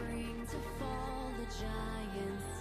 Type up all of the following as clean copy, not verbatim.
bring to fall the giants?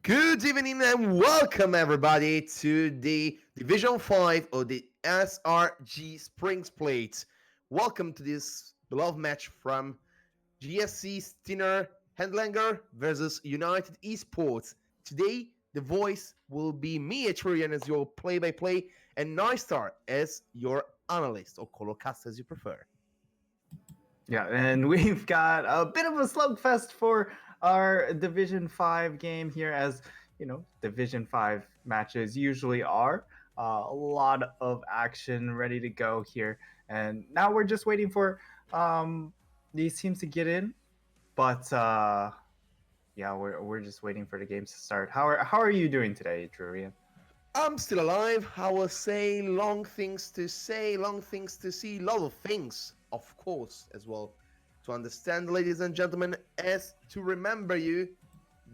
Good evening and welcome everybody to the Division 5 of the SRG Springsplit. Welcome to this beloved match from GSC Stinner Handlanger versus United Esports. Today, the voice will be me, Etrurian, as your play-by-play, and Nystar as your analyst, or colorcast as you prefer. Yeah, and we've got a bit of a slugfest for our Division 5 game here, as Division 5 matches usually are. A lot of action ready to go here. And now we're just waiting for these teams to get in. But yeah, we're just waiting for the games to start. How are you doing today, Drurian? I'm still alive. I will say long things to say, long things to see, lot of things, of course, as well. To understand, ladies and gentlemen, as to remember you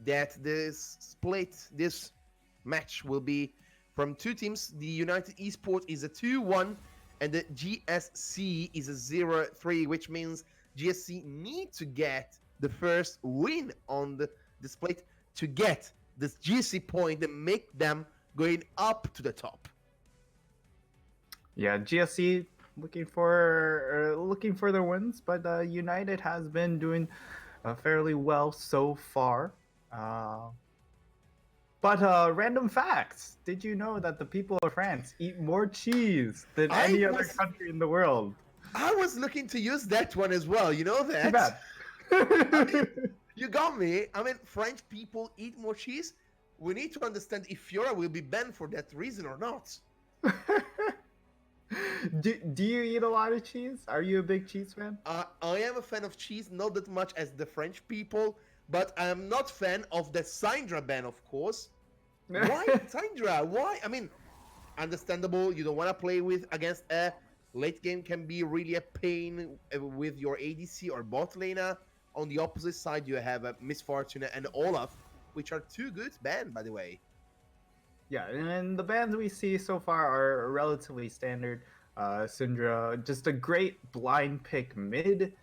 that this match will be from two teams. The United Esports is a 2-1 and the GSC is a 0-3, which means GSC need to get the first win on the split to get this GSC point and make them going up to the top. Yeah, GSC looking for their wins, but United has been doing fairly well so far. But random facts: did you know that the people of France eat more cheese than any other country in the world? I was looking to use that one as well. You know that? Too bad. I mean, you got me. I mean, French people eat more cheese. We need to understand if Fiora will be banned for that reason or not. do you eat a lot of cheese? Are you a big cheese fan? I am a fan of cheese, not that much as the French people, but I am not fan of the Syndra ban, of course. Why Syndra? Why? I mean, understandable. You don't want to play with against a late game can be really a pain with your ADC or bot laner. On the opposite side, you have a Misfortune and Olaf, which are two good banned, by the way. Yeah, and the bands we see so far are relatively standard. Syndra, just a great blind pick mid,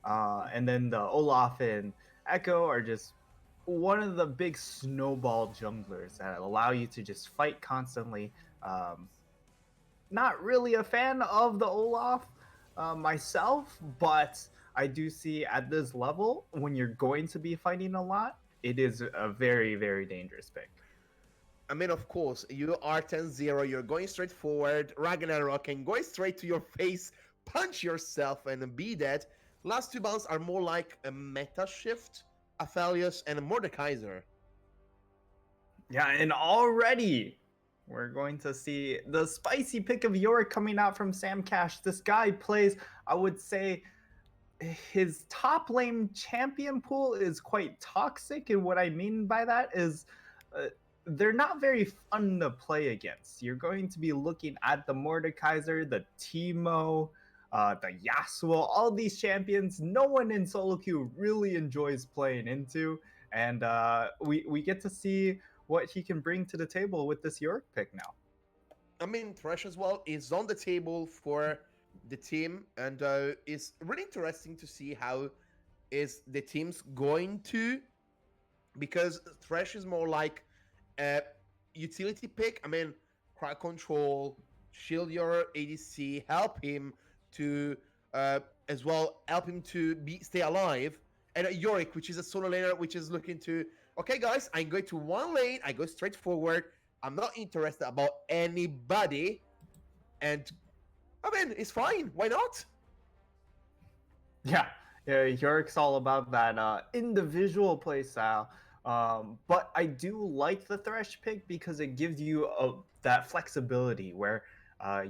and then the Olaf and Echo are just one of the big snowball junglers that allow you to just fight constantly. Not really a fan of the Olaf myself, but I do see at this level, when you're going to be fighting a lot, it is a very, very dangerous pick. I mean, of course, you are 10-0, you're going straight forward, Ragnarok, and going straight to your face, punch yourself and be dead. Last two bounds are more like a meta shift, Aphelios and Mordekaiser. Yeah, and already we're going to see the spicy pick of Yorick coming out from Sam Cash. This guy plays, I would say, his top lane champion pool is quite toxic. And what I mean by that is they're not very fun to play against. You're going to be looking at the Mordekaiser, the Teemo, the Yasuo, all these champions. No one in solo queue really enjoys playing into. And we get to see what he can bring to the table with this Yorick pick now. I mean, Thresh as well is on the table for the team, and it's really interesting to see how is the team's going to, because Thresh is more like a utility pick. I mean, crowd control, shield your ADC, help him to as well help him to stay alive. And Yorick, which is a solo laner, which is looking to, okay, guys, I'm going to one lane. I go straight forward. I'm not interested about anybody. And I mean, it's fine. Why not? Yeah, Yorick's all about that individual play style. But I do like the Thresh pick because it gives you that flexibility where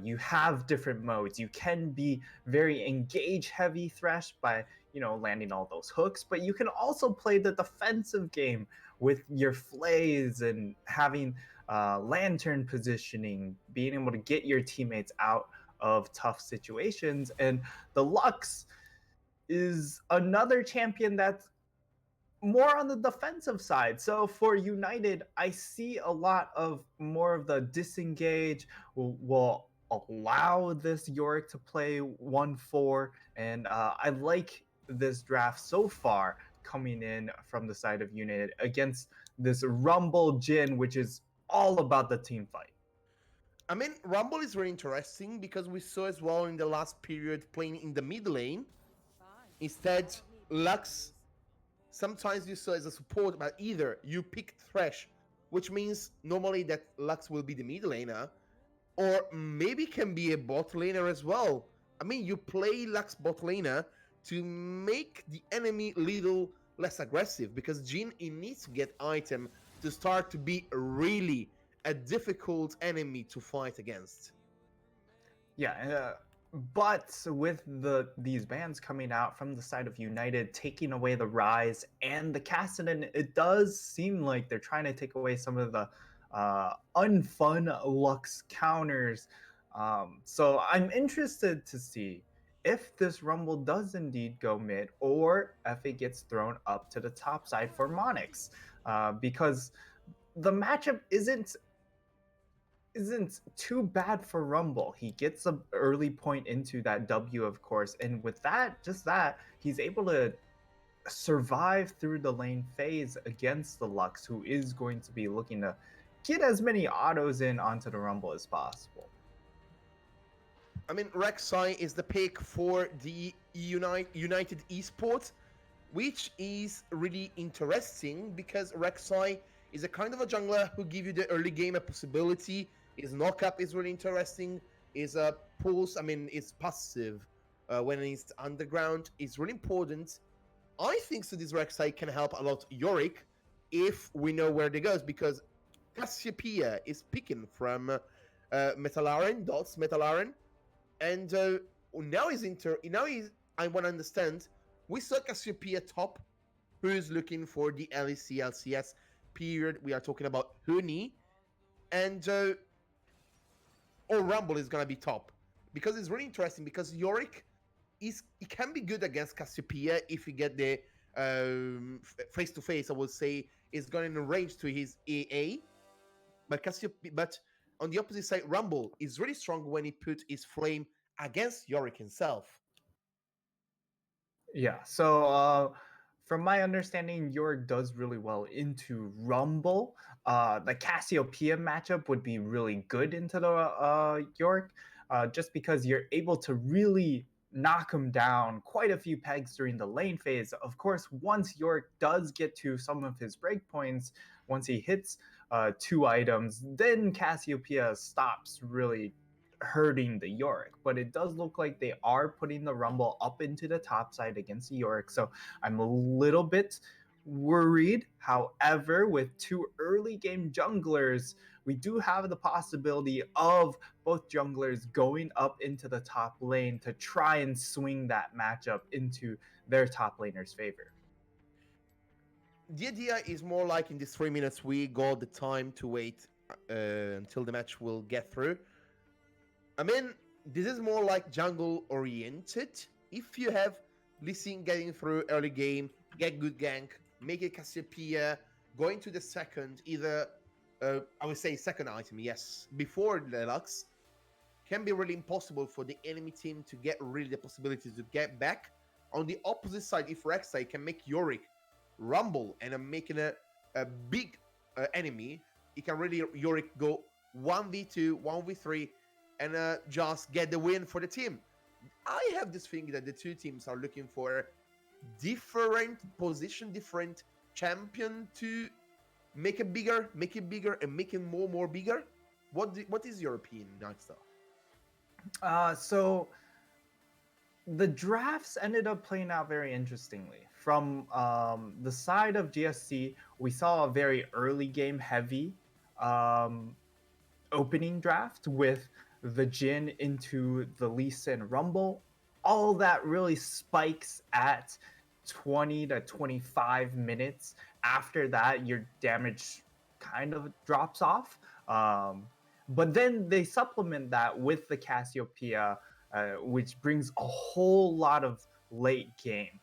you have different modes. You can be very engage heavy Thresh by landing all those hooks, but you can also play the defensive game with your flays and having lantern positioning, being able to get your teammates out of tough situations. And the Lux is another champion that's more on the defensive side. So for United, I see a lot of more of the disengage will allow this Yorick to play 1-4, and I like this draft so far coming in from the side of United against this Rumble Jin, which is all about the team fight. I mean, Rumble is very interesting because we saw as well in the last period playing in the mid lane. Instead, Lux, sometimes you saw as a support, but either you pick Thresh, which means normally that Lux will be the mid laner, or maybe can be a bot laner as well. I mean, you play Lux bot laner to make the enemy little less aggressive because Jin needs to get item to start to be really a difficult enemy to fight against. Yeah, but with these bans coming out from the side of United, taking away the Rise and the Cassidy, it does seem like they're trying to take away some of the unfun Lux counters. So I'm interested to see if this Rumble does indeed go mid, or if it gets thrown up to the top side for Monix, because the matchup isn't too bad for Rumble. He gets an early point into that W, of course, and with that, just that, he's able to survive through the lane phase against the Lux, who is going to be looking to get as many autos in onto the Rumble as possible. I mean, Rek'Sai is the pick for the United Esports, which is really interesting because Rek'Sai is a kind of a jungler who give you the early game a possibility. His knockup is really interesting. His pulse, I mean, his passive when he's underground is really important. I think so this Rek'Sai can help a lot Yorick if we know where they goes because Cassiopeia is picking from Metalaren, Dots Metalaren, and now I want to understand. We saw Cassiopeia top, who's looking for the LEC LCS period. We are talking about Huni, and or Rumble is gonna be top because it's really interesting because Yorick he can be good against Cassiopeia if you get the face to face. I would say is going in range to his AA, but on the opposite side, Rumble is really strong when he put his flame against Yorick himself. Yeah, so from my understanding, Yorick does really well into Rumble. The Cassiopeia matchup would be really good into the Yorick, just because you're able to really knock him down quite a few pegs during the lane phase. Of course, once Yorick does get to some of his breakpoints, once he hits 2 items, then Cassiopeia stops really hurting the Yorick, but it does look like they are putting the Rumble up into the top side against the Yorick. So I'm a little bit worried. However, with 2 early game junglers, we do have the possibility of both junglers going up into the top lane to try and swing that matchup into their top laner's favor. The idea is more like in these 3 minutes we got the time to wait until the match will get through. I mean, this is more like jungle oriented. If you have Lee Sin getting through early game, get good gank, make it Cassiopeia, going to the second, either I would say second item, yes, before the Lux, can be really impossible for the enemy team to get really the possibility to get back. On the opposite side, if Rek'Sai can make Yorick rumble and making a big enemy, he can really Yorick go 1v2, 1v3, and just get the win for the team. I have this thing that the two teams are looking for different position, different champion to make it bigger, and make it more bigger. What is your opinion, Nightstar? So the drafts ended up playing out very interestingly. From the side of GSC, we saw a very early game heavy opening draft with the Jin into the Lee Sin Rumble. All that really spikes at 20 to 25 minutes. After that, your damage kind of drops off. But then they supplement that with the Cassiopeia, which brings a whole lot of late game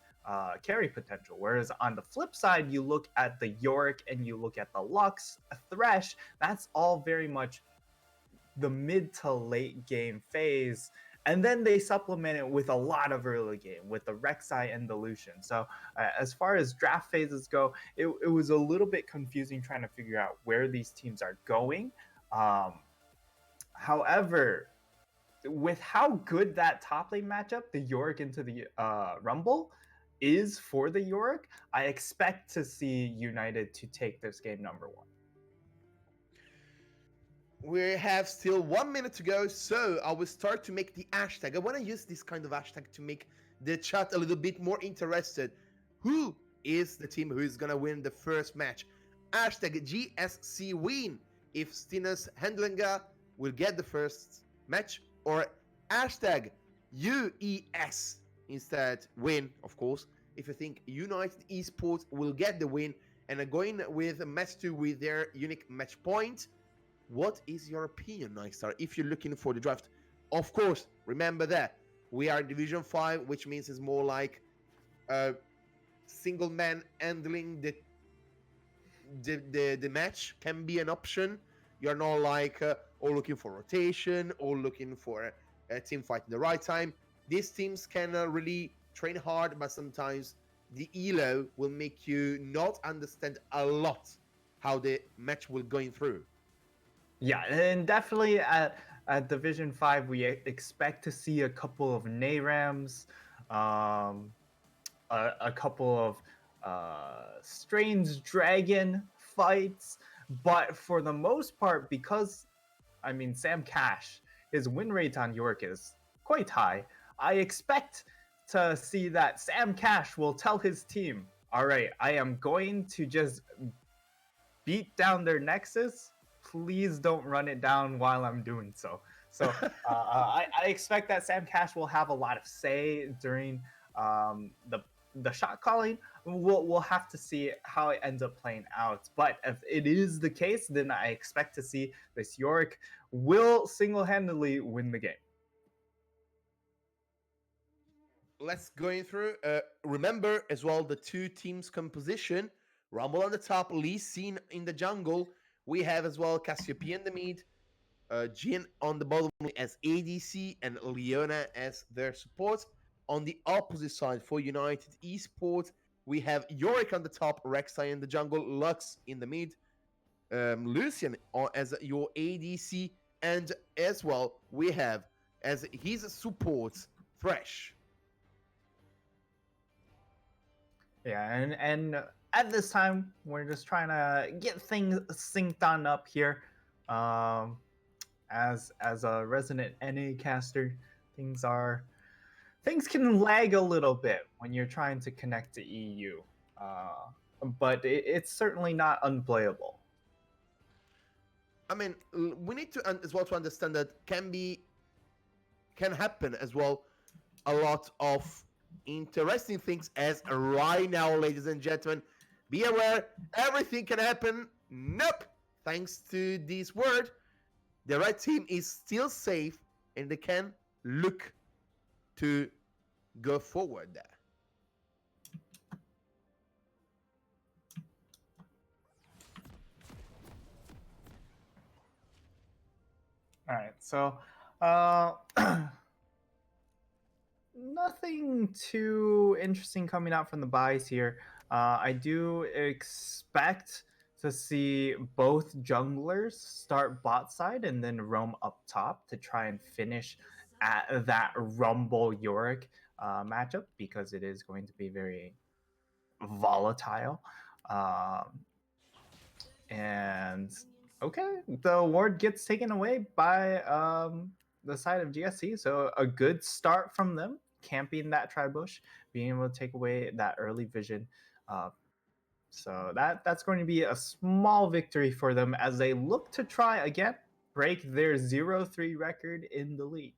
carry potential. Whereas on the flip side, you look at the Yorick and you look at the Lux, Thresh, that's all very much the mid to late game phase. And then they supplement it with a lot of early game with the Rek'Sai and the Lucian. So as far as draft phases go, it was a little bit confusing trying to figure out where these teams are going. However, with how good that top lane matchup, the Yorick into the Rumble, is for the Yorick, I expect to see United to take this game number one. We have still 1 minute to go, so I will start to make the hashtag. I want to use this kind of hashtag to make the chat a little bit more interested. Who is the team who is going to win the first match? Hashtag GSC win if Stinnes Handlanger will get the first match, or hashtag UES instead win, of course, if you think United Esports will get the win and are going with match 2 with their unique match point. What is your opinion, Nightstar, if you're looking for the draft? Of course, remember that we are Division 5, which means it's more like a single man handling the match can be an option. You're not like all looking for rotation, all looking for a team fighting the right time. These teams can really train hard, but sometimes the elo will make you not understand a lot how the match will going through. Yeah, and definitely at Division 5, we expect to see a couple of Nayrams, a couple of Strange Dragon fights. But for the most part, because, I mean, Sam Cash, his win rate on York is quite high, I expect to see that Sam Cash will tell his team, all right, I am going to just beat down their Nexus. Please don't run it down while I'm doing so. So I expect that Sam Cash will have a lot of say during the shot calling. We'll have to see how it ends up playing out. But if it is the case, then I expect to see this Yorick will single-handedly win the game. Let's go through. Remember as well the two teams composition. Rumble on the top, Lee Sin in the jungle. We have as well Cassiopeia in the mid, Jin on the bottom as ADC, and Leona as their support. On the opposite side for United Esports, we have Yorick on the top, Rek'Sai in the jungle, Lux in the mid, Lucian as your ADC, and as well we have as his support Thresh. Yeah, and at this time, we're just trying to get things synced on up here. As a resident NA caster, things can lag a little bit when you're trying to connect to EU, but it's certainly not unplayable. I mean, we need to as well to understand that can happen as well a lot of interesting things as right now, ladies and gentlemen. Be aware, everything can happen. Nope. Thanks to this word, the red team is still safe and they can look to go forward there. All right, so nothing too interesting coming out from the buys here. I do expect to see both junglers start bot side and then roam up top to try and finish at that Rumble Yorick matchup, because it is going to be very volatile. And okay, the ward gets taken away by the side of GSC, so a good start from them, camping that tri-bush, being able to take away that early vision. So that's going to be a small victory for them as they look to try again break their 0-3 record in the league.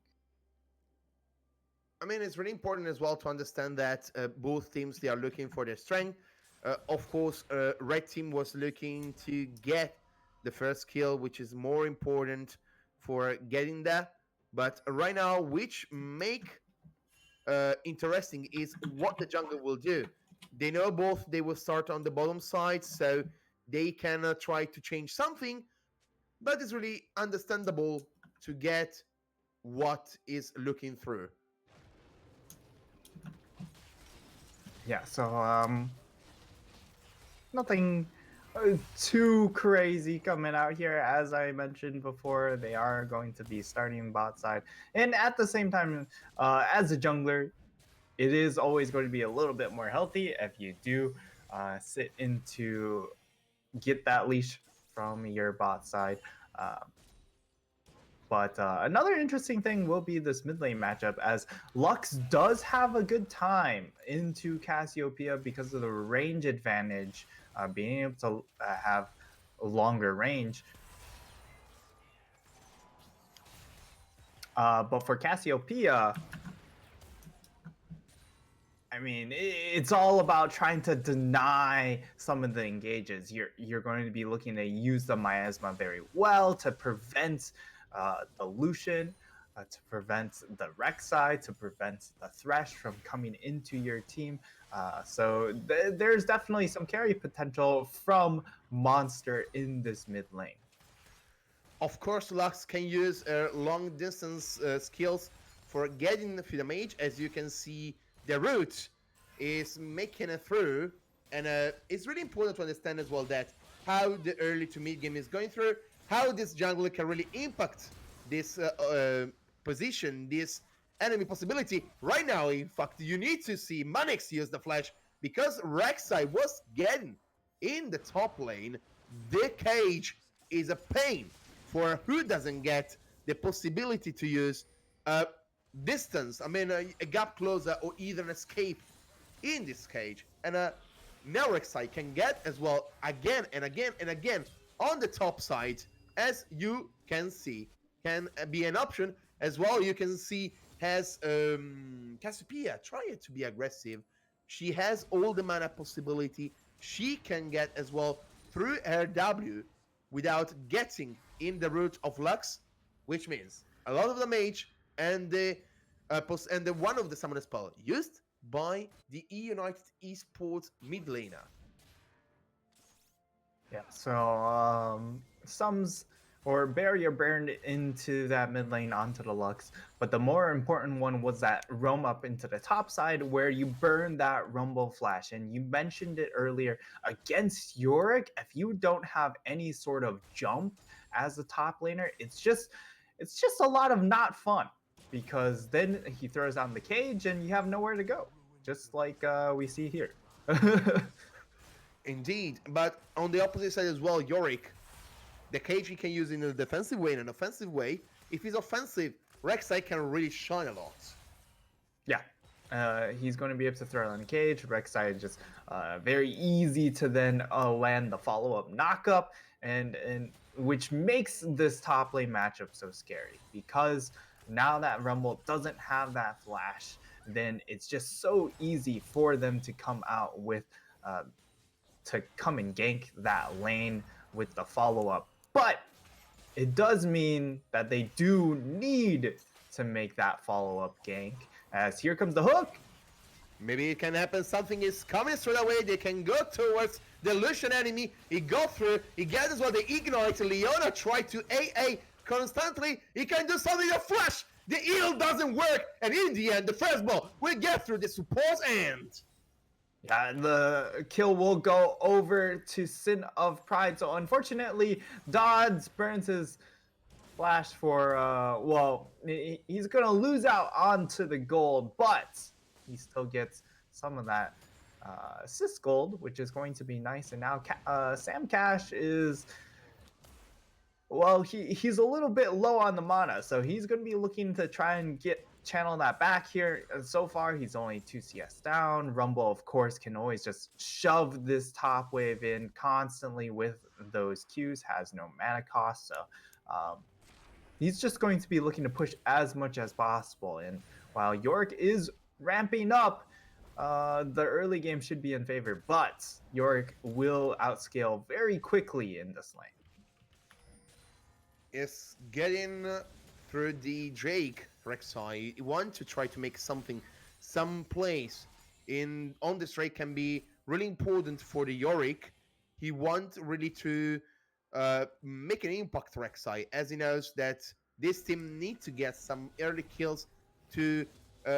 I mean, it's really important as well to understand that both teams, they are looking for their strength. Of course, red team was looking to get the first kill, which is more important for getting that. But right now, which make interesting is what the jungle will do. They know both they will start on the bottom side, so they can try to change something. But it's really understandable to get what is looking through. Yeah, so nothing too crazy coming out here. As I mentioned before, they are going to be starting bot side, and at the same time, as a jungler, it is always going to be a little bit more healthy if you do sit into get that leash from your bot side. Uh, but another interesting thing will be this mid lane matchup, as Lux does have a good time into Cassiopeia because of the range advantage, being able to have a longer range. But for Cassiopeia, I mean, it's all about trying to deny some of the engages. You're going to be looking to use the miasma very well to prevent the Lucian, to prevent the Rek'Sai, to prevent the Thresh from coming into your team. So there's definitely some carry potential from Monster in this mid lane. Of course, Lux can use long distance skills for getting through the mage. As you can see, the root is making it through, and it's really important to understand as well that how the early to mid game is going through, how this jungler can really impact this position, this enemy possibility. Right now, in fact, you need to see Manix use the flash because Rek'Sai was getting in the top lane. The cage is a pain for who doesn't get the possibility to use distance, I mean, a gap closer or either an escape in this cage. And now Rek'Sai can get as well again and again and again on the top side, as you can see, can be an option as well. You can see has Cassiopeia trying to be aggressive. She has all the mana possibility. She can get as well through her W without getting in the root of Lux, which means a lot of the mage and the one of the summoner spell used by the United Esports mid laner. Yeah, so sums or barrier burned into that mid lane onto the Lux, but the more important one was that roam up into the top side where you burn that Rumble Flash. And you mentioned it earlier, against Yorick, if you don't have any sort of jump as a top laner, it's just a lot of not fun, because then he throws down the cage and you have nowhere to go, just like we see here. Indeed, but on the opposite side as well, Yorick, the cage he can use in a defensive way and an offensive way. If he's offensive, Rek'Sai can really shine a lot. Yeah, he's going to be able to throw it on the cage. Rek'Sai is just very easy to then land the follow-up knockup, and which makes this top lane matchup so scary, because now that Rumble doesn't have that flash, then it's just so easy for them to come out with to come and gank that lane with the follow-up. But it does mean that they do need to make that follow-up gank, as here comes the hook. Maybe it can happen. Something is coming straight away. They can go towards the Lucian enemy. He go through. He gets as well. They ignite. Leona try to AA constantly. He can do something. A flash. The heal doesn't work. And in the end, the first ball will get through the support end. Yeah, the kill will go over to Sin of Pride. So unfortunately, Dodds burns his flash for, well, he's going to lose out onto the gold, but he still gets some of that assist gold, which is going to be nice. And now Sam Cash is, well, he's a little bit low on the mana, so he's going to be looking to try and channel that back here. And so far, he's only 2 CS down. Rumble, of course, can always just shove this top wave in constantly with those Qs, has no mana cost, so he's just going to be looking to push as much as possible. And while York is ramping up, the early game should be in favor, but York will outscale very quickly in this lane. Is getting through the Drake. Rek'Sai want to try to make something, some place on this Drake can be really important for the Yorick. He wants really to make an impact, Rek'Sai, as he knows that this team need to get some early kills to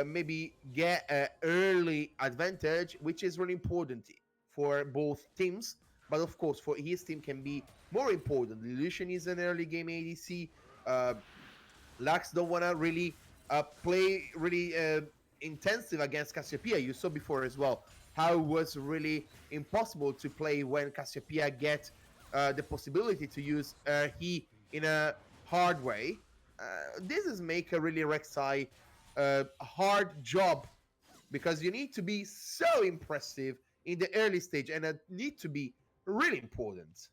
maybe get an early advantage, which is really important for both teams. But of course, for his team can be more important. Lucian is an early game ADC. Uh, Lux don't want to really play really intensive against Cassiopeia. You saw before as well how it was really impossible to play when Cassiopeia get the possibility to use he in a hard way. This is make a really Rek'Sai hard job because you need to be so impressive in the early stage and it need to be really important.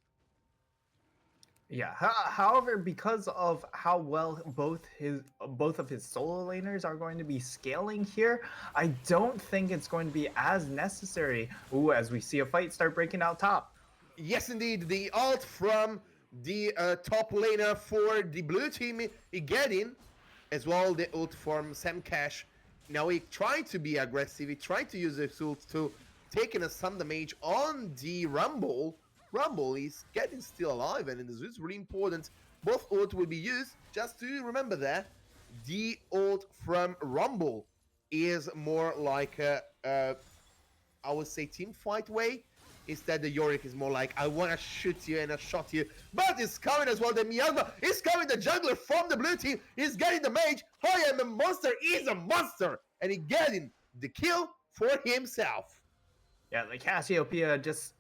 Yeah. However, because of how well both of his solo laners are going to be scaling here, I don't think it's going to be as necessary. Ooh, as we see a fight start breaking out top. Yes, indeed, the ult from the top laner for the blue team getting as well the ult from Sam Cash. Now he tried to be aggressive. He tried to use his ult to taking a some damage on the Rumble. Rumble is getting still alive, and this is really important. Both ult will be used. Just to remember that the ult from Rumble is more like I would say team fight way. Instead, the Yorick is more like, I want to shoot you and I shot you. But it's coming as well. The Miasma is coming. The jungler from the blue team is getting the mage. I am a monster. He's a monster. And he getting the kill for himself. Yeah, the Cassiopeia just...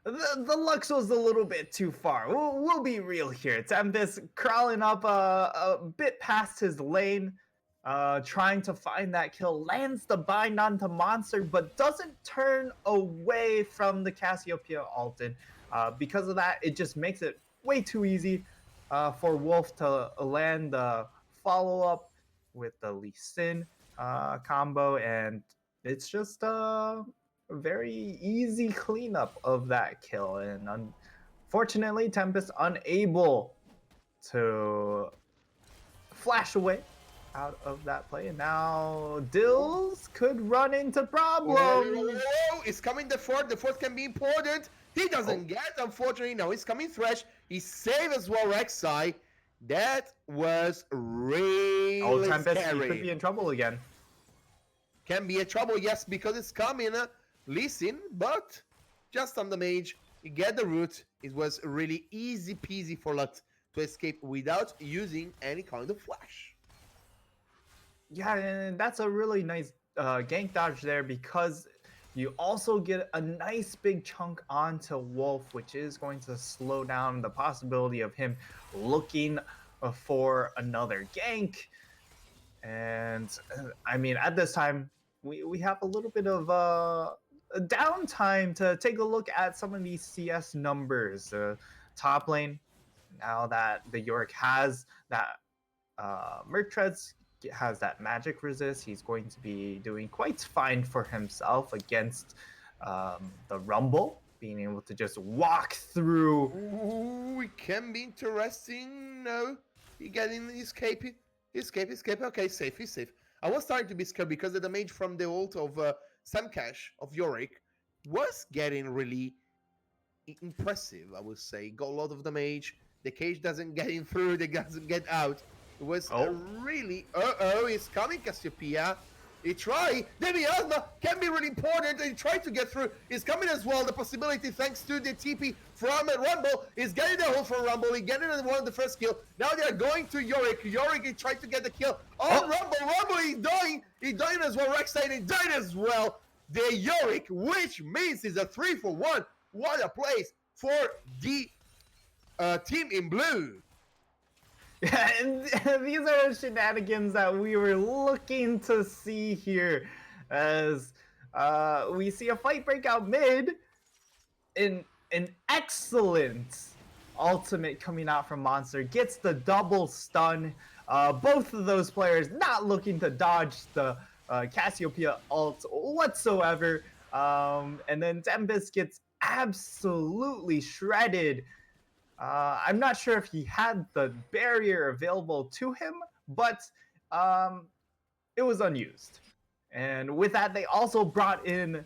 The Lux was a little bit too far. We'll be real here. Tempest crawling up a bit past his lane, trying to find that kill, lands the bind onto Monster, but doesn't turn away from the Cassiopeia Alton. Because of that, it just makes it way too easy for Wolf to land the follow-up with the Lee Sin combo, and it's just a very easy cleanup of that kill. And unfortunately, Tempest unable to flash away out of that play, and now Dills could run into problems. Oh, it's coming the fourth. The fourth can be important. He doesn't get, unfortunately. No, he's coming Thresh. He saved as well Rek'Sai. That was really Tempest, scary. he could be in trouble again. Can be a trouble, yes, because it's coming. Lee Sin, but just on the mage. You get the root. It was really easy peasy for Lux to escape without using any kind of flash. Yeah, and that's a really nice gank dodge there, because you also get a nice big chunk onto Wolf, which is going to slow down the possibility of him looking for another gank. And I mean, at this time, we have a little bit of downtime to take a look at some of these CS numbers. Top lane, now that the Yorick has that Merc Treads, has that magic resist, he's going to be doing quite fine for himself against the Rumble, being able to just walk through. Ooh, it can be interesting. No, he getting escape. Okay, safe, he's safe. I was starting to be scared because the damage from the ult of Samcash of Yorick was getting really impressive, I would say. Got a lot of damage. The cage doesn't get in through, it doesn't get out. It was really... it's coming, Cassiopeia. He tried. The Miasma can be really important. He tried to get through. It's coming as well. The possibility, thanks to the TP from Rumble, is getting the hold from Rumble. He's getting one of the first kill. Now they are going to Yorick. Yorick, he tried to get the kill on Rumble. Rumble, he's dying. He's dying as well. Rek'Sai, he died as well. The Yorick, which means it's a 3-for-1. What a place for the team in blue. Yeah, and these are the shenanigans that we were looking to see here, as we see a fight break out mid. An excellent ultimate coming out from Monster, gets the double stun. Both of those players not looking to dodge the Cassiopeia ult whatsoever. And then Tempest gets absolutely shredded. I'm not sure if he had the barrier available to him, but it was unused. And with that, they also brought in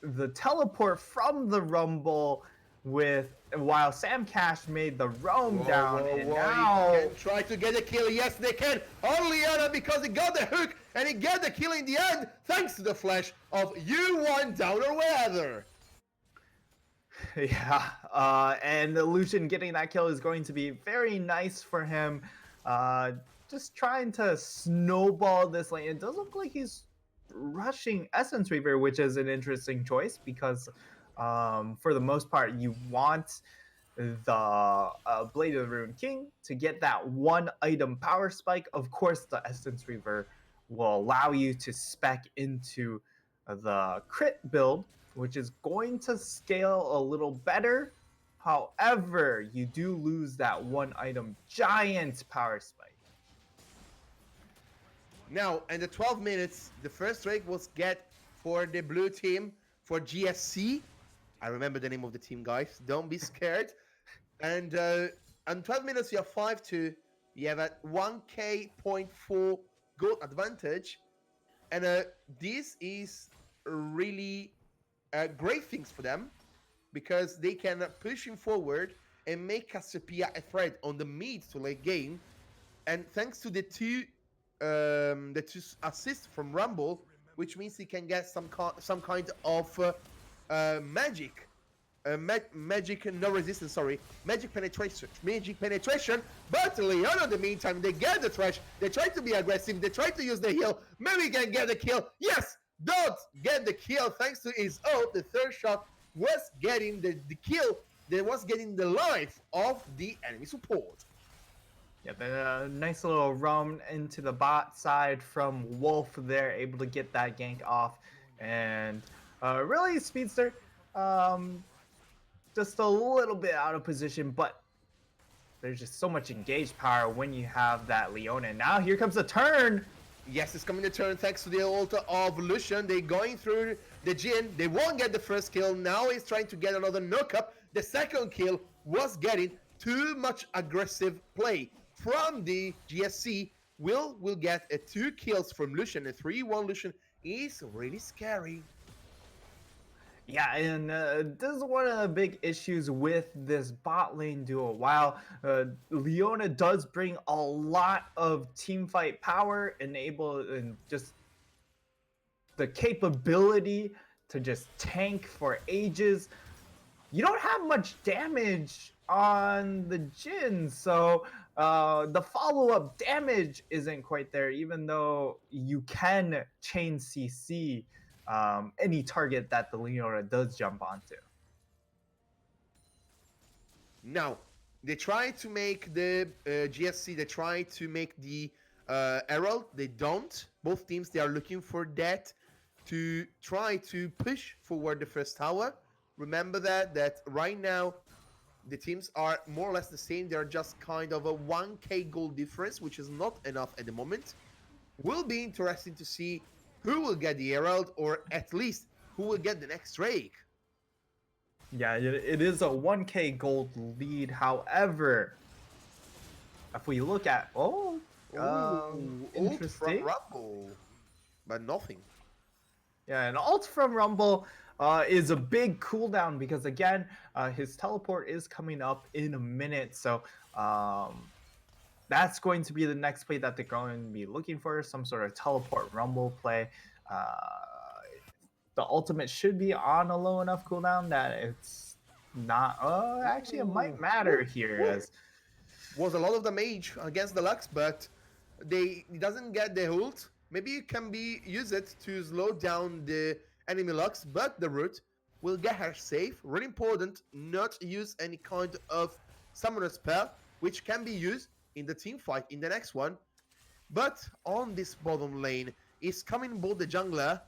the teleport from the Rumble, while Sam Cash made the roam down, and He now can try to get a kill. Yes, they can. On Leona because he got the hook and he got the kill in the end thanks to the flash of you down or whether. yeah, and Lucian getting that kill is going to be very nice for him. Just trying to snowball this lane. It does look like he's rushing Essence Reaver, which is an interesting choice because for the most part, you want the Blade of the Ruined King to get that one item power spike. Of course, the Essence Reaver will allow you to spec into the crit build, which is going to scale a little better. However, you do lose that one item giant power spike. Now, in the 12 minutes, the first rake was get for the blue team for GSC. I remember the name of the team, guys. Don't be scared. And on 12 minutes, you have 5-2. You have a 1K.4 gold advantage. And this is really great things for them because they can push him forward and make Cassiopeia a threat on the mid to late game. And thanks to the two assists from Rumble, which means he can get some kind of magic. Magic no resistance, sorry. Magic penetration. But Leon in the meantime, they get the trash. They try to be aggressive. They try to use the heal. Maybe he can get the kill. Yes! Don't get the kill thanks to his ult. The third shot was getting the kill. That was getting the life of the enemy support. Yeah, the nice little roam into the bot side from Wolf there, able to get that gank off. And really, Speedster, just a little bit out of position, but there's just so much engaged power when you have that Leona. And now here comes the turn. Yes, it's coming to turn thanks to the ult of Lucian. They're going through the Jhin. They won't get the first kill. Now he's trying to get another knock-up. The second kill was getting too much aggressive play from the GSC. Will get 2 kills from Lucian. A 3-1 Lucian is really scary. Yeah, and this is one of the big issues with this bot lane duo. While Leona does bring a lot of teamfight power, and just the capability to just tank for ages, you don't have much damage on the Jhin, so the follow-up damage isn't quite there, even though you can chain CC any target that the Leona does jump onto. Now, they try to make the GSC, they try to make the Herald. They don't. Both teams, they are looking for that to try to push forward the first tower. Remember that right now, the teams are more or less the same. They're just kind of a 1K goal difference, which is not enough at the moment. Will be interesting to see who will get the Herald, or at least who will get the next Drake. Yeah, it is a 1K gold lead. However, if we look at Ult interesting. from Rumble, but nothing. Yeah, an ult from Rumble is a big cooldown because again, his teleport is coming up in a minute. So that's going to be the next play that they're going to be looking for, some sort of teleport Rumble play. The ultimate should be on a low enough cooldown that it's not. Actually, it might matter here. As was a lot of damage against the Lux, but he doesn't get the ult. Maybe it can be used to slow down the enemy Lux, but the root will get her safe. Really important, not use any kind of summoner spell, which can be used in the team fight in the next one. But on this bottom lane is coming both the jungler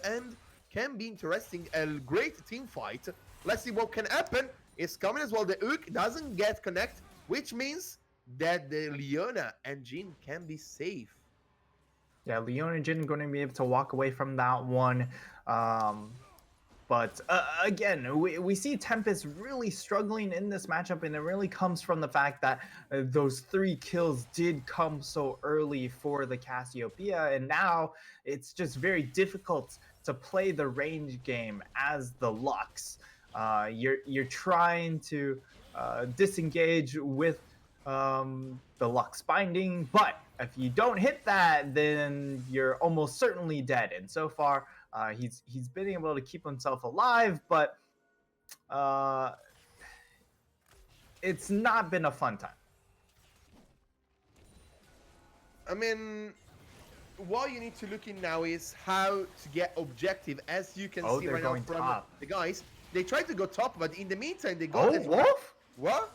and can be interesting, a great team fight. Let's see what can happen. It's coming as well. The Ook doesn't get connect, which means that the Leona and Jhin can be safe. Yeah, Leona and Jhin are going to be able to walk away from that one. But again, we see Tempest really struggling in this matchup, and it really comes from the fact that those 3 kills did come so early for the Cassiopeia, and now it's just very difficult to play the range game as the Lux. You're trying to disengage with the Lux binding, but if you don't hit that, then you're almost certainly dead. And so far, he's been able to keep himself alive, but it's not been a fun time. I mean, what you need to look in now is how to get objective. As you can see they're right now going from top. the guys, they try to go top, but in the meantime, they Oh, go. Wolf? What?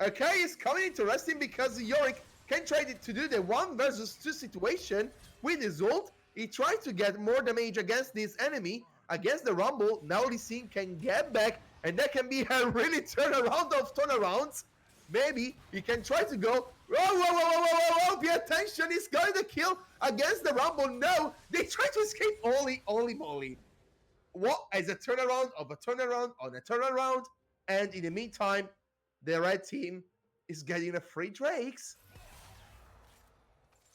Okay, it's coming interesting because Yorick can try to do the 1 versus 2 situation with his ult. He tries to get more damage against this enemy, against the Rumble. Now Lee Sin can get back, and that can be a really turnarounds. Maybe he can try to go. Whoa, pay attention, he's going to kill against the Rumble. No, they try to escape. Holy moly. What is a turnaround of a turnaround on a turnaround? And in the meantime, the red team is getting a free Drakes.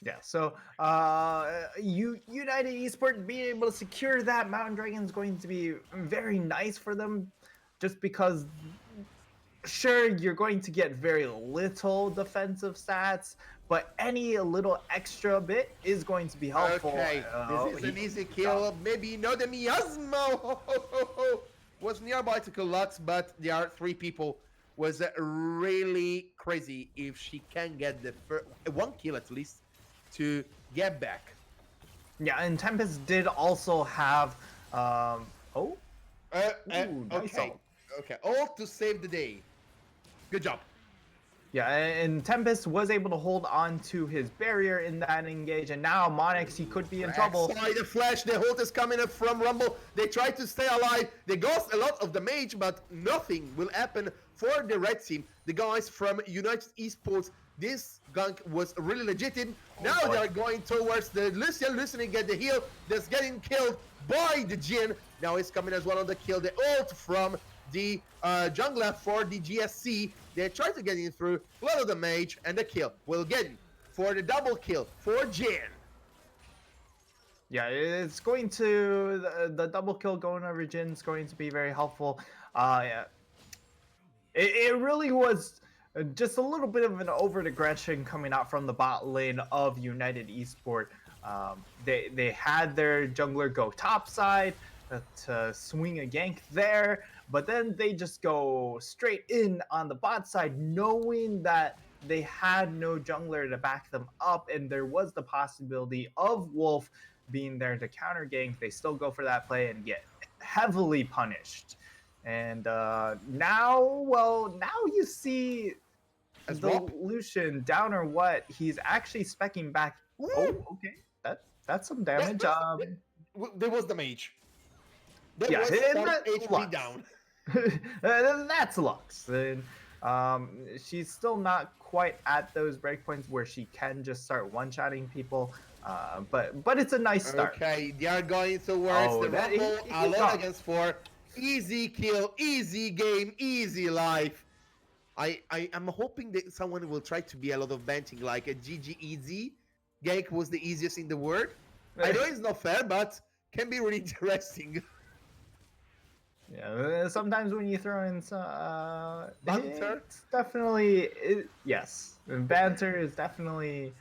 Yeah, so United Esports being able to secure that Mountain Dragon is going to be very nice for them, just because sure, you're going to get very little defensive stats, but any little extra bit is going to be helpful. Okay, this is an easy kill. Maybe the miasma was nearby to kill Lux, but there are 3 people. Was really crazy if she can get the 1 kill at least to get back. Yeah, and Tempest did also have nice okay, ult. okay, all to save the day. Good job. Yeah, and Tempest was able to hold on to his barrier in that engage, and now Monix, he could be in trouble. Sorry, the flash, the ult is coming up from Rumble. They try to stay alive. They got a lot of damage, but nothing will happen for the red team. The guys from United Esports, this gank was really legitimate. Now they are going towards the Lucian. Lucian get the heal. That's getting killed by the Jin. Now he's coming as well on the kill. The ult from the jungler for the GSC. They try to get in through. A lot of damage, and the kill will get in for the double kill for Jin. Yeah, it's going to the double kill going over Jin is going to be very helpful. Yeah, it really was just a little bit of an over-aggression coming out from the bot lane of United Esports. They had their jungler go topside to swing a gank there, but then they just go straight in on the bot side, knowing that they had no jungler to back them up, and there was the possibility of Wolf being there to counter gank. They still go for that play and get heavily punished. And now you see As the well. Lucian down or what? He's actually specking back. Ooh. Oh, okay, that's some damage. There was damage. There Yeah, was and some that's HP Lux. down. That's Lux. And she's still not quite at those breakpoints where she can just start one-shotting people. But it's a nice start. Okay, they are going towards the that- Rumble he's alone gone. against 4. Easy kill, easy game, easy life. I'm hoping that someone will try to be a lot of benching, like a GG easy. Gank was the easiest in the world. I know it's not fair, but can be really interesting. Yeah, sometimes when you throw in some Banter? it's definitely yes, banter is definitely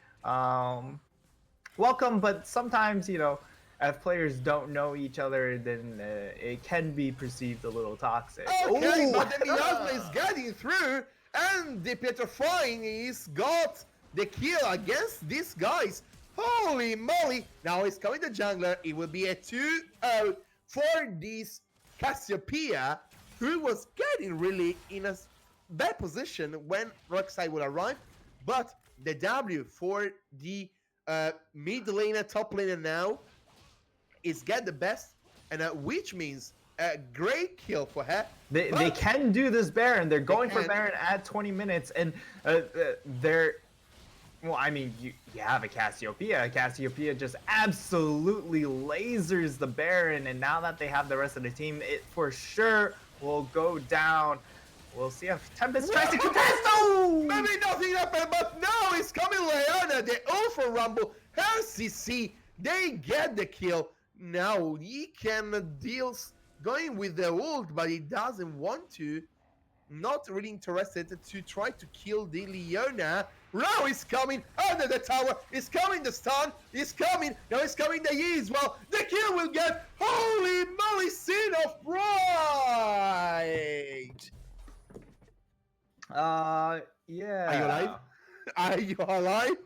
welcome, but sometimes if players don't know each other, then it can be perceived a little toxic. Okay, Ooh. but the miasma is getting through, and the petrifying is got the kill against these guys. Holy moly! Now it's coming the jungler. It will be a 2-0 for this Cassiopeia, who was getting really in a bad position when Rockside will arrive. But the W for the mid laner, top laner now is get the best, and which means a great kill for her. They can do this Baron. They're going for can. Baron at 20 minutes, and they're. Well, I mean, you have a Cassiopeia. Cassiopeia just absolutely lasers the Baron, and now that they have the rest of the team, it for sure will go down. We'll see if Tempest tries to contest. Oh! Maybe nothing happened, but now it's coming Leona, the ult for Rumble. Her CC, they get the kill. Now he can deal going with the ult, but he doesn't want to. Not really interested to try to kill the Leona. Now he's coming under the tower. He's coming the stun. He's coming. Now he's coming the E as well. The kill will get. Holy moly, Sin of Pride. Yeah. Are you alive? Are you alive?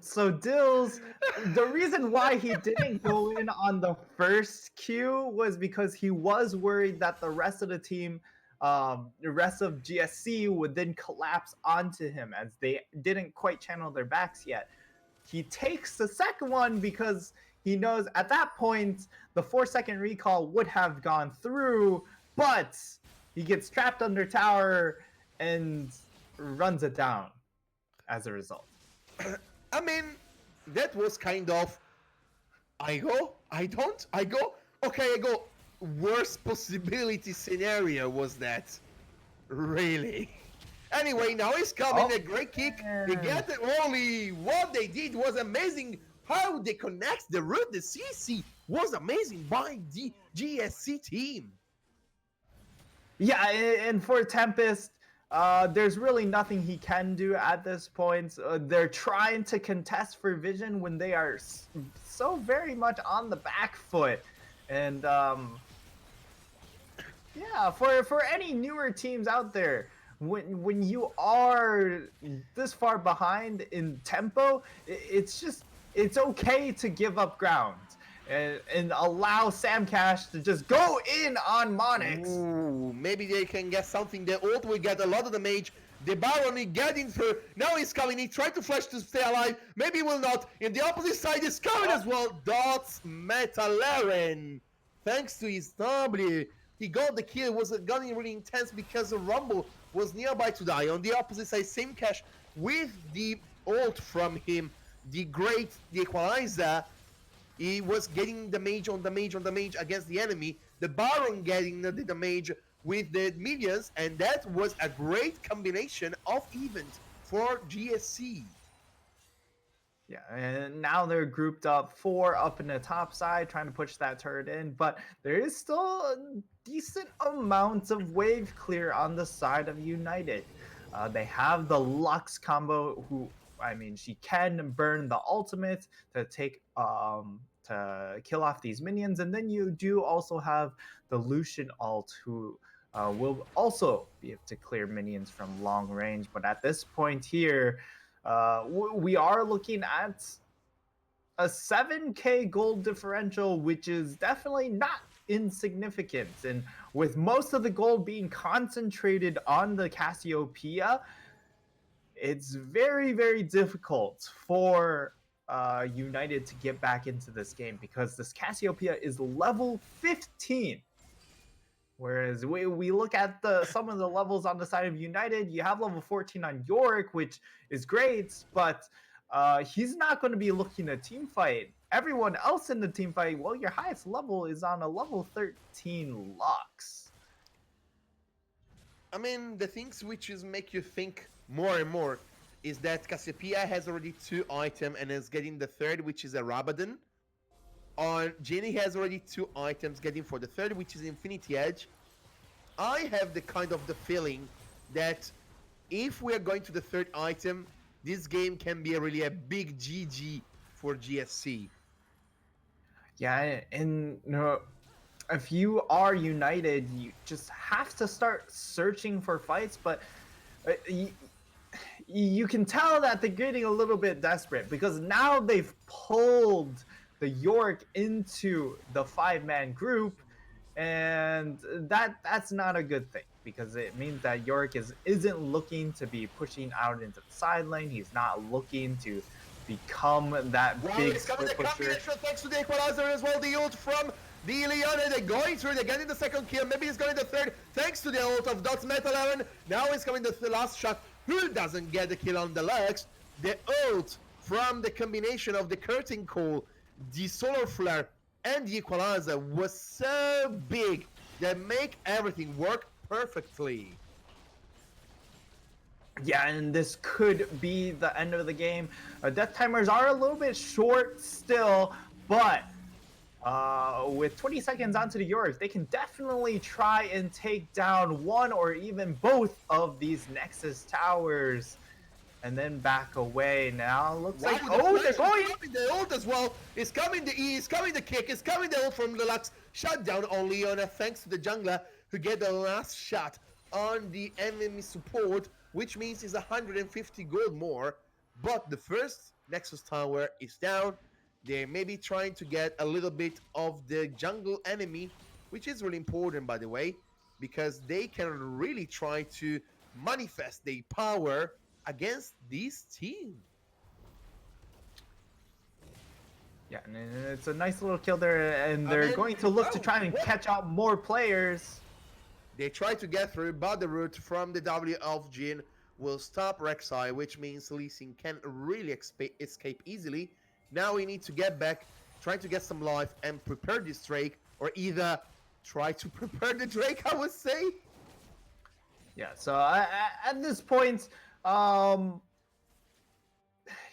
So Dills, the reason why he didn't go in on the first Q was because he was worried that the rest of the team, the rest of GSC would then collapse onto him as they didn't quite channel their backs yet. He takes the second one because he knows at that point the 4-second recall would have gone through, but he gets trapped under tower and runs it down as a result. I mean, that was kind of. I go, I don't, I go, okay, I go. Worst possibility scenario was that. Really? Anyway, now he's coming, a great kick. They get it. Holy, what they did was amazing. How they connect the root, the CC was amazing by the GSC team. Yeah, and for Tempest, there's really nothing he can do at this point. They're trying to contest for vision when they are so very much on the back foot. And yeah, for any newer teams out there, when you are this far behind in tempo, it's okay to give up ground. And allow Sam Cash to just go in on Monix. Ooh, maybe they can get something. The ult will get a lot of damage. The Baron is getting through. Now he's coming. He tried to flash to stay alive. Maybe he will not. In the opposite side is coming as well. Dots Metalaren. Thanks to his W. He got the kill. It was gunning really intense because the Rumble was nearby to die. On the opposite side, Sam Cash with the ult from him. The Equalizer. He was getting damage on damage on damage against the enemy. The Baron getting the damage with the minions, and that was a great combination of event for GSC. Yeah, and now they're grouped up 4 up in the top side, trying to push that turret in, but there is still a decent amount of wave clear on the side of United. They have the Lux combo, who, I mean, she can burn the ultimate to take to kill off these minions, and then you do also have the Lucian ult, who will also be able to clear minions from long range. But at this point here, we are looking at a 7k gold differential, which is definitely not insignificant. And with most of the gold being concentrated on the Cassiopeia, it's very, very difficult for United to get back into this game because this Cassiopeia is level 15. Whereas we look at some of the levels on the side of United, you have level 14 on Yorick, which is great, but he's not going to be looking to team fight. Everyone else in the team fight, well, your highest level is on a level 13 Lux. I mean, the things which is make you think more and more is that Cassiopeia has already 2 items and is getting the third, which is a Rabadon. Jenny has already 2 items getting for the third, which is Infinity Edge. I have the kind of the feeling that if we are going to the third item, this game can be really a big GG for GSC. Yeah, and if you are United, you just have to start searching for fights, but you can tell that they're getting a little bit desperate because now they've pulled the Yorick into the 5-man group, and that's not a good thing because it means that Yorick isn't looking to be pushing out into the side lane. He's not looking to become that big split pusher. Thanks to the Equalizer as well. The ult from the Leona, they're going through, they're getting the second kill. Maybe he's going the third, thanks to the ult of Dots Metalaren. Now he's coming the last shot. Who doesn't get the kill on the Lux? The ult from the combination of the Curtain Call, the Solar Flare, and the Equalizer was so big that make everything work perfectly. Yeah, and this could be the end of the game. Death timers are a little bit short still, but With 20 seconds onto the York, they can definitely try and take down one or even both of these Nexus towers and then back away. Now looks Wow, like, the oh, flash they're is going. coming, the ult as well. It's coming the E, it's coming the kick, it's coming the ult from Deluxe. Shut down on Leona thanks to the jungler who get the last shot on the enemy support, which means it's 150 gold more. But the first Nexus Tower is down. They may be trying to get a little bit of the jungle enemy, which is really important, by the way, because they can really try to manifest their power against this team. Yeah, and it's a nice little kill there, and I they're mean, going to look to oh, try and what? catch out more players. They try to get through, but the route from the W of Jin will stop Rek'Sai, which means Lee Sin can really escape easily. Now we need to get back, try to get some life and prepare this Drake, or either try to prepare the Drake, I would say. Yeah, so at this point,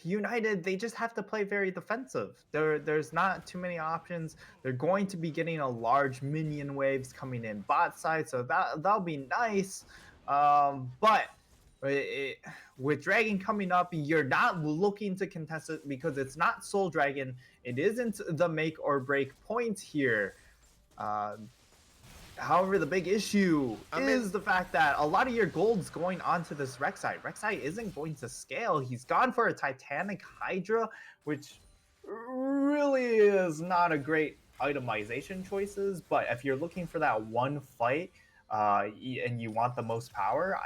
United, they just have to play very defensive. There's not too many options. They're going to be getting a large minion waves coming in bot side, so that'll be nice. But with Dragon coming up, you're not looking to contest it because it's not Soul Dragon. It isn't the make or break point here. Uh, However, the big issue is the fact that a lot of your gold's going onto this Rek'Sai. Rek'Sai isn't going to scale. He's gone for a Titanic Hydra, which really is not a great itemization choices. But if you're looking for that one fight and you want the most power,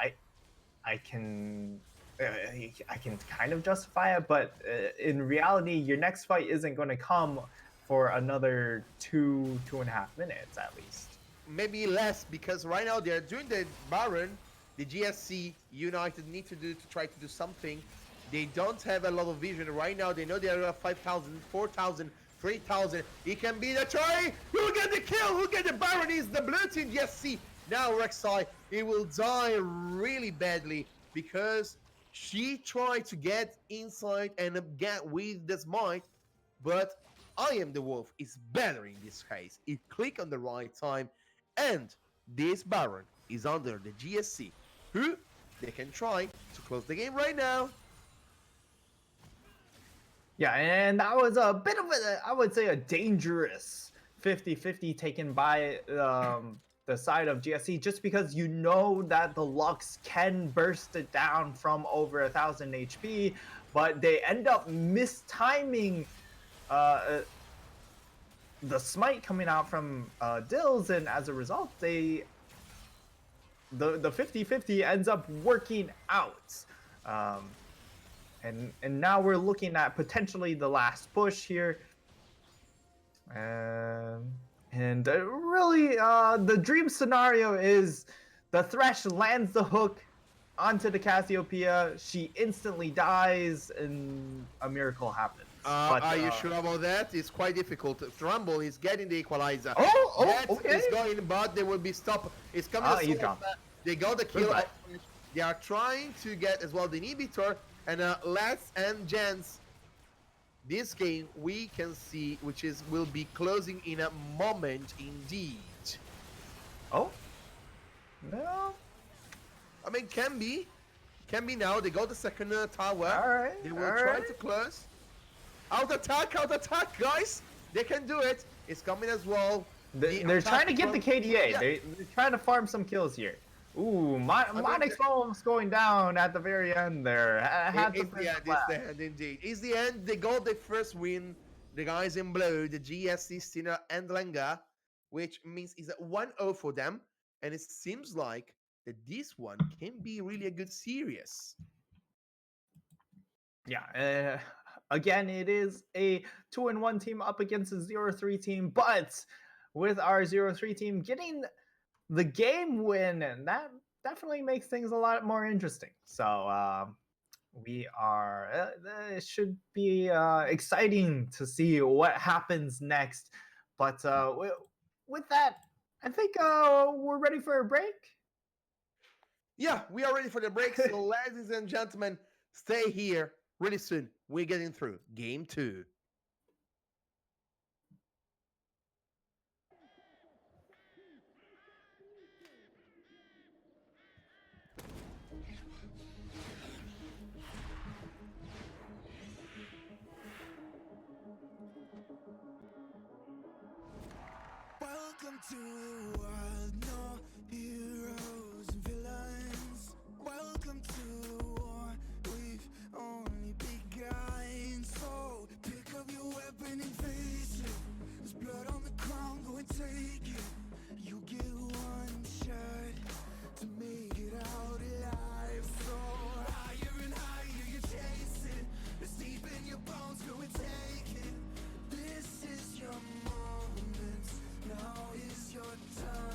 I can I can kind of justify it. But in reality, your next fight isn't going to come for another 2.5 minutes at least. Maybe less, because right now they're doing the Baron. The GSC United need to try to do something. They don't have a lot of vision right now. They know they're 5,000, 4,000, 3,000. It can be the try. Who get the kill? Who get the Baron? Is the blue team GSC. Now Rek'Sai, he will die really badly because she tried to get inside and get with the smite, but I am the wolf is better in this case. It click on the right time, and this Baron is under the GSC, who they can try to close the game right now. Yeah, and that was a bit of I would say, a dangerous 50-50 taken by the side of GSC, just because you know that the Lux can burst it down from over 1,000 HP, but they end up mistiming the smite coming out from Dills, and as a result, the 50-50 ends up working out. And now we're looking at potentially the last push here. And really, the dream scenario is the Thresh lands the hook onto the Cassiopeia. She instantly dies, and a miracle happens. Are you sure about that? It's quite difficult. Rumble is getting the equalizer. Okay. It's going, but they will be stopped. It's coming. He's gone. They got the kill. Goodbye. They are trying to get as well the inhibitor. And last and gents, this game we can see, which is will be closing in a moment indeed. Oh, no. I mean, can be now. They got the second tower. All right. They will try to close. Out attack, guys. They can do it. It's coming as well. They're trying to get the KDA. Yeah. They're trying to farm some kills here. Ooh, Monix almost going down at the very end there. It's the end indeed. It's the end. They got the first win. The guys in blue, the GSC, Stinnes, and Håndlanger, which means it's a 1-0 for them. And it seems like that this one can be really a good series. Yeah. Again, it is a 2-1 team up against a 0-3 team, but with our 0-3 team getting the game win, and that definitely makes things a lot more interesting. So we are it should be exciting to see what happens next. But with that, I think we're ready for a break. Yeah, we are ready for the break. So ladies and gentlemen, stay here. Really soon we're getting through game 2. Welcome to the world, no heroes and villains. Welcome to the war, we've only begun. So pick up your weapon and face it. There's blood on the ground, go and take it. You get one shot to make it out alive. So higher and higher you chase it. It's deep in your bones, go and take it. This is your moment, now is your time.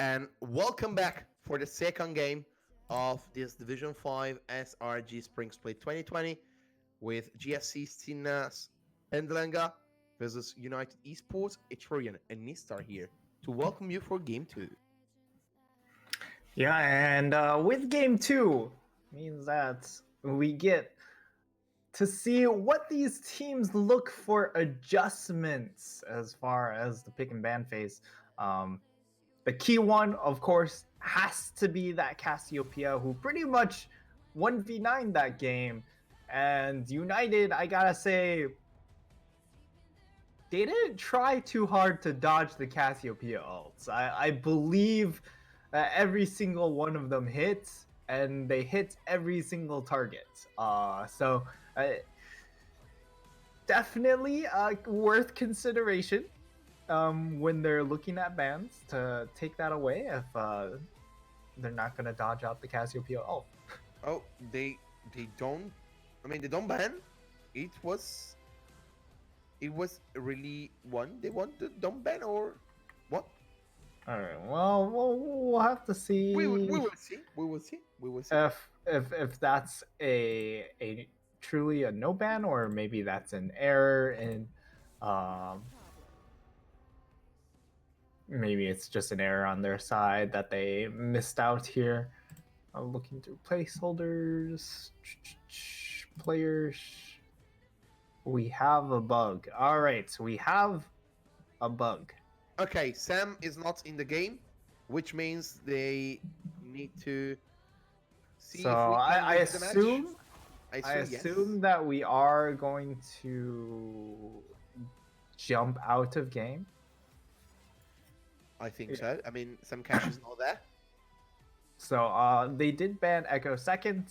and welcome back for the second game of this Division 5 SRG Springsplit 2020 with GSC Stinnes Håndlanger versus United Esports, Etrian and Nistar here to welcome you for Game 2. Yeah, and with game 2 means that we get to see what these teams look for adjustments as far as the pick and ban phase. The key one, of course, has to be that Cassiopeia, who pretty much 1v9 that game. And United, I gotta say, they didn't try too hard to dodge the Cassiopeia ults. I believe that every single one of them hits, and they hit every single target. So definitely worth consideration when they're looking at bans to take that away if they're not gonna dodge out the Cassiopeia ult. Oh, they don't. I mean, they don't ban. It was really one. They want to don't ban or what? All right. Well, we'll have to see. We will see. We will see. We will see. If that's a truly a no ban, or maybe that's an error in maybe it's just an error on their side that they missed out here. I'm looking through placeholders, players. We have a bug. All right, so we have a bug. Okay, Sam is not in the game, which means they need to see. So if we can I win the match. assume I yes. assume that we are going to jump out of game. I think so. I mean, Sam Cash is not there. So they did ban Echo Second.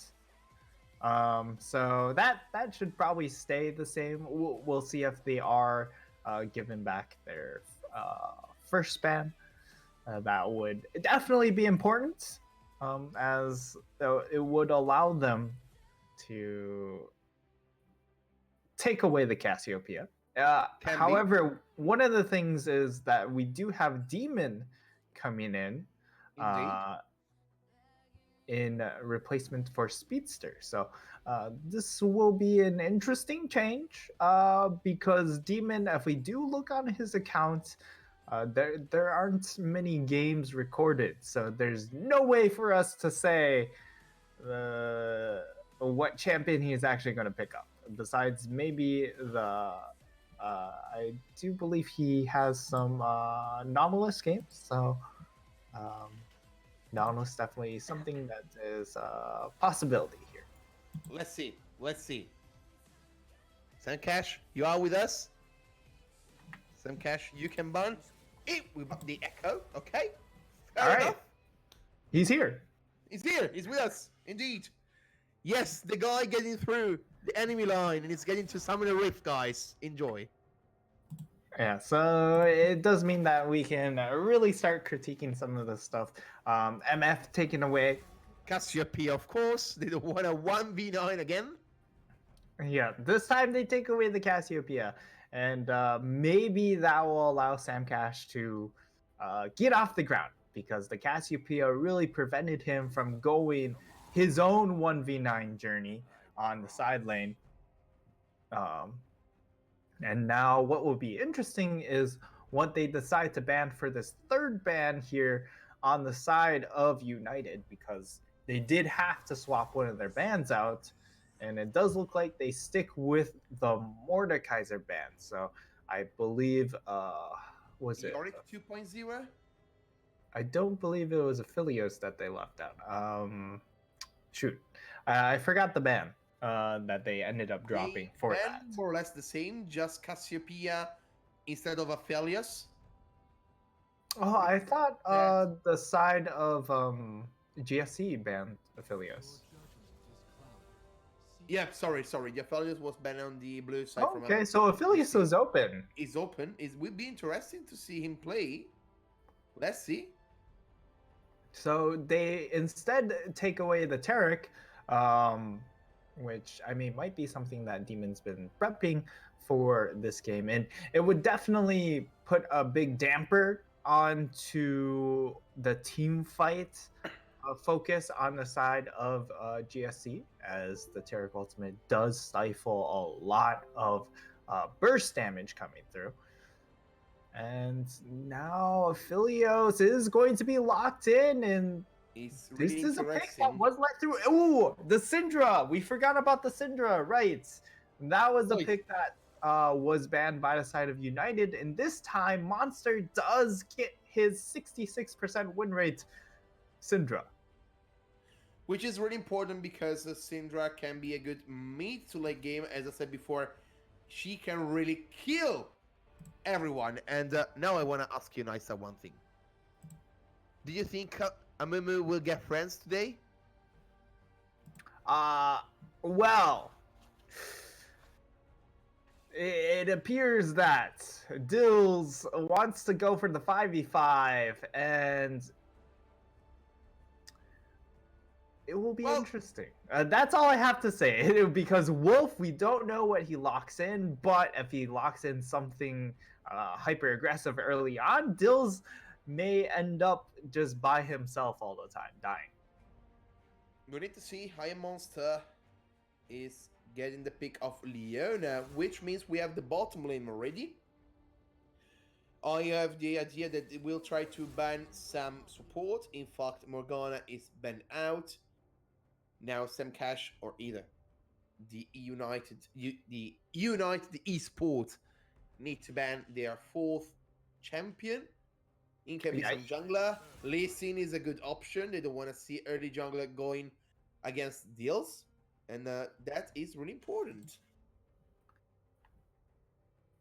So that should probably stay the same. We'll see if they are given back their first ban. That would definitely be important, as it would allow them to take away the Cassiopeia. However, one of the things is that we do have Demon coming in. In replacement for Speedster. So this will be an interesting change because Demon, if we do look on his account, there aren't many games recorded. So there's no way for us to say what champion he is actually going to pick up. Besides maybe I do believe he has some anomalous games. So Nautilus definitely something that is a possibility here. Let's see. Let's see. Sam Cash, you are with us? Sam Cash, you can ban. We ban the Echo. Okay. Fair All right. enough. He's here. He's here. He's with us. Indeed. Yes, the guy getting through the enemy line and it's getting to Summoner Rift, guys. Enjoy. Yeah, so it does mean that we can really start critiquing some of this stuff. MF taken away. Cassiopeia, of course. They don't want a 1v9 again. Yeah, this time they take away the Cassiopeia. And maybe that will allow Sam Cash to get off the ground, because the Cassiopeia really prevented him from going his own 1v9 journey on the side lane. And now what will be interesting is what they decide to ban for this third ban here on the side of United, because they did have to swap one of their bans out, and it does look like they stick with the Mordekaiser ban. So I believe, was it? Yorick 2.0? I don't believe it was Aphelios that they left out. Shoot. I forgot the ban that they ended up dropping for that. More or less the same, just Cassiopeia instead of Aphelios. Oh, I thought the side of GSC banned Aphelios. Yeah, sorry. The Aphelios was banned on the blue side. Oh, okay, so Aphelios is open. Is open. It would be interesting to see him play. Let's see. So they instead take away the Tarek, which I mean might be something that Demon's been prepping for this game, and it would definitely put a big damper on to the team fight focus on the side of GSC, as the Taric Ultimate does stifle a lot of burst damage coming through. And now Aphelios is going to be locked in, and It's this really is a pick that interesting. was let through. Ooh, the Syndra. We forgot about the Syndra, right? That was the Right. pick that was banned by the side of United, and this time Monster does get his 66% win rate. Syndra. Which is really important because Syndra can be a good mid to late game. As I said before, she can really kill everyone. And now I want to ask you, Nisa, one thing. Do you think Amumu will get friends today? Well, it appears that Dills wants to go for the 5v5, and it will be interesting. That's all I have to say. Because Wolf, we don't know what he locks in, but if he locks in something hyper aggressive early on, Dills may end up just by himself all the time, dying. We need to see High Monster is getting the pick of Leona, which means we have the bottom lane already. I have the idea that it will try to ban some support. In fact, Morgana is banned out. Now Sam Cash or either the United Esports need to ban their fourth champion. In can be Yeah. some jungler. Lee Sin is a good option. They don't want to see early jungler going against deals, and that is really important.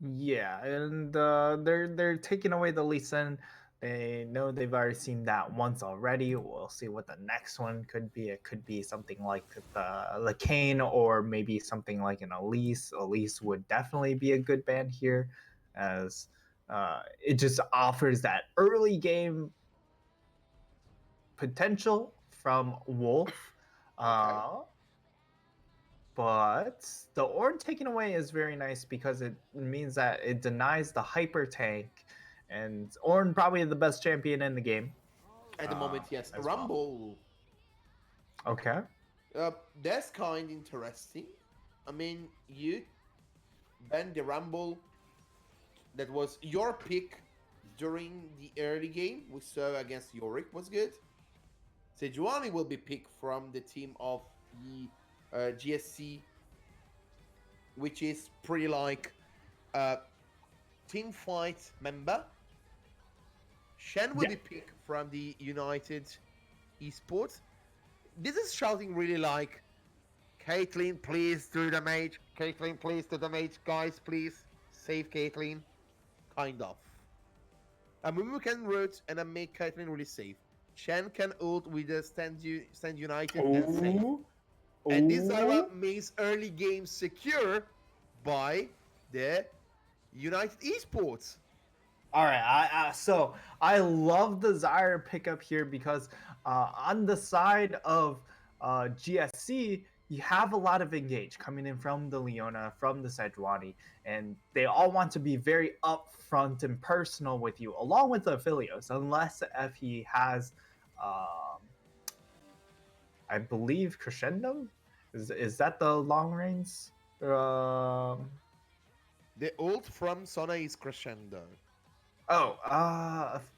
Yeah, and they're taking away the Lee Sin. They know they've already seen that once already. We'll see what the next one could be. It could be something like the Kane, or maybe something like an Elise. Elise would definitely be a good ban here, as it just offers that early game potential from Wolf. Okay. But the Ornn taken away is very nice because it means that it denies the hyper tank, and Ornn probably the best champion in the game. At the moment, yes. as well. Rumble. Okay. That's kind of interesting. I mean, you ban the Rumble. That was your pick during the early game. We saw against Yorick was good. Sejuani will be picked from the team of the GSC, which is pretty like a team fight member. Shen will be picked from the United Esports. This is shouting really like, Caitlyn, please do the mage. Caitlyn, please do the mage. Guys, please save Caitlyn. Kind of. Mumu can root and make Caitlyn really safe. Shen can ult with the stand United and save. And this Zyra makes early game secure by the United Esports. All right, so I love the Zyra pickup here because on the side of GSC, you have a lot of engage coming in from the Leona, from the Sejuani, and they all want to be very upfront and personal with you, along with the Aphelios, unless if he has, I believe, Crescendo? Is that the long range? The ult from Sona is Crescendo.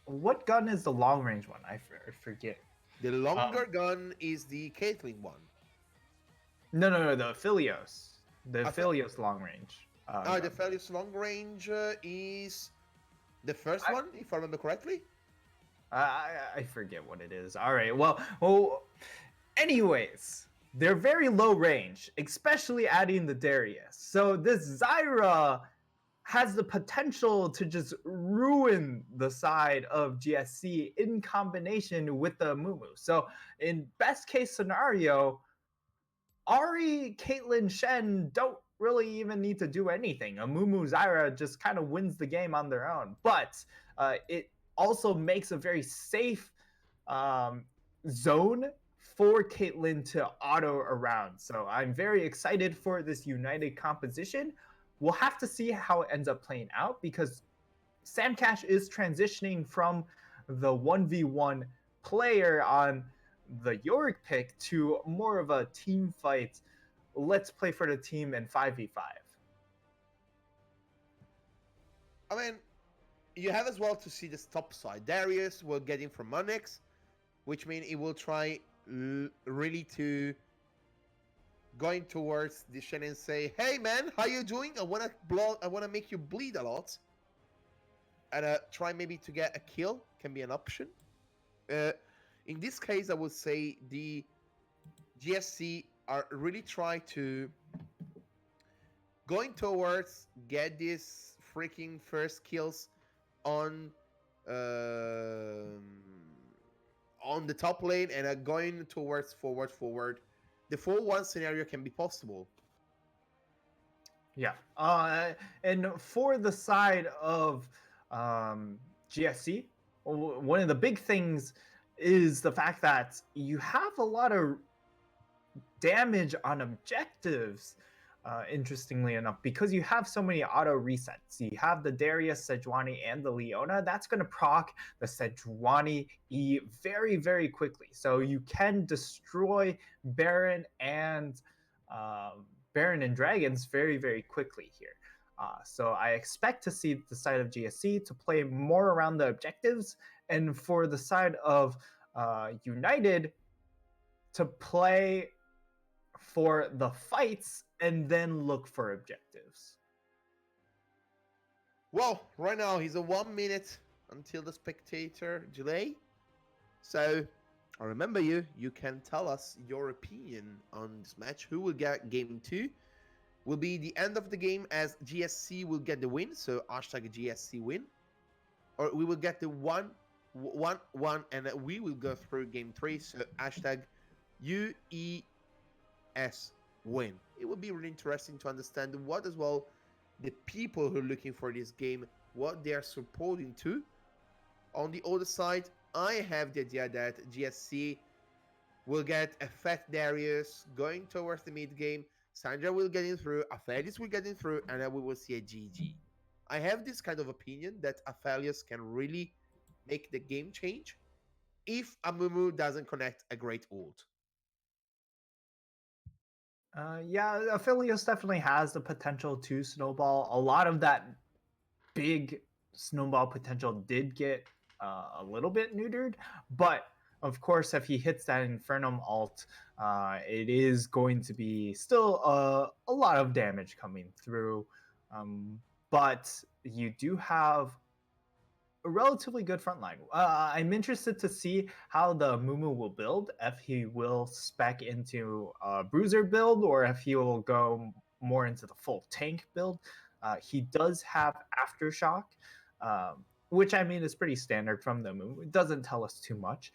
What gun is the long range one? I forget. The longer gun is the Caitlyn one. No, the Aphelios. The Aphelios long range. The Aphelios long range is the first one, if I remember correctly. I forget what it is. All right. Well. Anyways, they're very low range, especially adding the Darius. So this Zyra has the potential to just ruin the side of GSC in combination with the Mumu. So in best case scenario, Ari, Caitlyn, Shen don't really even need to do anything. A Mumu Zyra just kind of wins the game on their own. But it also makes a very safe zone for Caitlyn to auto around. So I'm very excited for this United composition. We'll have to see how it ends up playing out, because Sam Cash is transitioning from the 1v1 player on the Yorick pick to more of a team fight. Let's play for the team in 5v5. I mean, you have as well to see this top side. Darius will get in from Onyx, which means he will try really to going towards the Shen and say, "Hey man, how you doing? I wanna make you bleed a lot." And try maybe to get a kill can be an option. In this case, I would say the GSC are really trying to going towards get these freaking first kills on the top lane and are going towards forward. The 4-1 scenario can be possible. Yeah. And for the side of GSC, one of the big things is the fact that you have a lot of damage on objectives, interestingly enough, because you have so many auto resets. You have the Darius, Sejuani, and the Leona. That's going to proc the Sejuani E very, very quickly. So you can destroy Baron and Dragons very, very quickly here. So I expect to see the side of GSC to play more around the objectives, and for the side of United to play for the fights and then look for objectives. Well, right now he's a 1 minute until the spectator delay. So I remember you can tell us your opinion on this match. Who will get game 2? Will be the end of the game as GSC will get the win, so hashtag GSC win. Or we will get the 1-1 and we will go through game 3, so hashtag UES win. It will be really interesting to understand what as well the people who are looking for this game, what they are supporting to. On the other side, I have the idea that GSC will get a Fat Darius going towards the mid game. Sandra will get in through, Aphelios will get in through, and then we will see a GG. I have this kind of opinion that Aphelios can really make the game change if Amumu doesn't connect a great ult. Yeah, Aphelios definitely has the potential to snowball. A lot of that big snowball potential did get a little bit neutered, but of course, if he hits that Infernum ult, it is going to be still a lot of damage coming through. But you do have a relatively good front line. I'm interested to see how the Mumu will build, if he will spec into a bruiser build or if he will go more into the full tank build. He does have Aftershock, which I mean is pretty standard from the Mumu. It doesn't tell us too much.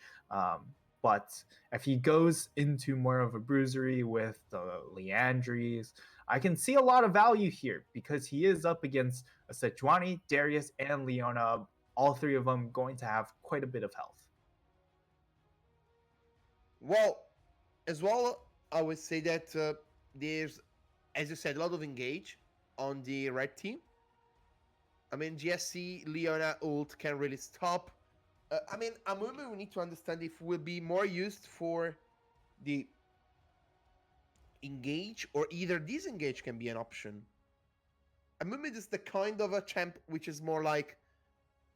But if he goes into more of a bruisery with the Leandries, I can see a lot of value here because he is up against a Sejuani, Darius, and Leona. All three of them going to have quite a bit of health. Well, as well, I would say that there's, as you said, a lot of engage on the red team. I mean, GSC, Leona ult can really stop. I mean, Amumu, we need to understand if will be more used for the engage or either disengage can be an option. Amumu is the kind of a champ which is more like,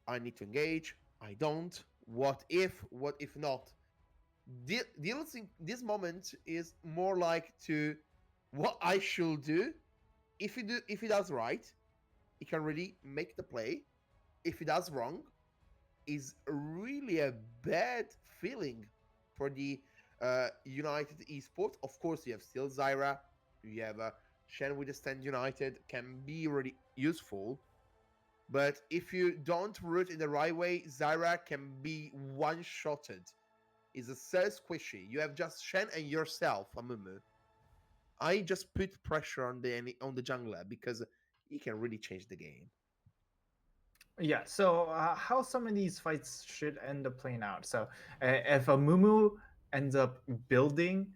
I need to engage, I don't, what if not? Deals in this moment is more like to what I should do. If he does right, he can really make the play. If he does wrong, is really a bad feeling for the United Esports. Of course, you have still Zyra, you have Shen with the Stand United, can be really useful. But if you don't root in the right way, Zyra can be one-shotted. It's a so squishy. You have just Shen and yourself, Amumu. I just put pressure on the jungler because he can really change the game. Yeah, so how some of these fights should end up playing out. So if Amumu ends up building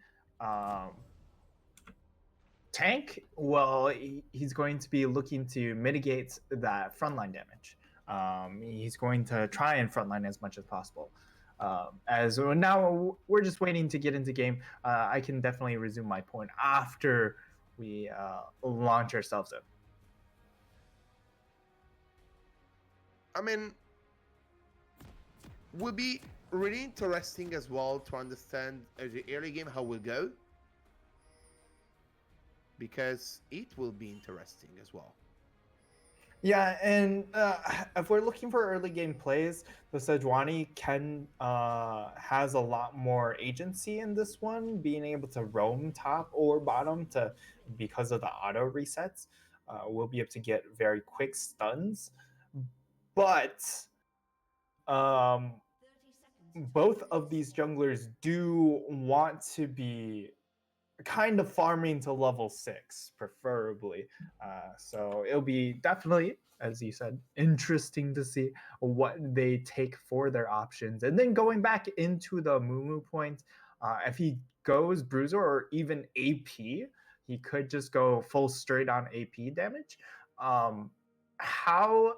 tank, well, he's going to be looking to mitigate that frontline damage. He's going to try and frontline as much as possible. As now we're just waiting to get into game. I can definitely resume my point after we launch ourselves in. I mean, would be really interesting as well to understand the early game how will go, because it will be interesting as well. Yeah, and if we're looking for early game plays, the Sejuani can has a lot more agency in this one, being able to roam top or bottom to because of the auto resets. We'll be able to get very quick stuns, but um, both of these junglers do want to be kind of farming to level 6 preferably, so it'll be definitely, as you said, interesting to see what they take for their options. And then going back into the Mumu point, if he goes bruiser or even AP, he could just go full straight on AP damage. How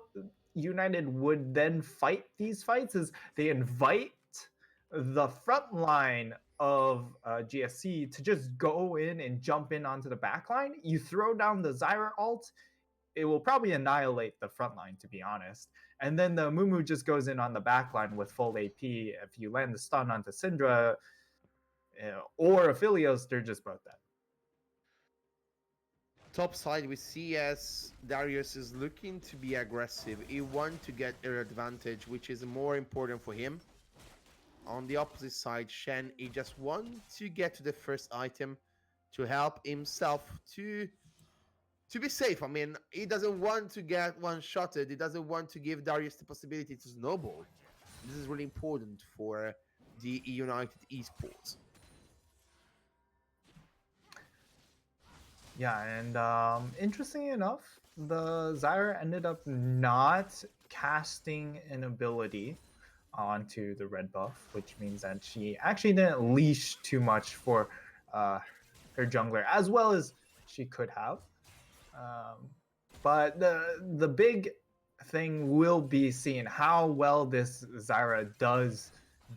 United would then fight these fights is they invite the front line of GSC to just go in and jump in onto the back line. You throw down the Zyra ult, it will probably annihilate the front line, to be honest. And then the Mumu just goes in on the back line with full AP. If you land the stun onto Syndra or Aphelios, they're just both dead. Top side, we see as Darius is looking to be aggressive. He wants to get an advantage, which is more important for him. On the opposite side, Shen, he just wants to get to the first item to help himself to be safe. I mean, he doesn't want to get one-shotted. He doesn't want to give Darius the possibility to snowball. This is really important for the United Esports. Yeah, and interestingly enough, the Zyra ended up not casting an ability onto the red buff, which means that she actually didn't leash too much for her jungler as well as she could have. But the big thing will be seeing how well this Zyra does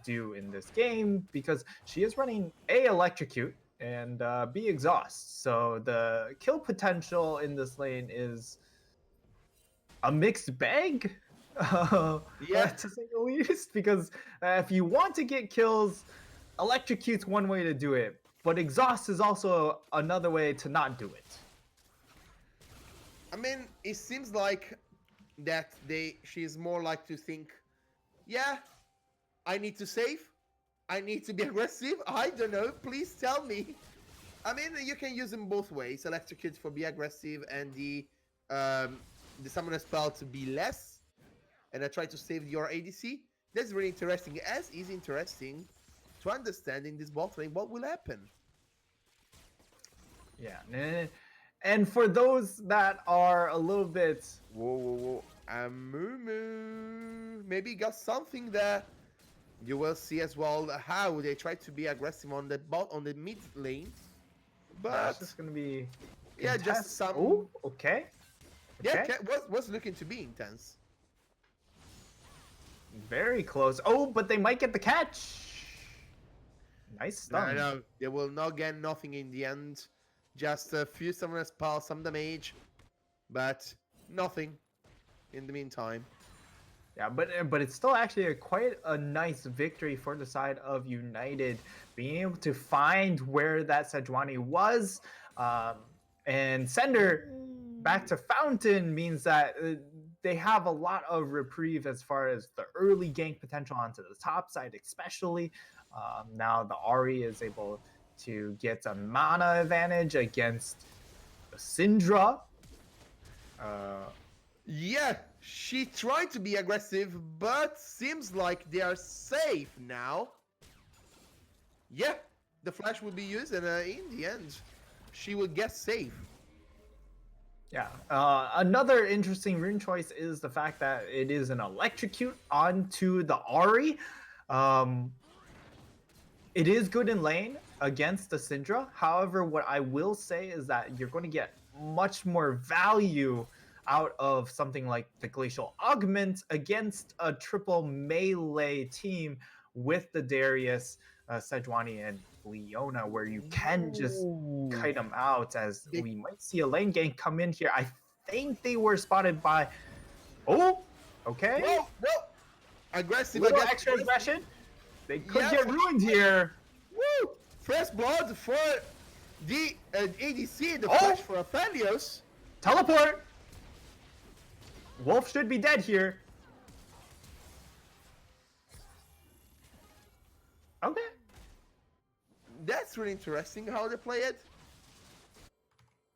do in this game, because she is running A, Electrocute, and B, Exhaust. So the kill potential in this lane is a mixed bag. Yeah. To say the least, because if you want to get kills, Electrocute's one way to do it, but Exhaust is also another way to not do it. I mean, it seems like that she's more like to think, yeah, I need to save, I need to be aggressive, I don't know, please tell me. I mean, you can use them both ways, Electrocute for be aggressive and the summoner spell to be less, and I try to save your ADC. That's really interesting, as is interesting to understand in this bot lane what will happen. Yeah, and for those that are a little bit... Whoa. Mumu maybe got something there. You will see as well how they try to be aggressive on the mid lane. But That's just going to be... yeah, just some... Oh, okay. Yeah, was looking to be intense. Very close. Oh, but they might get the catch. Nice stun. No, they will not get nothing in the end. Just a few summoner spells, some damage, but nothing in the meantime. Yeah, but it's still actually quite a nice victory for the side of United, being able to find where that Sejuani was, and send her back to Fountain means that they have a lot of reprieve as far as the early gank potential onto the top side, especially. Now the Ahri is able to get a mana advantage against the Syndra. Yeah, she tried to be aggressive, but seems like they are safe now. Yeah, the flash will be used, and in the end, she will get safe. Yeah, another interesting rune choice is the fact that it is an Electrocute onto the Ahri. It is good in lane against the Syndra. However, what I will say is that you're going to get much more value out of something like the Glacial Augment against a triple melee team with the Darius, Sejuani, and Leona, where you can just kite them out, as They- we might see a lane gank come in here. I think they were spotted by... Oh, okay. Whoa, whoa! Aggressive, Little against extra aggression. They could Yeah. get ruined here. Woo! First blood for the ADC, the Oh! flash for Aphelios. Teleport. Wolf should be dead here. Okay. That's really interesting how they play it.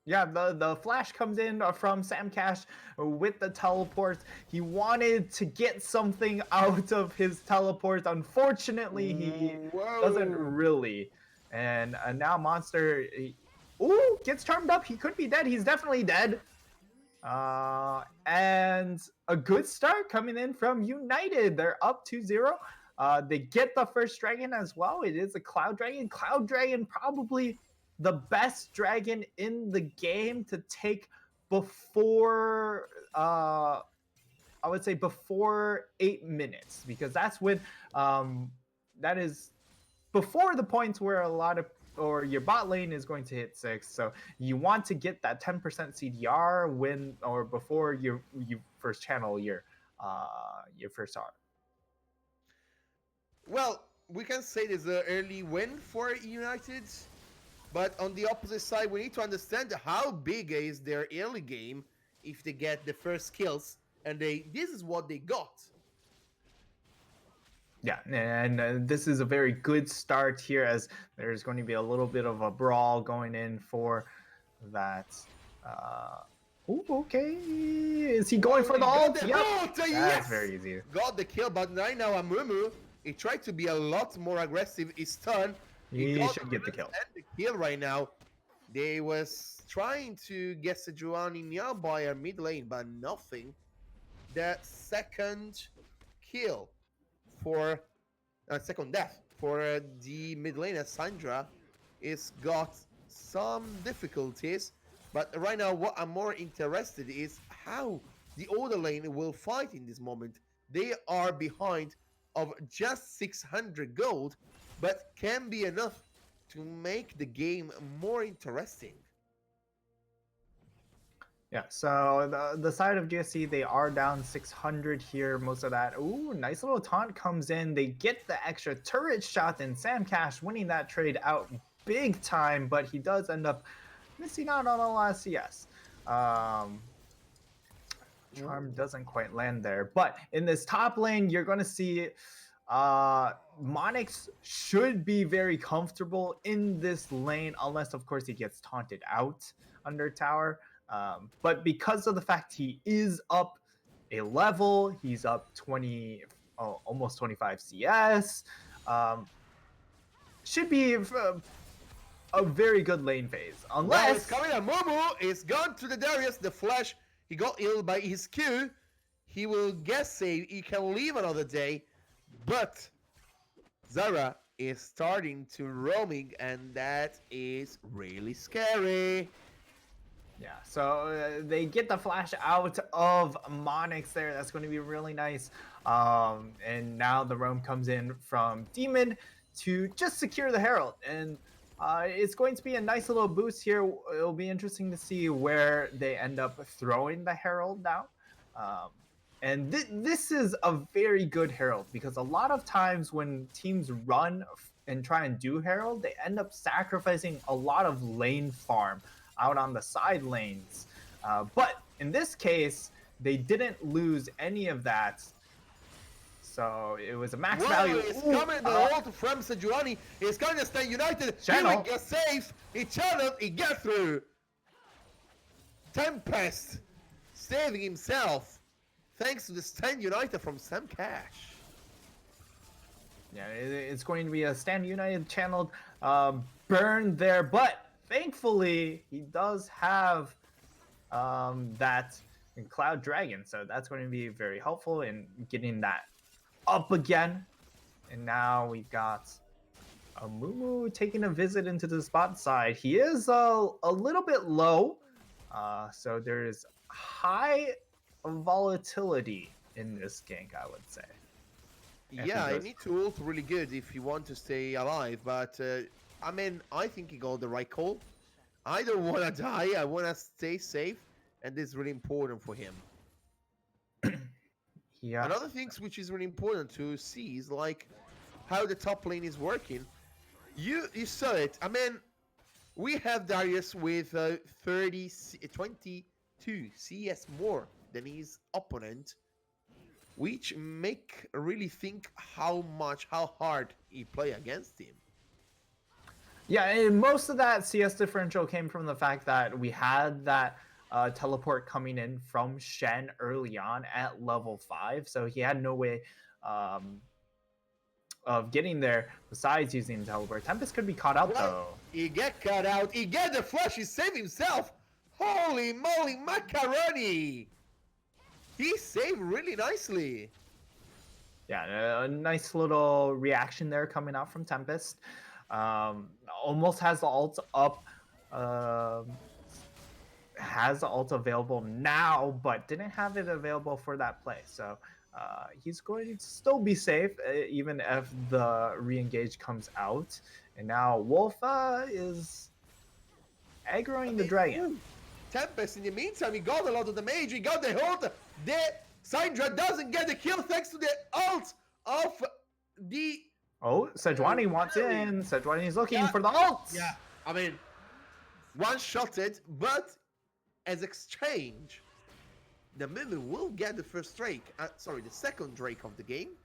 Yeah, the flash comes in from Sam Cash with the teleport. He wanted to get something out of his teleport. Unfortunately, he Whoa. doesn't really. And now Monster, ooh, gets charmed up. He could be dead. He's definitely dead. And a good start coming in from United. They're up 2-0. They get the first dragon as well. It is a Cloud Dragon. Cloud Dragon probably the best dragon in the game to take before I would say before 8 minutes, because that's when that is before the points where a lot of or your bot lane is going to hit 6. So you want to get that 10% CDR when or before you first channel your first R. Well, we can say there's an early win for United, but on the opposite side, we need to understand how big is their early game if they get the first kills, and this is what they got. Yeah, and this is a very good start here, as there's going to be a little bit of a brawl going in for that. Ooh, okay. Is he going for the Got ult? the Yep. ult, That's yes! very easy. Got the kill, but right now Amumu, he tried to be a lot more aggressive. He's stunned. He got should get the kill. And the kill right now. They was trying to get Sejuani nearby our mid lane, but nothing. The second kill for second death for the mid laner Sandra is got some difficulties. But right now, what I'm more interested is how the other lane will fight in this moment. They are behind of just 600 gold, but can be enough to make the game more interesting. Yeah, so the side of GSC, they are down 600 here, most of that. Ooh, nice little taunt comes in. They get the extra turret shot, and Sam Cash winning that trade out big time, but he does end up missing out on a last CS. Charm doesn't quite land there, but in this top lane, you're going to see Monix should be very comfortable in this lane, unless of course he gets taunted out under tower. But because of the fact he is up a level, he's up 20, almost 25 CS, should be a very good lane phase. Well, it's Unless coming up. Momo is gone to the Darius. The flash, he got ill by his Q. He will guess say he can leave another day, but Zara is starting to roaming, and that is really scary. yeah, so they get the flash out of Monix there. That's going to be really nice. And now the roam comes in from Demon to just secure the Herald. And it's going to be a nice little boost here. It'll be interesting to see where they end up throwing the Herald down. And this is a very good Herald, because a lot of times when teams run and try and do Herald, they end up sacrificing a lot of lane farm out on the side lanes. But in this case, they didn't lose any of that. So it was a max value. It's coming the ult from Sejuani. It's going to stay United. Channel. He will get safe. He channeled. He get through. Tempest saving himself thanks to the stand United from Sam Cash. Yeah, it's going to be a Stand United channeled burn there, but thankfully he does have that Cloud Dragon, so that's going to be very helpful in getting that up again. And now we've got Amumu taking a visit into the spot side. He is a little bit low, so there is high volatility in this gank, I would say. Yeah, he you goes need to ult really good if you want to stay alive. But I mean, I think he got the right call. I don't want to die. I want to stay safe, and this is really important for him. Yeah. Another thing which is really important to see is like how the top lane is working. You saw it. I mean, we have Darius with 22 CS more than his opponent, which make really think how hard he play against him. Yeah, and most of that CS differential came from the fact that we had that teleport coming in from Shen early on at level 5, so he had no way of getting there besides using teleport. Tempest could be caught out though. He get cut out. He get the flash. He save himself. Holy moly, macaroni! He saved really nicely. Yeah, a nice little reaction there coming out from Tempest. Almost has the ult up. Has the ult available now, but didn't have it available for that play. So he's going to still be safe, even if the re-engage comes out. And now Wolf is aggroing the dragon. Tempest, in the meantime, he got a lot of damage. He got the ult. The Syndra doesn't get the kill thanks to the ult of the... Oh, Sejuani wants in. Sejuani's looking for the ult. Yeah, I mean, one-shotted, but as exchange, the Moon will get the first Drake. Sorry, the second Drake of the game.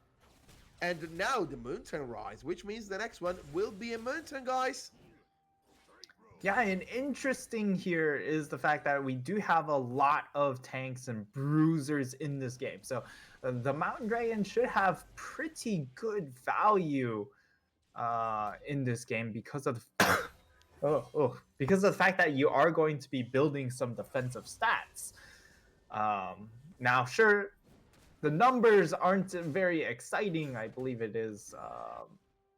And now the Mountain Rise, which means the next one will be a Mountain, guys. Yeah, and interesting here is the fact that we do have a lot of tanks and bruisers in this game. So the Mountain Dragon should have pretty good value in this game because of because of the fact that you are going to be building some defensive stats. Now, sure, the numbers aren't very exciting. I believe it is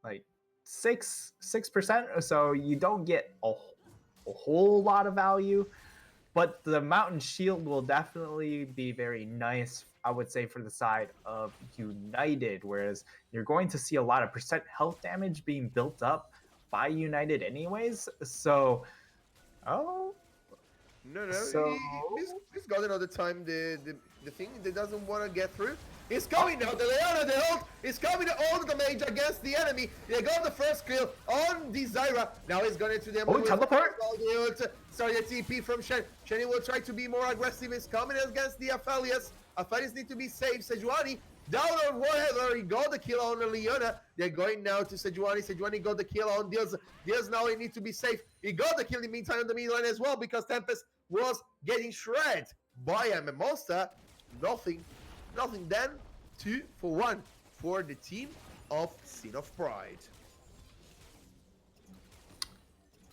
like 6%, so you don't get a whole lot of value, but the Mountain Shield will definitely be very nice, I would say, for the side of United, whereas you're going to see a lot of percent health damage being built up by United anyways. So No, he's got another time the thing that doesn't want to get through. It's coming now, the Leona, the ult is coming, all the damage against the enemy. They got the first kill on the Zyra. Now he's going into the... Oh, teleport! Sorry, the TP from Shen. Shen will try to be more aggressive. He's coming against the Aphelios. Aphelios need to be safe. Sejuani down on whatever. He got the kill on Leona. They're going now to Sejuani. Sejuani got the kill on Diaz. Diaz now he needs to be safe. He got the kill in the meantime on the mid lane as well because Tempest was getting shredded by a Monster. Nothing then. 2-1 for the team of Sin of Pride.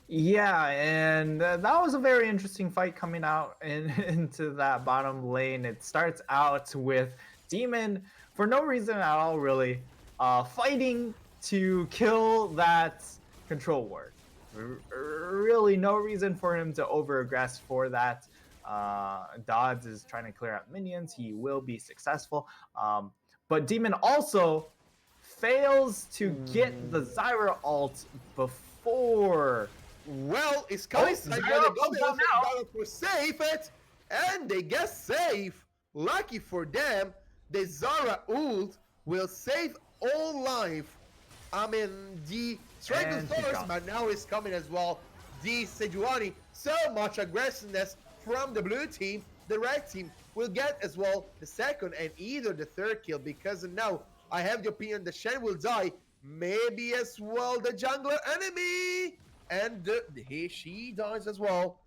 Yeah, and that was a very interesting fight coming out into that bottom lane. It starts out with Demon, for no reason at all really, fighting to kill that control ward. Really no reason for him to over-aggress for that. Dodds is trying to clear out minions. He will be successful. But Demon also fails to get the Zyra ult before. Well, it's coming. For safe it, and they get safe. Lucky for them, the Zyra ult will save all life. I mean, the Strangle Force, but now it's coming as well. The Sejuani, so much aggressiveness from the blue team. The red team will get as well the second and either the third kill, because now I have the opinion that Shen will die, maybe as well the jungler enemy, and she dies as well.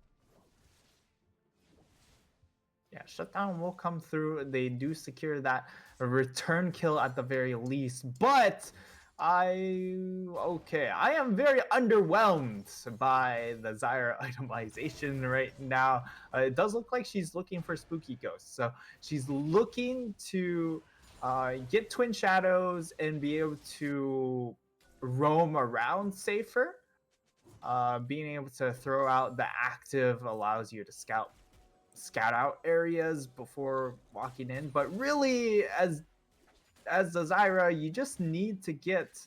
Yeah, shutdown will come through. They do secure that return kill at the very least, but I am very underwhelmed by the Zyra itemization right now. It does look like she's looking for Spooky Ghosts, so she's looking to get Twin Shadows and be able to roam around safer. Being able to throw out the active allows you to scout scout out areas before walking in. But really, as the Zyra, you just need to get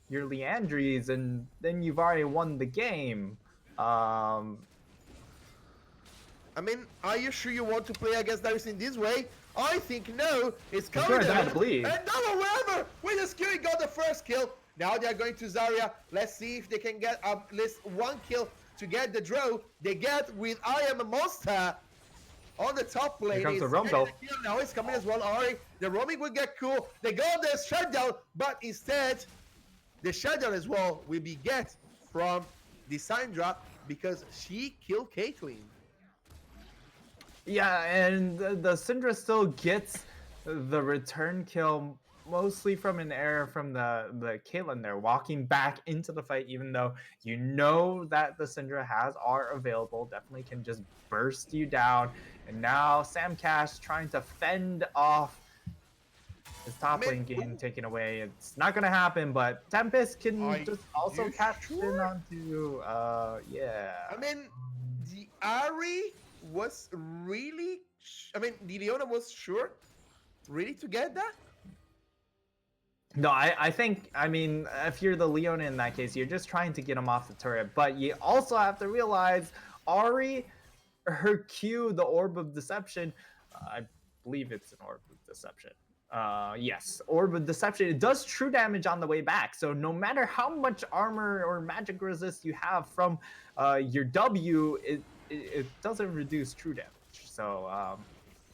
your Leandries, and then you've already won the game. I mean, are you sure you want to play against Darius in this way? I think no. It's He's coming going down in. to bleed. And now wherever with the skill, he got the first kill. Now they are going to Zarya. Let's see if they can get at least one kill to get the draw. They get with I Am a Monster on the top lane. Here comes the He's roam getting though. the kill. Now it's coming as well. Ari, the roaming will get cool. They got the shutdown, but instead, the shutdown as well will be get from the Syndra because she killed Caitlyn. Yeah, and the Syndra still gets the return kill, mostly from an error from the Caitlyn there, walking back into the fight, even though you know that the Syndra has R available, definitely can just burst you down. And now Sam Cash trying to fend off his top lane getting taken away. It's not gonna happen, but Tempest can just also you catch in sure? onto yeah. I mean, the Ari was really. I mean, the Leona was sure, really to get that. No, I think, I mean, if you're the Leona in that case, you're just trying to get him off the turret. But you also have to realize Ari, her Q, the Orb of Deception, I believe it's an Orb of Deception. Yes, Orb of Deception. It does true damage on the way back. So no matter how much armor or magic resist you have from your W, it doesn't reduce true damage. So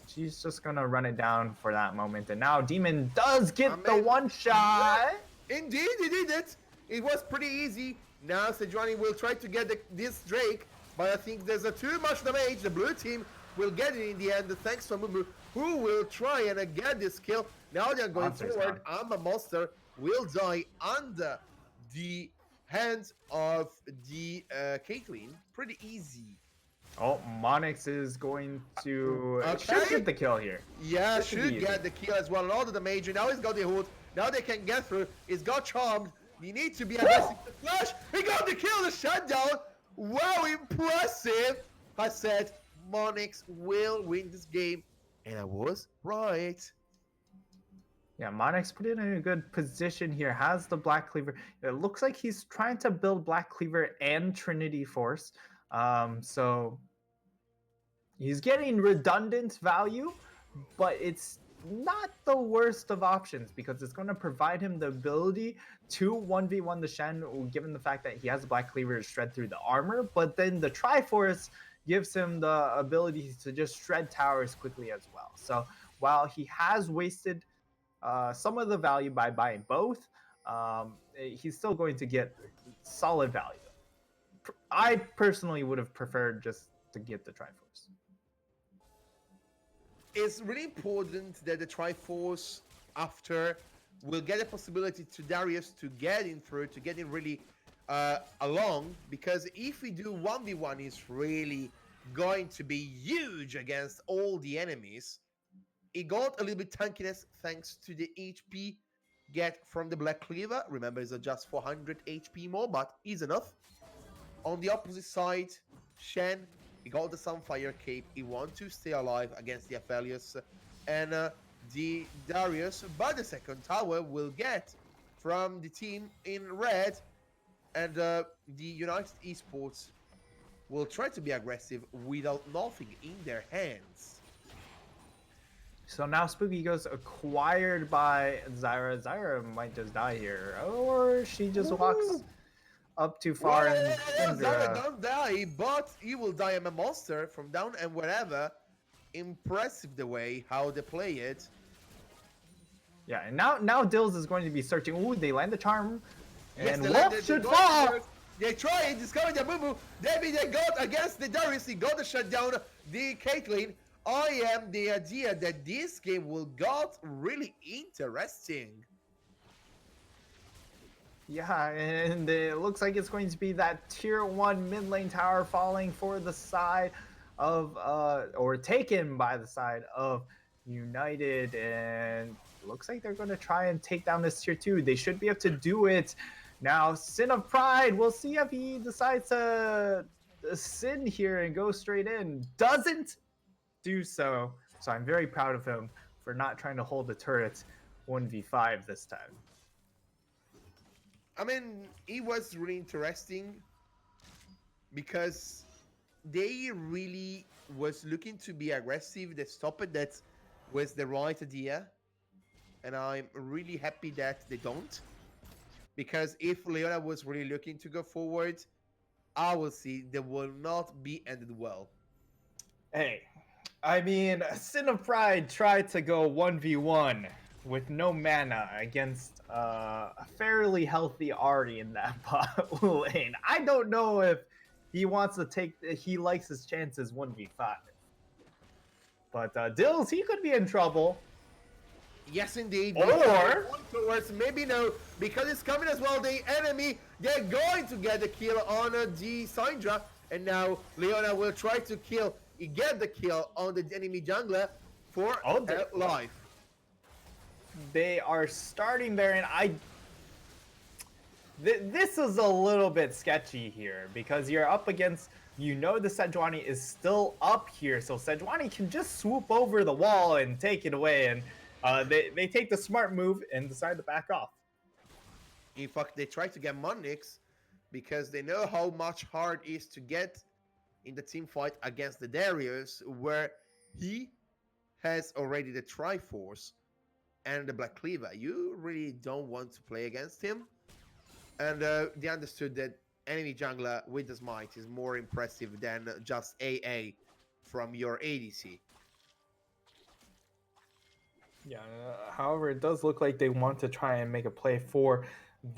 she's just gonna run it down for that moment. And now Demon does get the one shot. Indeed, he did it. It was pretty easy. Now Sejuani will try to get this Drake, but I think there's too much damage. The blue team will get it in the end, thanks to Mumu, who will try and get this kill. Now they're going forward. I'm a Monster will die under the hands of the Caitlyn. Pretty easy. Oh, Monix is going to should get the kill here. Yeah, This should be should get the kill as well. And all the damage. Now he's got the hood. Now they can get through. He's got charmed. He needs to be aggressive. The flash. He got the kill. The shutdown. Wow, impressive. I said Monix will win this game, and I was right. Yeah, Monix put it in a good position here. Has the Black Cleaver. It looks like he's trying to build Black Cleaver and Trinity Force. So he's getting redundant value, but it's not the worst of options because it's going to provide him the ability to 1v1 the Shen, given the fact that he has a Black Cleaver to shred through the armor, but then the Triforce gives him the ability to just shred towers quickly as well. So while he has wasted some of the value by buying both, he's still going to get solid value. I personally would have preferred just to get the Triforce. It's really important that the Triforce after will get a possibility to Darius to get in through, to get in really along, because if we do 1v1, it's really going to be huge against all the enemies. It got a little bit tankiness thanks to the HP get from the Black Cleaver. Remember, it's just 400 HP more, but is enough. On the opposite side, Shen, he got the Sunfire Cape. He wants to stay alive against the Aphelios and the Darius. But the second tower will get from the team in red. And the United Esports will try to be aggressive without nothing in their hands. So now Spooky goes acquired by Zyra. Zyra might just die here. Or she just walks up too far and Zyra don't die, but he will die. I'm a monster from down and wherever. Impressive the way how they play it. Yeah, and now Dills is going to be searching. Ooh, they land the charm. Yes, And they Wolf should fall! They try and discover the Mumu. Maybe they got against the Darius. He got the shutdown. The Caitlyn. I am the idea that this game will got really interesting. Yeah, and it looks like it's going to be that tier 1 mid lane tower falling for the side of, or taken by the side of United. And it looks like they're going to try and take down this tier 2. They should be able to do it. Now, Sin of Pride, we'll see if he decides to sin here and go straight in. Doesn't. do so. So I'm very proud of him for not trying to hold the turrets 1v5 this time. I mean, it was really interesting because they really was looking to be aggressive. They stopped it. That was the right idea, and I'm really happy that they don't. Because if Leona was really looking to go forward, I will see they will not be ended well. Hey, I mean, Sin of Pride tried to go 1v1 with no mana against a fairly healthy Ahri in that bot lane. I don't know if he wants to he likes his chances 1v5. But Dills, he could be in trouble. Yes, indeed. Or towards maybe no, because it's coming as well. The enemy, they're going to get the kill on the Syndra, and now Leona will try to get the kill on the enemy jungler for life. They are starting there, and this is a little bit sketchy here because you're up against. You know the Sejuani is still up here, so Sejuani can just swoop over the wall and take it away, and they take the smart move and decide to back off. In fact, they try to get Monix because they know how much hard it is to get in the team fight against the Darius, where he has already the Triforce and the Black Cleaver. You really don't want to play against him. And they understood that enemy jungler with the smite is more impressive than just AA from your ADC. Yeah, however, it does look like they want to try and make a play for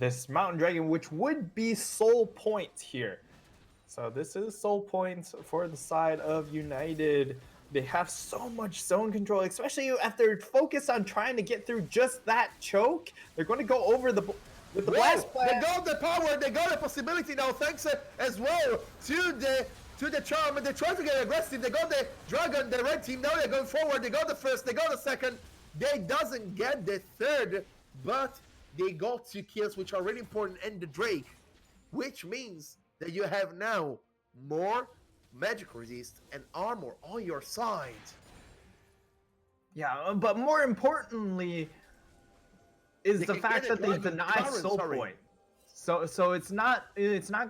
this Mountain Dragon, which would be soul point here. So this is soul points for the side of United. They have so much zone control, especially after focus on trying to get through just that choke. They're going to go over with the blast blast. They got the power, they got the possibility now, thanks as well to the charm, and they try to get aggressive. They got the dragon, the red team, now they're going forward. They got the first, they got the second. They doesn't get the third, but they got 2 kills, which are really important, and the Drake, which means that you have now more magic resist and armor on your side. Yeah, but more importantly is the fact that they deny soul point. So it's not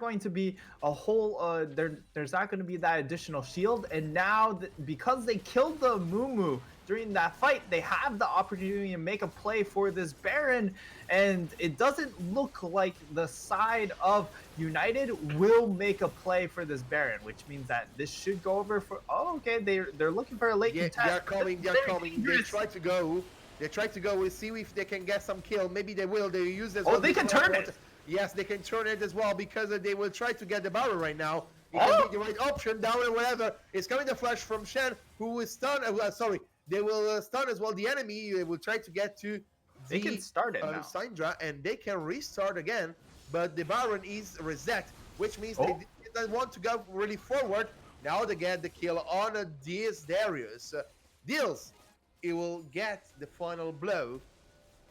going to be a whole there's not going to be that additional shield, and now because they killed the Mumu during that fight, they have the opportunity to make a play for this Baron, and it doesn't look like the side of United will make a play for this Baron, which means that this should go over for. Oh, okay, they're looking for a late contest. They're coming. They try to go. We'll see if they can get some kill. Maybe they will. They use this. Oh, they can turn it. Yes, they can turn it as well because they will try to get the Baron right now. It can be the right option down or whatever. It's coming the flash from Shen, who will stun. They will stun as well the enemy. They will try to get to they can start it now. Syndra, and they can restart again. But the Baron is reset, which means they didn't want to go really forward. Now they get the kill on this Darius. Deals. It will get the final blow.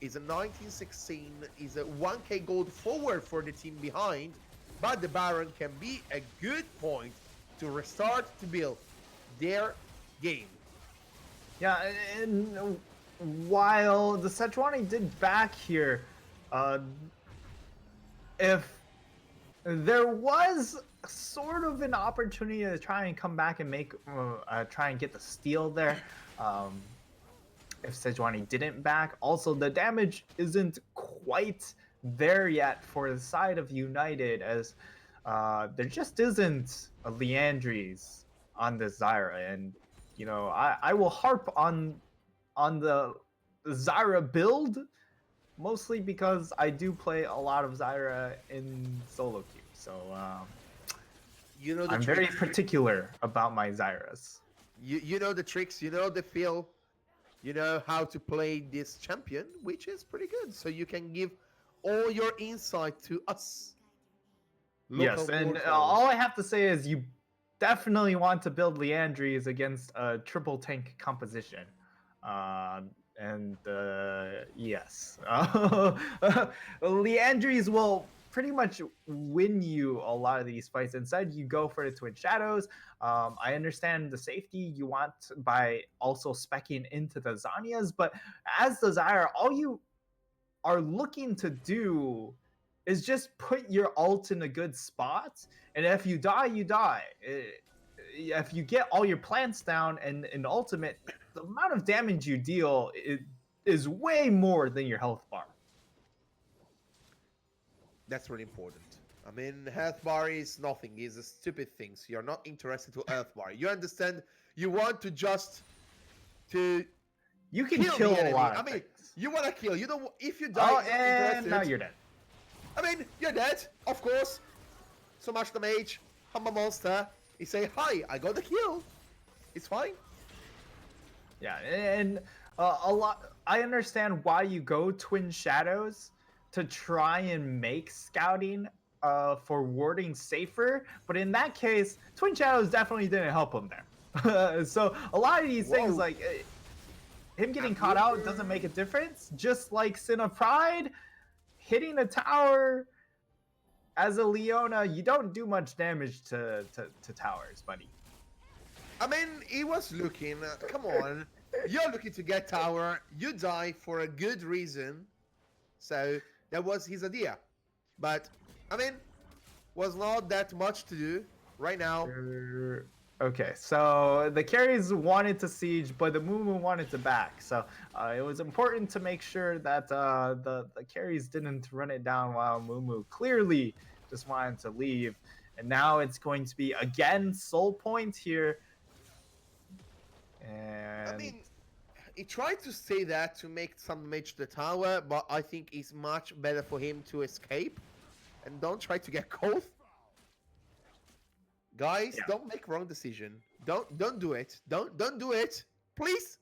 Is a 1916, is a 1k gold forward for the team behind, but the Baron can be a good point to restart to build their game. Yeah, and while the Sejuani did back here, if there was sort of an opportunity to try and come back and try and get the steal there, if Sejuani didn't back. Also, the damage isn't quite there yet for the side of United, as there just isn't a Leandries on the Zyra, and you know I will harp on the Zyra build mostly because I do play a lot of Zyra in solo queue, so you know I'm very particular about my Zyras. You know the tricks, you know the feel. You know how to play this champion, which is pretty good. So you can give all your insight to us. Yes, and all I have to say is you definitely want to build Leandries against a triple tank composition. Yes. Leandries will pretty much win you a lot of these fights. Instead, you go for the Twin Shadows. I understand the safety you want by also speccing into the Zanyas, but as the Zyra, all you are looking to do is just put your ult in a good spot, and if you die, you die. If you get all your plants down and in ultimate, the amount of damage you deal is way more than your health bar. That's really important. I mean, health bar is nothing. It's a stupid thing. So you're not interested to health bar. You understand? You want to just to You can kill kill the a enemy. lot of I mean, things. you want to kill. You don't. If you die, Oh, you're not and interested. now you're dead. I mean, you're dead, of course. So much damage. I'm a monster. You say, hi, I got the kill. It's fine. Yeah, and a lot. I understand why you go Twin Shadows to try and make scouting for warding safer, but in that case, Twin Shadows definitely didn't help him there. So a lot of these things, Whoa. like him getting caught out, doesn't make a difference. Just like Sin of Pride, hitting a tower as a Leona, you don't do much damage to towers, buddy. I mean, he was looking. Come on. You're looking to get tower. You die for a good reason. So that was his idea. But, I mean, was not that much to do right now. Okay, so the carries wanted to siege, but the Mumu wanted to back. So it was important to make sure that the carries didn't run it down while Mumu clearly just wanted to leave. And now it's going to be, again, soul point here. And I mean, he tried to say that to make some damage to the tower, but I think it's much better for him to escape and don't try to get caught. Guys, Yeah. don't make wrong decision. Don't do it. Don't do it. Please.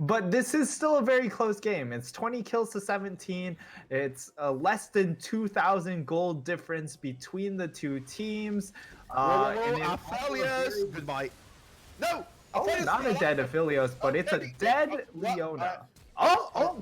but this is still a very close game. It's 20 kills to 17. It's less than 2,000 gold difference between the two teams. Whoa, and it's also a Aphelios. very- Goodbye. No. Oh, Aphelios not a is dead alive. Aphelios, but it's a dead what? Leona.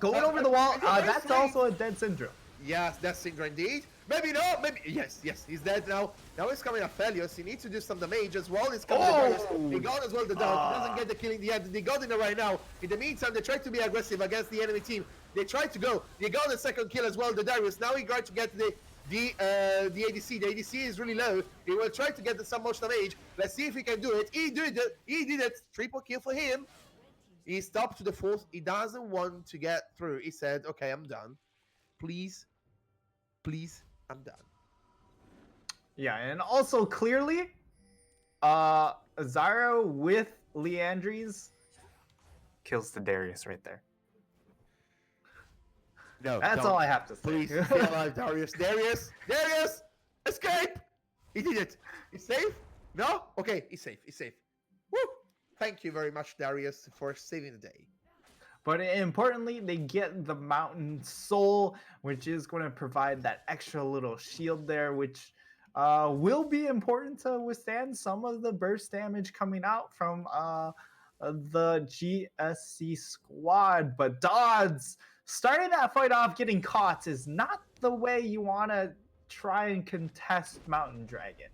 Going over the wall. That's strange. also a dead Syndrome. Yes, that's Syndra indeed. Maybe not. Maybe yes. He's dead now. Now he's coming Aphelios. He needs to do some damage as well. He's coming. Oh! He got as well the dart. He doesn't get the kill in the end. They got in there right now. In the meantime, they tried to be aggressive against the enemy team. They tried to go. They got the second kill as well. The Darius. Now he tried to get the ADC. The ADC is really low. He will try to get some much damage. Let's see if he can do it. He did it. He did it. Triple kill for him. He stopped to the fourth. He doesn't want to get through. He said, "Okay, I'm done. Please, I'm done." Yeah, and also clearly, Zyra with Leandries kills the Darius right there. No, That's don't. all I have to say. Please stay alive, Darius. Darius, escape! He did it. He's safe? No? Okay, he's safe. Woo! Thank you very much, Darius, for saving the day. But importantly, they get the Mountain Soul, which is going to provide that extra little shield there, which will be important to withstand some of the burst damage coming out from the GSC squad. But Dodds starting that fight off getting caught is not the way you want to try and contest Mountain Dragon.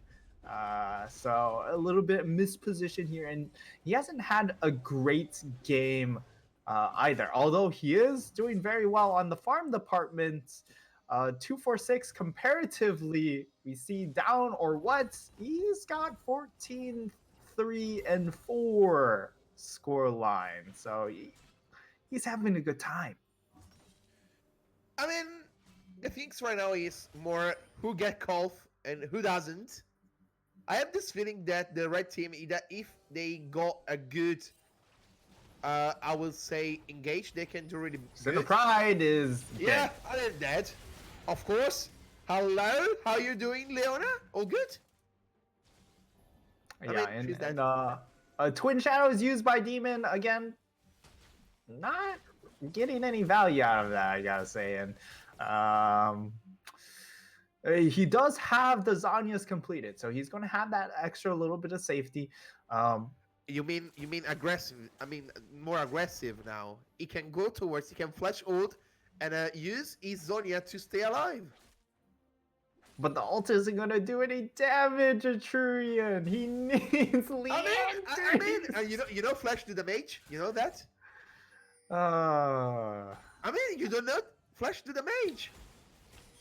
So a little bit misposition here, and he hasn't had a great game either, although he is doing very well on the farm department. 246 comparatively, we see down or what? He's got 14, 3, and 4 score line, so he's having a good time. I mean, the things right now is more who get called and who doesn't. I have this feeling that the red team, that if they got a good, I will say, engage, they can do really So good. the pride is Yeah, dead. I am dead. Of course. Hello, how you doing, Leona? All good? I Yeah, mean, she's dead. and Twin Shadows used by Demon again. Not getting any value out of that, I gotta say. And he does have the Zanyas completed, so he's gonna have that extra little bit of safety. You mean aggressive? I mean more aggressive now. He can go towards. He can flash ult and use his Zonia to stay alive. But the ult isn't gonna do any damage, Aturian. He needs Leandry. I mean, you know, Flash do the mage. You know that. Uh, I mean, you don't know Flash do the mage.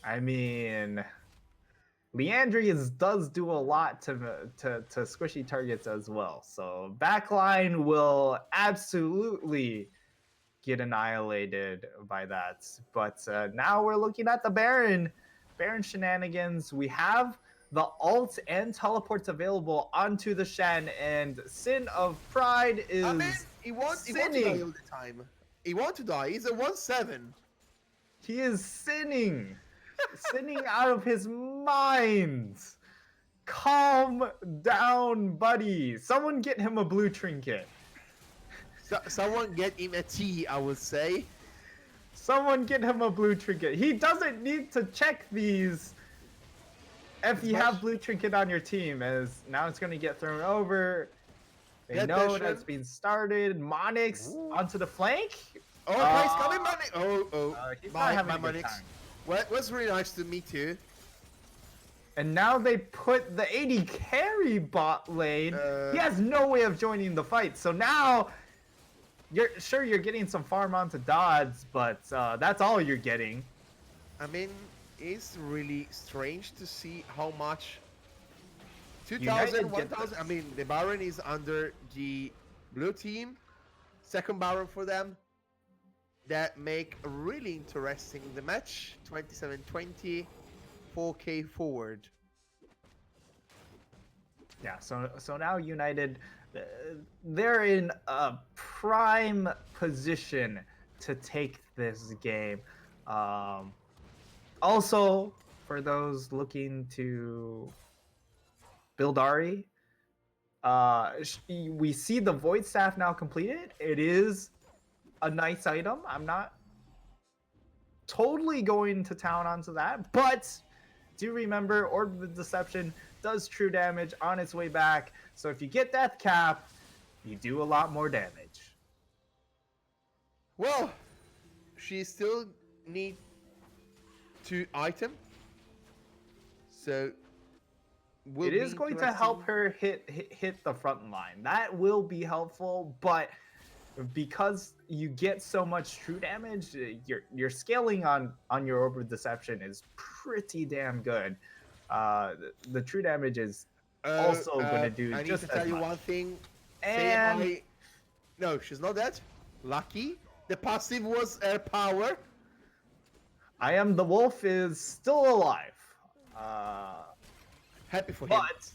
I mean, Leandry does do a lot to squishy targets as well. So backline will absolutely get annihilated by that. But now we're looking at the Baron shenanigans. We have the ult and teleports available onto the Shen, and Sin of Pride is I mean, he wants to die sinning. all the time. He wants to die. He's a 1-7. He is sinning out of his mind. Calm down, buddy. Someone get him a blue trinket. So, someone get him a tea, I would say. Someone get him a blue trinket. He doesn't need to check these if you have blue trinket on your team, as now it's going to get thrown over. They Get know vision. that's been started. Monix onto the flank. Oh, he's coming, Monix. He's my not having a good Monix. time. What was really nice to meet you. And now they put the 80 carry bot lane. He has no way of joining the fight. So now, you're getting some farm onto Dodds, but that's all you're getting. I mean, it's really strange to see how much 2,000, United get 1,000. I this. mean, the Baron is under the blue team. Second Baron for them. That make really interesting the match. 27-20, 4K forward. Yeah, so now United, they're in a prime position to take this game. Also, for those looking to build Ari, we see the Void Staff now completed. It is a nice item. I'm not totally going to town onto that, but do remember Orb of Deception does true damage on its way back. So if you get Death Cap, you do a lot more damage. Well, she still need 2 item. So It is going to help her hit the front line. That will be helpful, but because you get so much true damage, your scaling on your Orb of Deception is pretty damn good. The true damage is also going to do I need just to tell as you much. one thing. And No, she's not dead. Lucky. The passive was air power. I Am the Wolf is still alive. Happy for him. But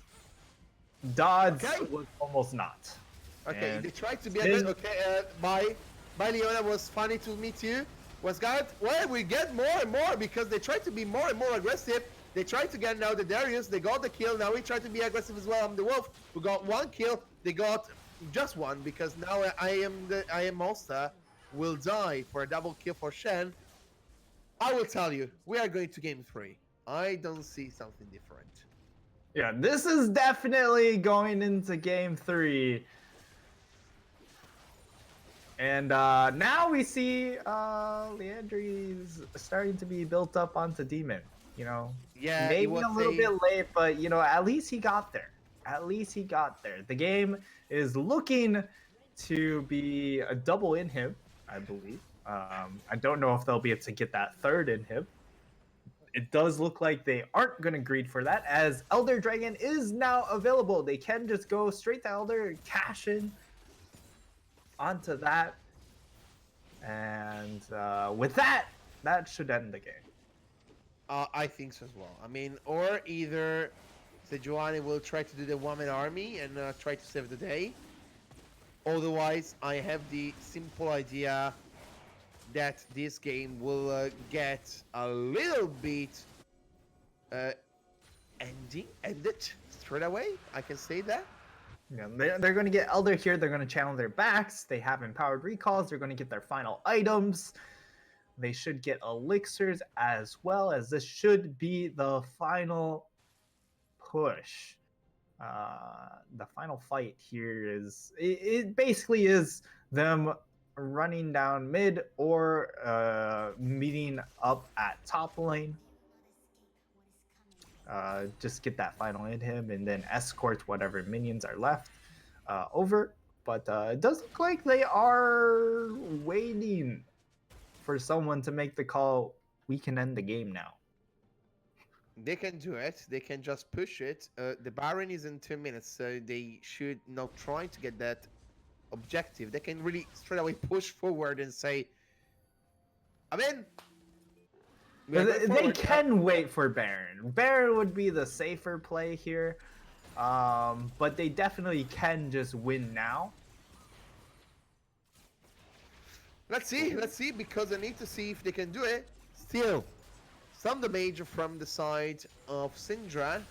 Dodds Okay. was almost not. Okay, And they tried to be his- aggressive. Okay, bye. Bye, Leona. Was funny to meet you. Was God? Well, we get more and more because they try to be more and more aggressive. They tried to get now the Darius. They got the kill. Now we try to be aggressive as well. I'm the Wolf. We got 1 kill. They got just 1 because now I am Monster will die for a double kill for Shen. I will tell you, we are going to game 3. I don't see something different. Yeah, this is definitely going into game 3. And now we see Leandry's starting to be built up onto Demon. You know, Yeah, maybe a little bit late, but you know, at least he got there. At least he got there. The game is looking to be a double inhib, I believe. I don't know if they'll be able to get that third inhib. It does look like they aren't going to greed for that, as Elder Dragon is now available. They can just go straight to Elder and cash in onto that. And with that, that should end the game. I think so as well. I mean, or either Sejuani will try to do the one-man army and try to save the day. Otherwise, I have the simple idea that this game will get a little bit ended straight away. I can say that. Yeah, they're going to get Elder here. They're going to channel their backs. They have empowered recalls. They're going to get their final items. They should get elixirs as well, as this should be the final push. The final fight here is, it basically is them running down mid or meeting up at top lane. Just get that final hit him and then escort whatever minions are left over. But it does look like they are waiting for someone to make the call. We can end the game now. They can do it. They can just push it. The Baron is in 2 minutes, so they should not try to get that objective. They can really straight away push forward and say, I'm in. They can wait for Baron. Baron would be the safer play here. But they definitely can just win now. Let's see, because I need to see if they can do it. Still, some damage from the side of Syndra.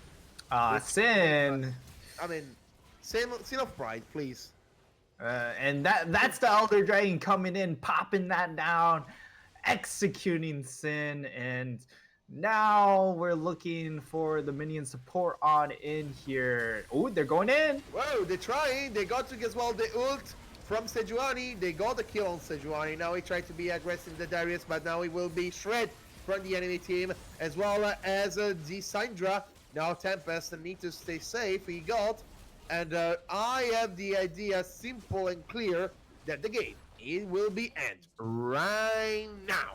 Sin. I mean, sin of pride, please. And that's the Elder Dragon coming in, popping that down, executing Sin, and now we're looking for the minion support on in here. Oh, they're going in. Whoa, they're trying. They got to as well the ult from Sejuani. They got the kill on Sejuani. Now he tried to be aggressive the Darius, but now he will be shred from the enemy team, as well as the Syndra. Now Tempest need to stay safe. He got, and I have the idea, simple and clear, that the game, it will be end right now.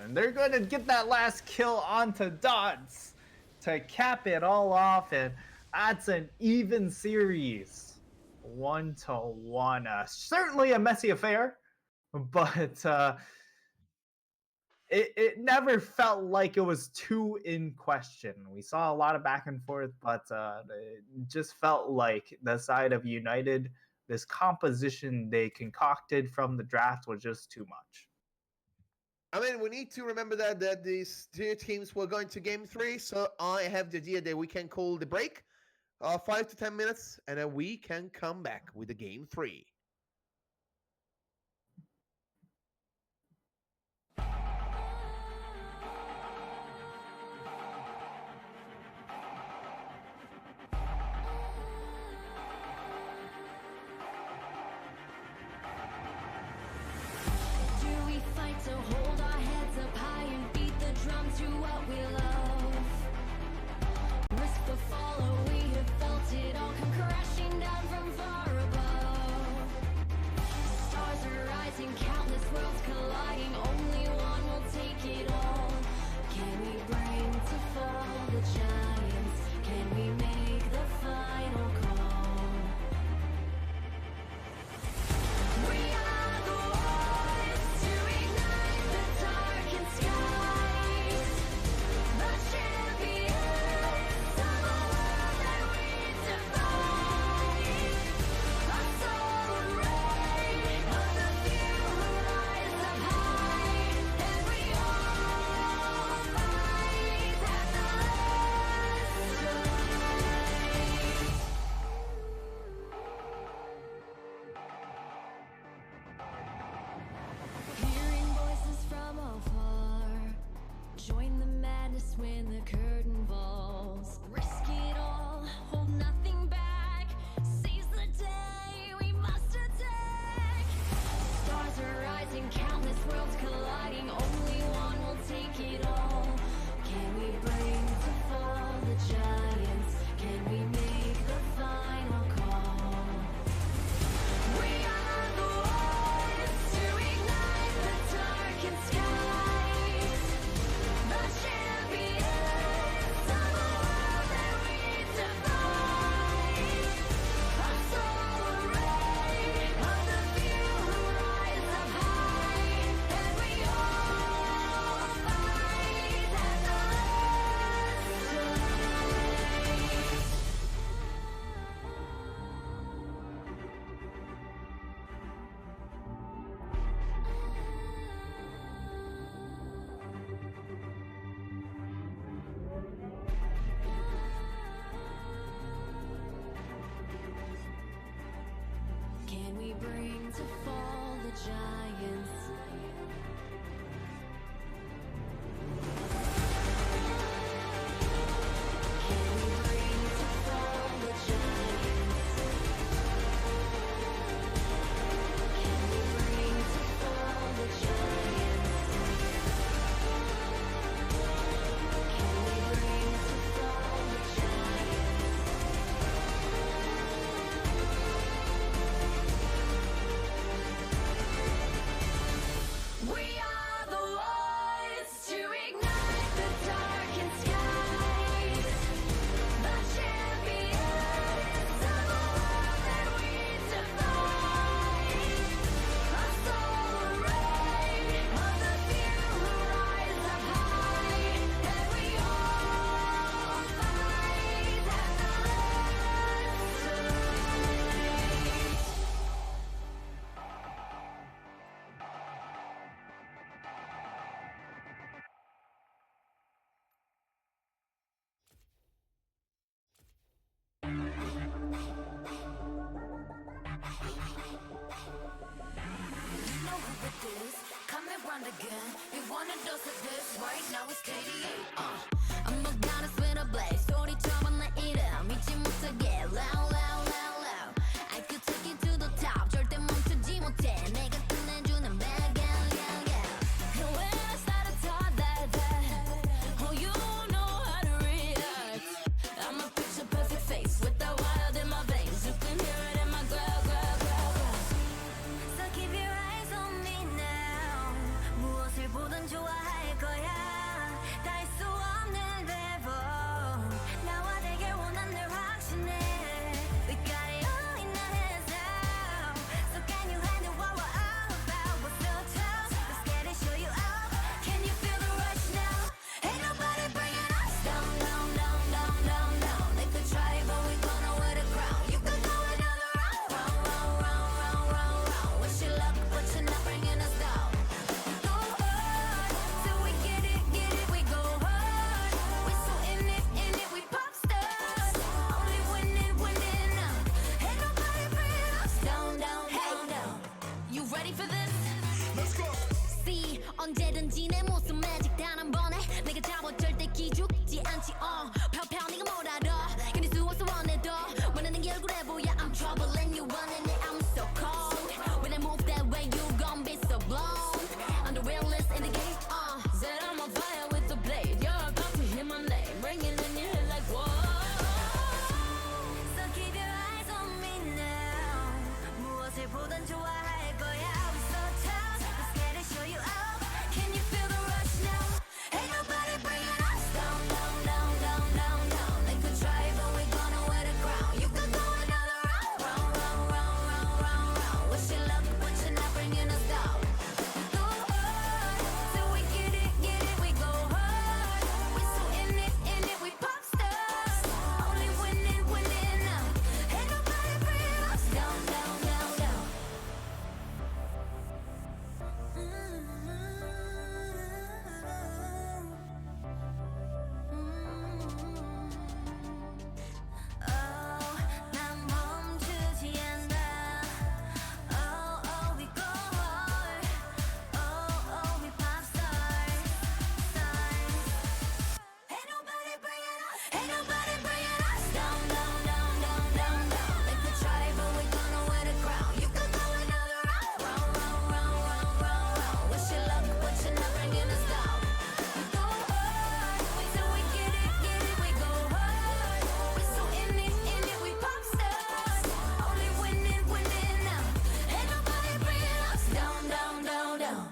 And they're going to get that last kill onto Dots to cap it all off, and that's an even series. 1-1. Certainly a messy affair, but it never felt like it was too in question. We saw a lot of back and forth, but it just felt like the side of United, this composition they concocted from the draft was just too much. I mean, we need to remember that these two teams were going to game 3, so I have the idea that we can call the break, 5 to 10 minutes, and then we can come back with the game 3. Do we fight to hold our heads up high and beat the drums, do what we love? Risk the fall, or we have felt it all come crashing down from far above. Stars are rising, countless worlds colliding, only one will take it all. Can we bring to fall the giants? Can we make the final call? We are the ones to ignite the darkened skies, the champions of a world that we defy. rewind again. You wanna dose of this right now it's KD8. I'm a goddess with a blaze. 소리처럼 내 이름 잊지 못하게 loud loud loud loud. I could take you to the top. 절대 멈추지 못해. 내가 끝내주는 bag yeah yeah yeah. And when I start to talk that oh you know how to react. I'm a picture perfect face with the wild in my veins. You can hear it in my growl growl growl growl. So keep your eyes on me now. 무엇을 보든 좋아할 거야. 다 할 수 없는 레벨. 나와 되길 원한 늘 확신해. We got it all in our hands now. So can you handle what we're all about? We're so tough. Let's get it, show you out. Can you feel the rush now? Ain't nobody bringing us down, down, down, down, down, down. They could try, but we gonna wear the crown. You could go another round, round, round, round, round, round, round. Wish you luck, but you're not bringing us down. We go hard, till we get it, we go hard. We so in it, we pop stars. Only winning, winning now. Ain't nobody bringing us down, down, down, down. You ready for this? Let's go. See, 언제든지 내 모습 매직 단 한 번에 내가 잡아 절대 기죽지 않지 펴펴 네가 뭘 알아 견딜 수 없어 원해도 원하는 게 얼굴에 보여 I'm troubling you running it I'm so cold When I move that way you gon' be so blown I'm the realest in the game Said I'm on fire with the blade You're about to hear my name ringing in your head like whoa So keep your eyes on me now 무엇을 보든 좋아할 거야 We so tough Let's get it show you out Can you feel the rush now? Ain't nobody bringing us down, down, down, down, down, down. They could try, but we gonna wear the crown. You could go another round, round, round, round, round, round, round. Wish you luck, but you're not bringing us down. We go hard, till we get it, we go hard. We so in it, we pop stars. Only winning, winning now. Ain't nobody bringing us down, down, down, down. 난 멈추지 않아 we go hard we pop stars Ain't nobody bringing us down, down, down, down, down, down They could try, but we gonna wear the crown You could go another round, round, round, round, round, round, round Wish you luck, but you're not bringing us down We go hard, till we get it, we go hard We so in it, we pop stars Only winning, winning now Ain't nobody bringing us down, down, down, down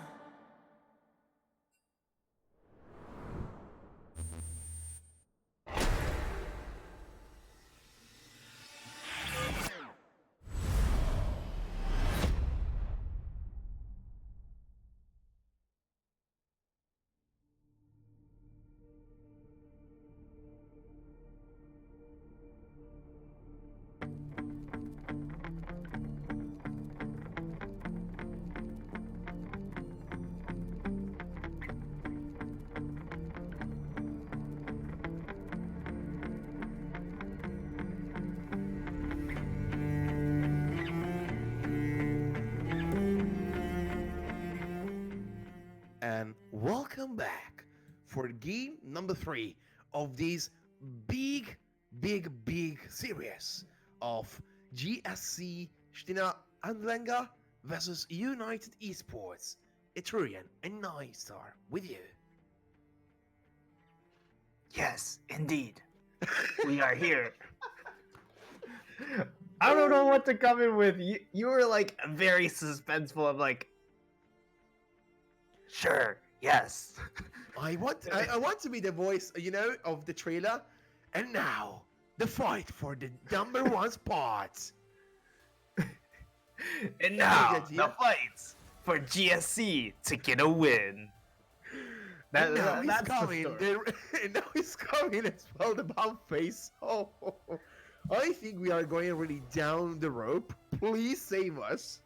And welcome back for game number 3 of this big series of GSC Stinnes Håndlanger versus United Esports. Eturian and Nightstar with you. Yes, indeed. We are here. I don't know what to come in with. You were like very suspenseful. I'm like, sure, yes. I want to be the voice, of the trailer. And now, the fight for the number 1 spot. And now, the fights for GSC to get a win. And now he's That's coming. the story. And now he's coming as well, the bomb face. Oh, I think we are going really down the rope. Please save us.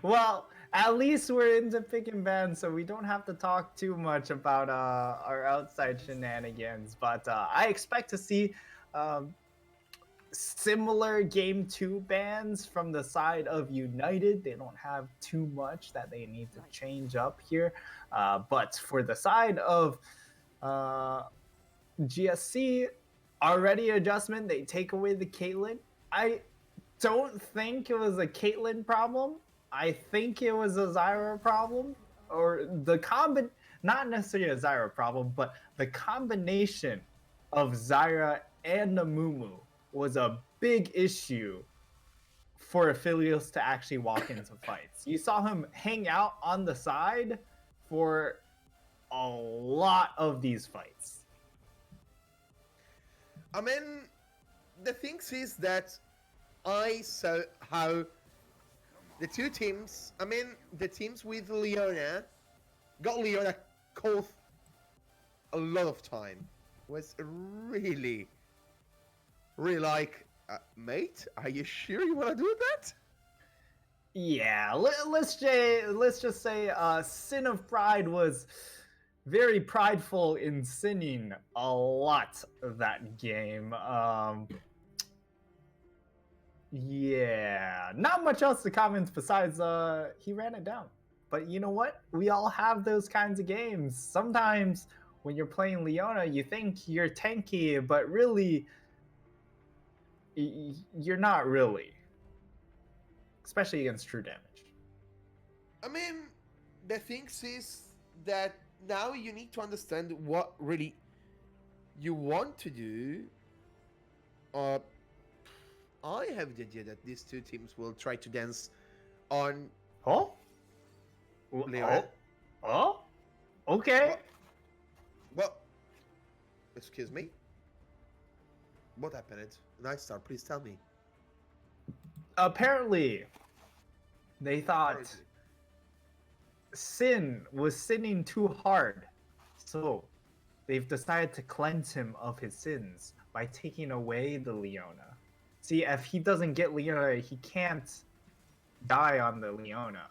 Well, at least we're into pick and ban, so we don't have to talk too much about our outside shenanigans. But I expect to see similar game 2 bans from the side of United. They don't have too much that they need to change up here. But for the side of GSC, already adjustment. They take away the Caitlyn. I don't think it was a Caitlyn problem. I think it was a Zyra problem, or not necessarily a Zyra problem, but the combination of Zyra and Namumu was a big issue for Aphelios to actually walk into fights. You saw him hang out on the side for a lot of these fights. I mean, the thing is that I saw how the two teams, I mean, the teams with Leona got Leona caught a lot of time. Was really like, mate, are you sure you want to do that? Yeah, let's just say Sin of Pride was very prideful in sinning a lot of that game. Yeah, not much else to comment besides he ran it down. But you know what? We all have those kinds of games. Sometimes when you're playing Leona, you think you're tanky, but really, you're not really. Especially against true damage. I mean, the thing is that now you need to understand what really you want to do. I have the idea that these two teams will try to dance on Oh? Leona. Oh? Okay. Well, excuse me. What happened? Nice Star, please tell me. Apparently, they thought Crazy. Sin was sinning too hard. So, they've decided to cleanse him of his sins by taking away the Leona. See, if he doesn't get Leona, he can't die on the Leona.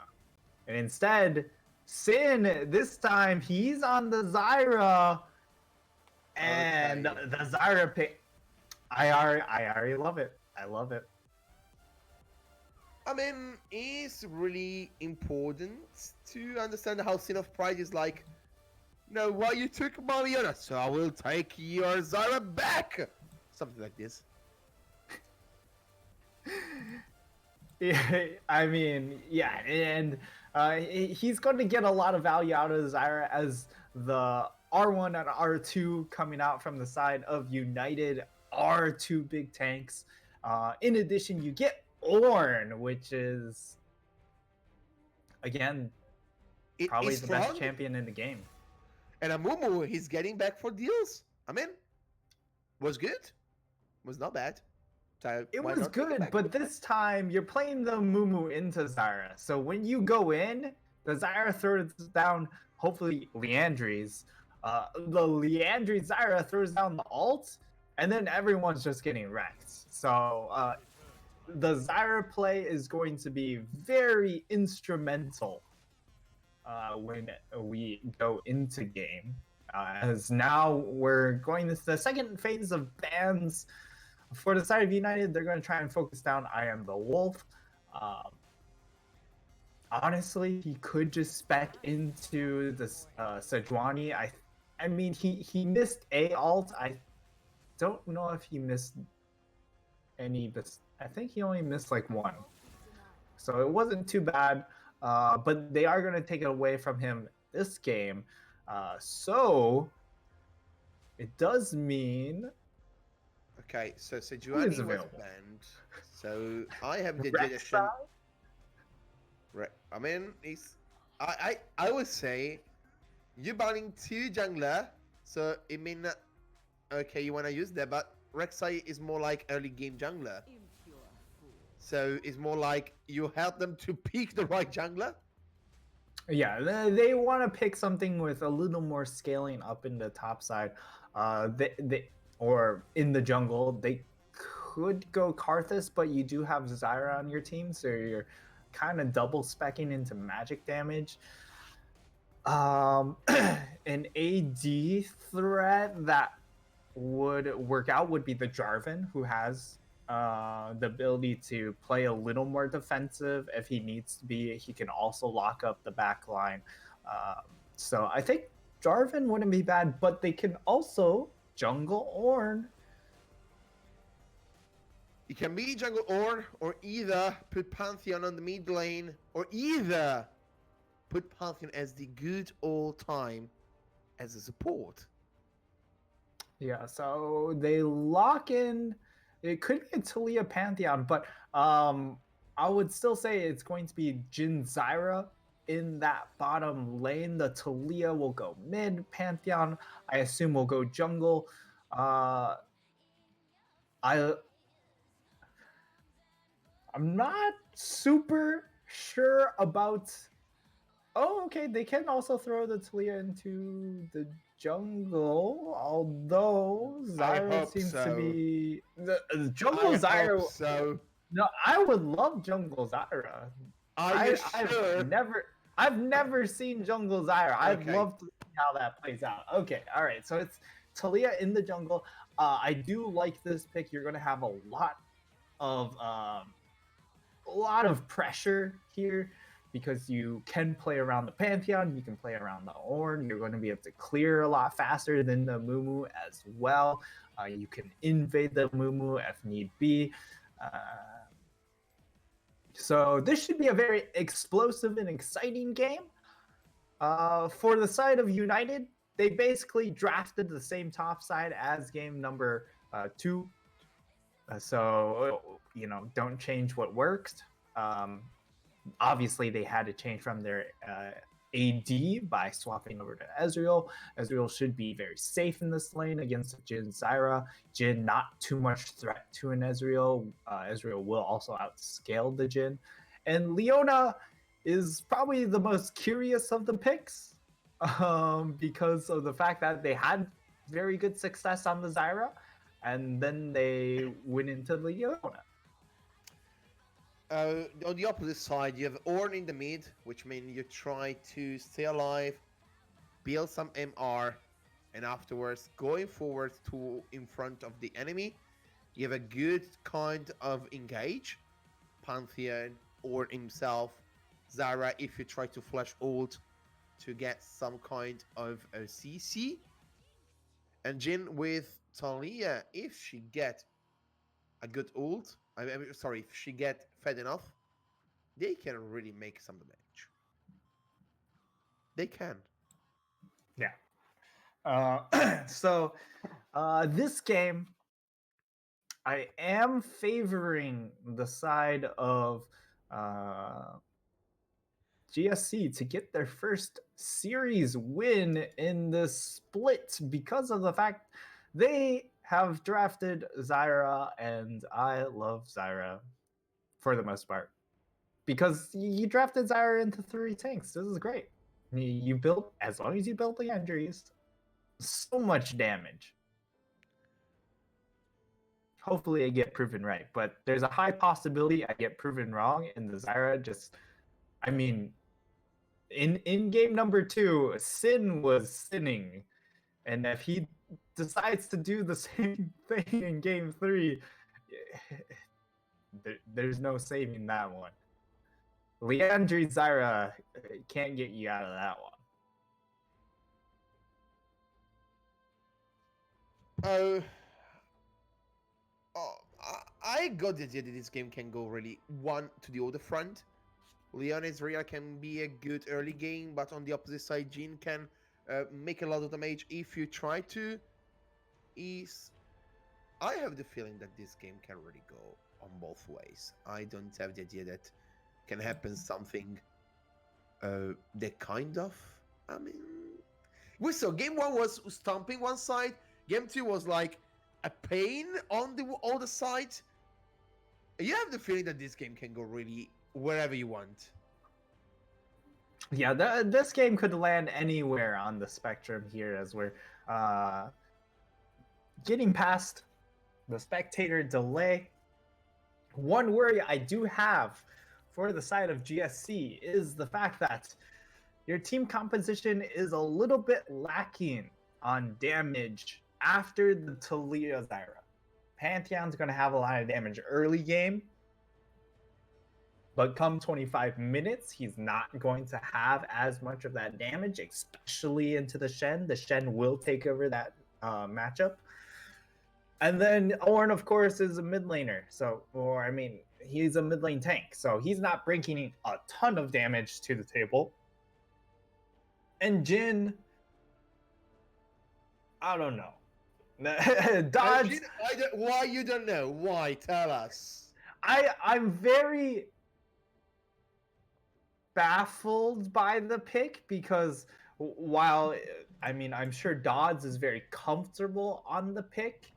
And instead, Sin, this time, he's on the Zyra. And Okay. the Zyra pick. I already love it. I love it. I mean, it's really important to understand how Sin of Pride is like, no, why you took my Leona, so I will take your Zyra back. Something like this. Yeah, I mean, yeah, and he's going to get a lot of value out of Zyra as the R1 and R2 coming out from the side of United are two big tanks. In addition, you get Ornn, which is, again, It probably is the best strong, champion in the game. and Amumu, he's getting back for deals. I mean, was good, was not bad. So It why was not take it good, back? but this time you're playing the Mumu into Zyra. So when you go in, the Zyra throws down, hopefully, Leandri's. The Leandri Zyra throws down the ult, and then everyone's just getting wrecked. So the Zyra play is going to be very instrumental when we go into game. As now we're going to the second phase of bans. For the side of United, they're going to try and focus down I Am the Wolf. Honestly, he could just spec into this Sejuani. I mean, he missed a ult. I don't know if he missed any, but I think he only missed like one. So it wasn't too bad. But they are going to take it away from him this game. So it does mean Okay, so Who is Sejuani was available? banned. So I have the addition. Rek'Sai? Right. I mean, it's I would say you're banning two jungler, so it mean that, okay, you want to use that, but Rek'Sai is more like early game jungler. So it's more like you help them to pick the right jungler. Yeah, they want to pick something with a little more scaling up in the top side. Or in the jungle, they could go Karthus, but you do have Zyra on your team, so you're kind of double specking into magic damage. An AD threat that would work out would be the Jarvan, who has the ability to play a little more defensive if he needs to be. He can also lock up the back line. So I think Jarvan wouldn't be bad, but they can also jungle Ornn. You can be jungle or either put Pantheon on the mid lane, or either put Pantheon as the good old time as a support. Yeah, so they lock in. It could be a Talia Pantheon, but I would still say it's going to be Jhin Zyra in that bottom lane. The Talia will go mid. Pantheon, I assume, will go jungle. I'm not super sure about. Oh, okay. They can also throw the Talia into the jungle, although Zyra hope seems to so. be the jungle I Zyra. hope so. No, I would love jungle Zyra. Are you I've sure? never seen jungle Zyra. I'd Okay. love to see how that plays out. Okay, all right. So it's Talia in the jungle. I do like this pick. You're gonna have a lot of pressure here because you can play around the Pantheon, you can play around the Ornn. You're going to be able to clear a lot faster than the Mumu as well. You can invade the Mumu if need be. So this should be a very explosive and exciting game. For the side of United, they basically drafted the same top side as game number 2. So, don't change what works. Obviously, they had to change from their AD by swapping over to Ezreal. Ezreal should be very safe in this lane against Jhin Zyra. Jhin, not too much threat to an Ezreal. Ezreal will also outscale the Jhin. And Leona is probably the most curious of the picks because of the fact that they had very good success on the Zyra, and then they went into Leona. On the opposite side, you have Ornn in the mid, which means you try to stay alive, build some MR, and afterwards going forward to in front of the enemy. You have a good kind of engage. Pantheon, Ornn himself, Zyra if you try to flash ult to get some kind of a CC. And Jhin with Talia if she get a good ult. If she get fed enough, they can really make some damage. They can. Yeah. So this game, I am favoring the side of GSC to get their first series win in the split because of the fact they have drafted Zyra, and I love Zyra for the most part because you drafted Zyra into 3 tanks. This is great. You built, as long as you build the injuries, so much damage. Hopefully I get proven right, but there's a high possibility I get proven wrong, and the Zyra just, in game number 2, Sin was sinning, and if he decides to do the same thing in game 3, there's no saving that one. Leandri Zyra can't get you out of that one. I got the idea that this game can go really one to the other front. Leon Ezreal can be a good early game, but on the opposite side, Jhin can make a lot of damage if you try to. I have the feeling that this game can really go on both ways. I don't have the idea that can happen something that kind of. We saw game 1 was stomping one side. Game 2 was like a pain on the other side. You have the feeling that this game can go really wherever you want. Yeah, this game could land anywhere on the spectrum here as we're getting past the spectator delay. One worry I do have for the side of GSC is the fact that your team composition is a little bit lacking on damage after the Talia Zyra. Pantheon's going to have a lot of damage early game. But come 25 minutes, he's not going to have as much of that damage, especially into the Shen. The Shen will take over that matchup. And then Ornn, of course, is a mid laner. He's a mid lane tank. So he's not bringing a ton of damage to the table. And Jhin, I don't know. Dodge. Why you don't know? Why? Tell us. I'm very baffled by the pick because while I'm sure Dodds is very comfortable on the pick,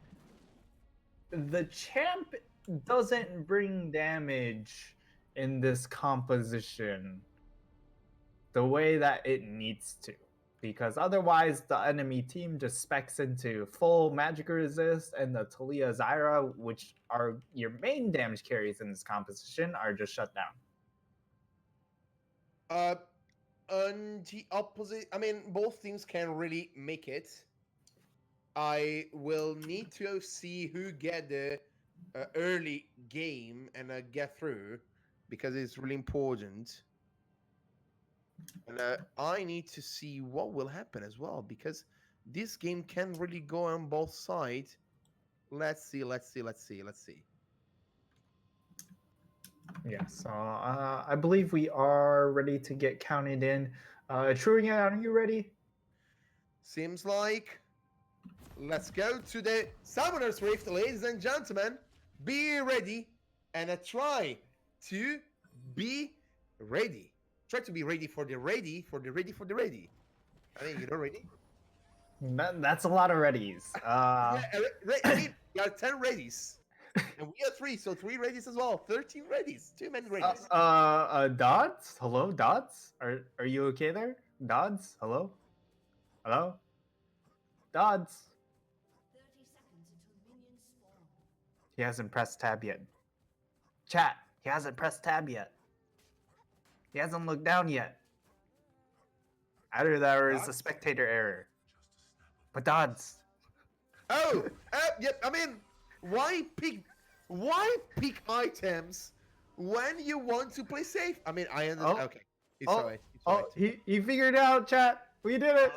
the champ doesn't bring damage in this composition the way that it needs to, because otherwise the enemy team just specs into full magic resist, and the Talia Zyra, which are your main damage carries in this composition, are just shut down. On the opposite, both teams can really make it. I will need to see who get the early game and get through, because it's really important. And I need to see what will happen as well, because this game can really go on both sides. Let's see. Yeah, so I believe we are ready to get counted in. Trurian, are you ready? Seems like. Let's go to the Summoner's Rift, ladies and gentlemen. Be ready and try to be ready. Try to be ready for the ready. You're ready? That's a lot of readies. We are 10 readies. And we are 3, so 3 readies as well. 13 readies. Too many readies. Dodds? Hello, Dodds? Are you okay there? Dodds? Hello? Hello? Dodds? 30 seconds until minions spawn. He hasn't pressed tab yet. Chat, he hasn't pressed tab yet. He hasn't looked down yet. Either that or it's a spectator error. But Dodds. Yep. Why pick items when you want to play safe? I understand. Oh. Okay, it's alright. He figured it out, chat. We did it.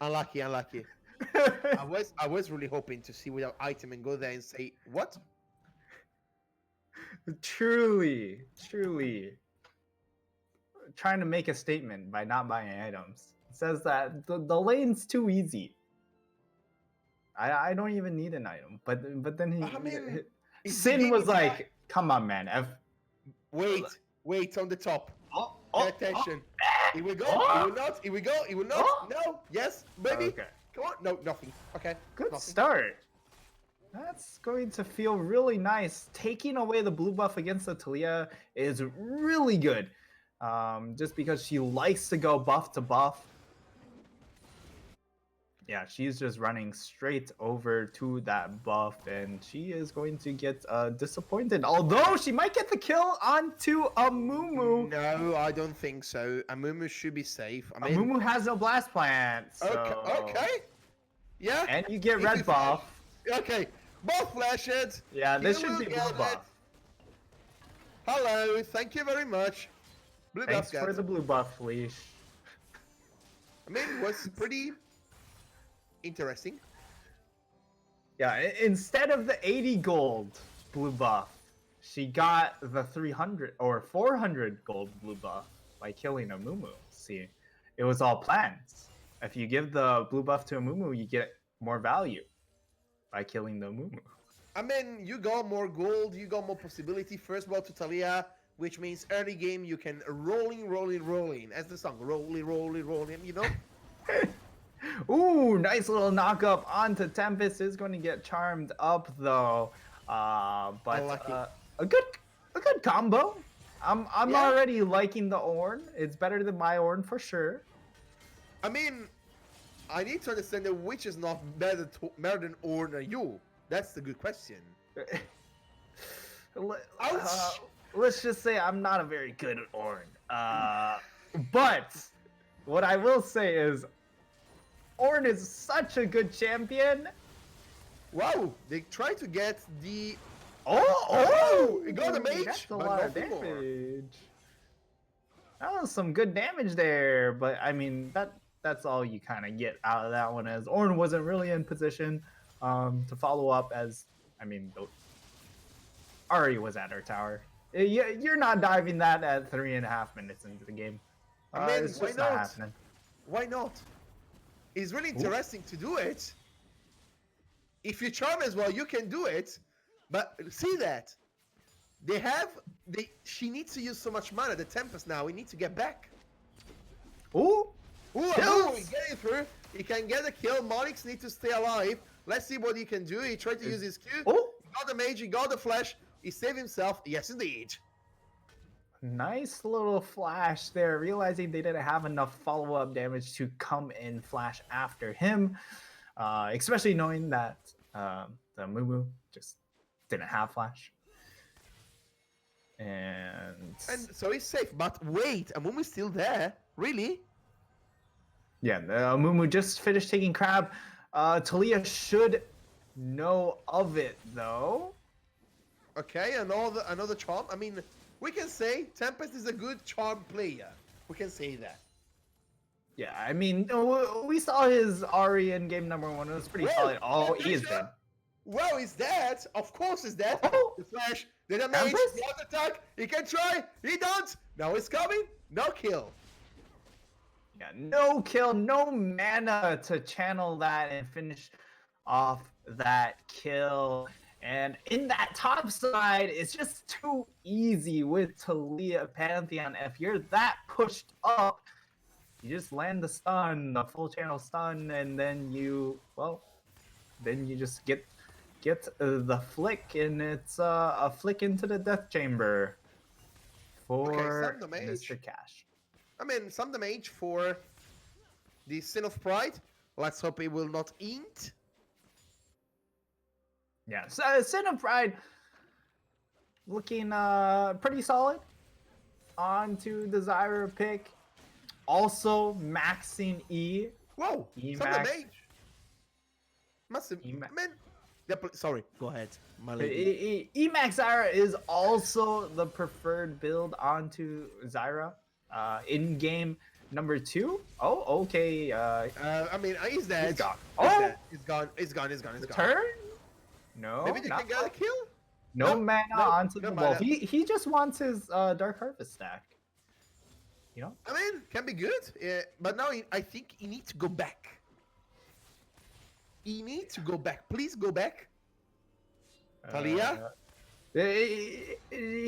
Unlucky. I was really hoping to see without item and go there and say what? Truly trying to make a statement by not buying items. It says that the lane's too easy. I don't even need an item, but then Sin was like, "Come on, man, Wait on the top. Pay Pay attention. Here we go. Here we not. No. Yes, baby. Okay. Come on. No, nothing. Okay. Good nothing. start. That's going to feel really nice. Taking away the blue buff against the Talia is really good. Just because she likes to go buff to buff. Yeah, she's just running straight over to that buff, and she is going to get disappointed. Although she might get the kill onto Amumu. No, I don't think so. Amumu should be safe. Amumu has no blast plant. So... Okay. Yeah. And you get red buff. Okay. Both flashes. Yeah, this You should be will blue get buff. it. Hello. Thank you very much. Blue Thanks buff, for guys. the blue buff, Leash. It was pretty interesting. Yeah, instead of the 80 gold blue buff, she got the 300 or 400 gold blue buff by killing Amumu. See, it was all planned. If you give the blue buff to Amumu, you get more value by killing the Amumu. You got more gold, you got more possibility. First ball to Talia, which means early game you can rolling, as the song, rolling, you know? Ooh, nice little knock up onto Tempest. Is going to get charmed up though. But a good combo. I'm already liking the Ornn. It's better than my Ornn for sure. I need to understand that which is not better than Ornn or you. That's the good question. Ouch! Let's just say I'm not a very good Ornn. But what I will say is Ornn is such a good champion Wow, they try to get the... Oh, he got a mage, That's a but lot of nothing more. damage. That was some good damage there, but I mean that's all you kind of get out of that one, as Ornn wasn't really in position to follow up. As I mean, Ari was at her tower. You're not diving that at 3.5 minutes into the game. I mean, It's why just not not? happening. Why not? It's really interesting to do it. If you charm as well, you can do it. But see that. She needs to use so much mana, the Tempest now. We need to get back. Ooh, Ooh, Kills. he's getting through. He can get a kill. Monix needs to stay alive. Let's see what he can do. He tried to use his Q. Oh. He got the mage, he got the flash. He saved himself. Yes, indeed. Nice little flash there, realizing they didn't have enough follow-up damage to come in flash after him, especially knowing that the Mumu just didn't have flash. And so he's safe. But wait, Amumu's still there? Really? yeah, Mumu just finished taking crab. Talia should know of it though. Okay, another charm. I mean, we can say Tempest is a good charm player. We can say that. Yeah, I mean, we saw his Ari in game number 1. It was pretty solid. Oh, he is dead. Well, he's dead. Of course he's dead. Oh. The flash, the damage, Tempest? the auto attack. He can try. He don't. Now he's coming. No kill. Yeah, no kill, no mana to channel that and finish off that kill. And in that top side, it's just too easy with Talia Pantheon. If you're that pushed up, you just land the stun, the full channel stun, and then you just get the flick, and it's a flick into the death chamber for Sun the Mage. Mr. Cash. I mean, some damage for the Sin of Pride. Let's hope it will not int. Yeah, so Sin of Pride looking pretty solid. On to the Zyra pick. Also maxing E. Whoa, some Max. damage. Massive. E-Ma- I mean, sorry. Go ahead, my lady. Emax Zyra is also the preferred build onto Zyra. In game number 2. Oh, okay. I mean, he's dead. He's gone. He's Oh! dead. He's gone. He's gone. He's gone. He's gone. Turn? No, Maybe they not can get a quite. kill. No No, mana no, onto no the wall. mana. He just wants his Dark Harvest stack. You know? I mean, can be good. But now I think he needs to go back. He needs to go back. Please go back. Talia?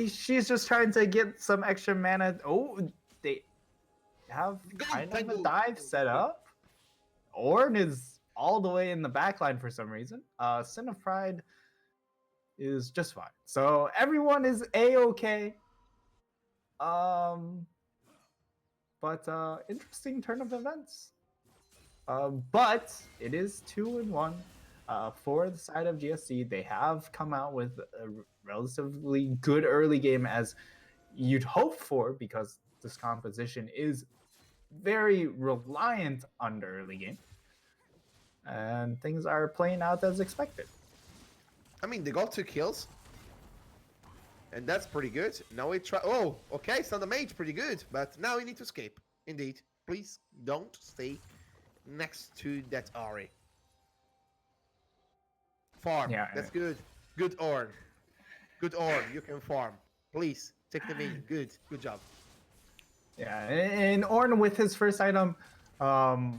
She's just trying to get some extra mana. Oh, they have Go, kind of a Tango. dive set up. Ornn is all the way in the backline for some reason. Sin of Pride is just fine. So everyone is a-okay. But interesting turn of events. But it is 2-1 for the side of GSC. They have come out with a relatively good early game, as you'd hope for, because this composition is very reliant on the early game. And things are playing out as expected. I mean, they got 2 kills. And that's pretty good. Now we try... Oh, okay, Thunder Mage, pretty good. But now we need to escape. Indeed. Please don't stay next to that Ari. Farm. Yeah, That's good. Good Ornn. Good Ornn. You can farm. Please, take the in. Good. Good job. Yeah, and Ornn with his first item, Abyssal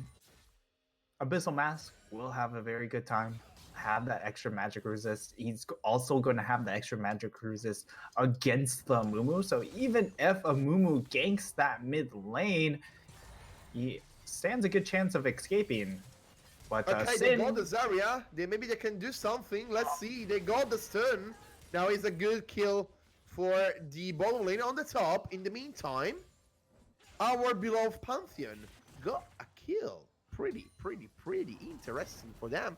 Mask, will have a very good time. Have that extra magic resist. He's also going to have the extra magic resist against the Mumu. So even if a Mumu ganks that mid lane, he stands a good chance of escaping. But Okay, Sin, they got the Zarya. Maybe they can do something. Let's see. They got the stun. Now it's a good kill for the bottom lane on the top. In the meantime, our beloved Pantheon got a kill. Pretty interesting for them.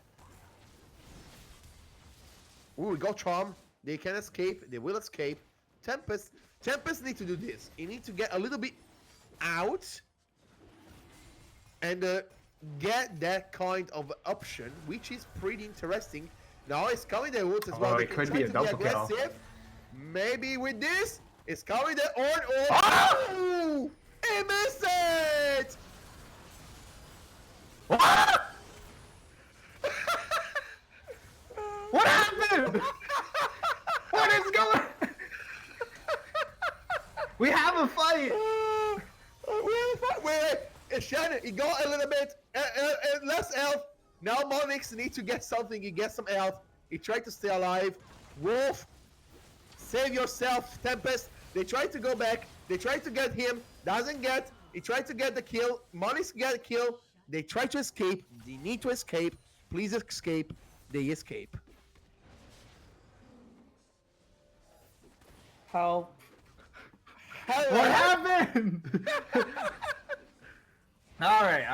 Ooh, we got Charm. They can escape. They will escape. Tempest need to do this. He needs to get a little bit out and get that kind of option, which is pretty interesting. Now it's coming the ult as well. Oh, They it can could try be a to double kill. aggressive. Maybe with this, it's coming the Orn ult. Ah! Oh! He missed it! What? What happened? What is going? We have a fight. Wait. Shannon, he got a little bit less health. Now Monix needs to get something. He gets some health. He tried to stay alive. Wolf, save yourself. Tempest. They tried to go back. They tried to get him. Doesn't get. He tried to get the kill. Monix get a kill. They try to escape. They need to escape. Please escape. They escape. Help. Hello. What happened? All right.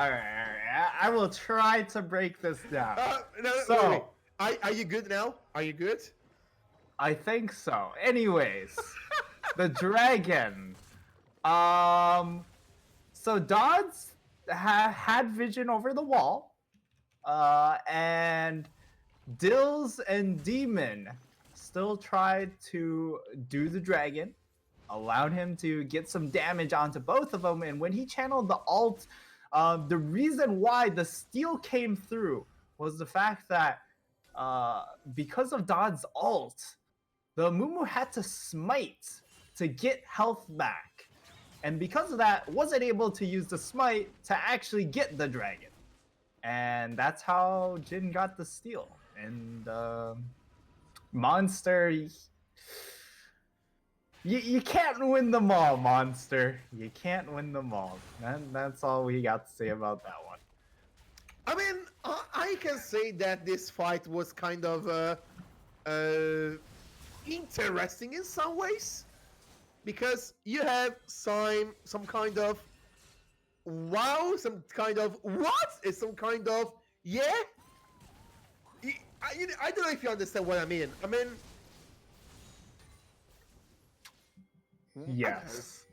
I will try to break this down. No, So- wait. Are you good now? Are you good? I think so. Anyways, the dragon. So Dodds had vision over the wall, and Dills and Demon still tried to do the dragon, allowed him to get some damage onto both of them. And when he channeled the ult, the reason why the steal came through was the fact that because of Dodd's ult, the Mumu had to smite to get health back. And because of that, wasn't able to use the smite to actually get the dragon. And that's how Jin got the steal. And Monster, you can't win them all, Monster. You can't win them all. That's all we got to say about that one. I mean, I can say that this fight was kind of interesting in some ways, because you have some kind of wow, some kind of what, is some kind of yeah. I don't know if you understand what I mean. Yes.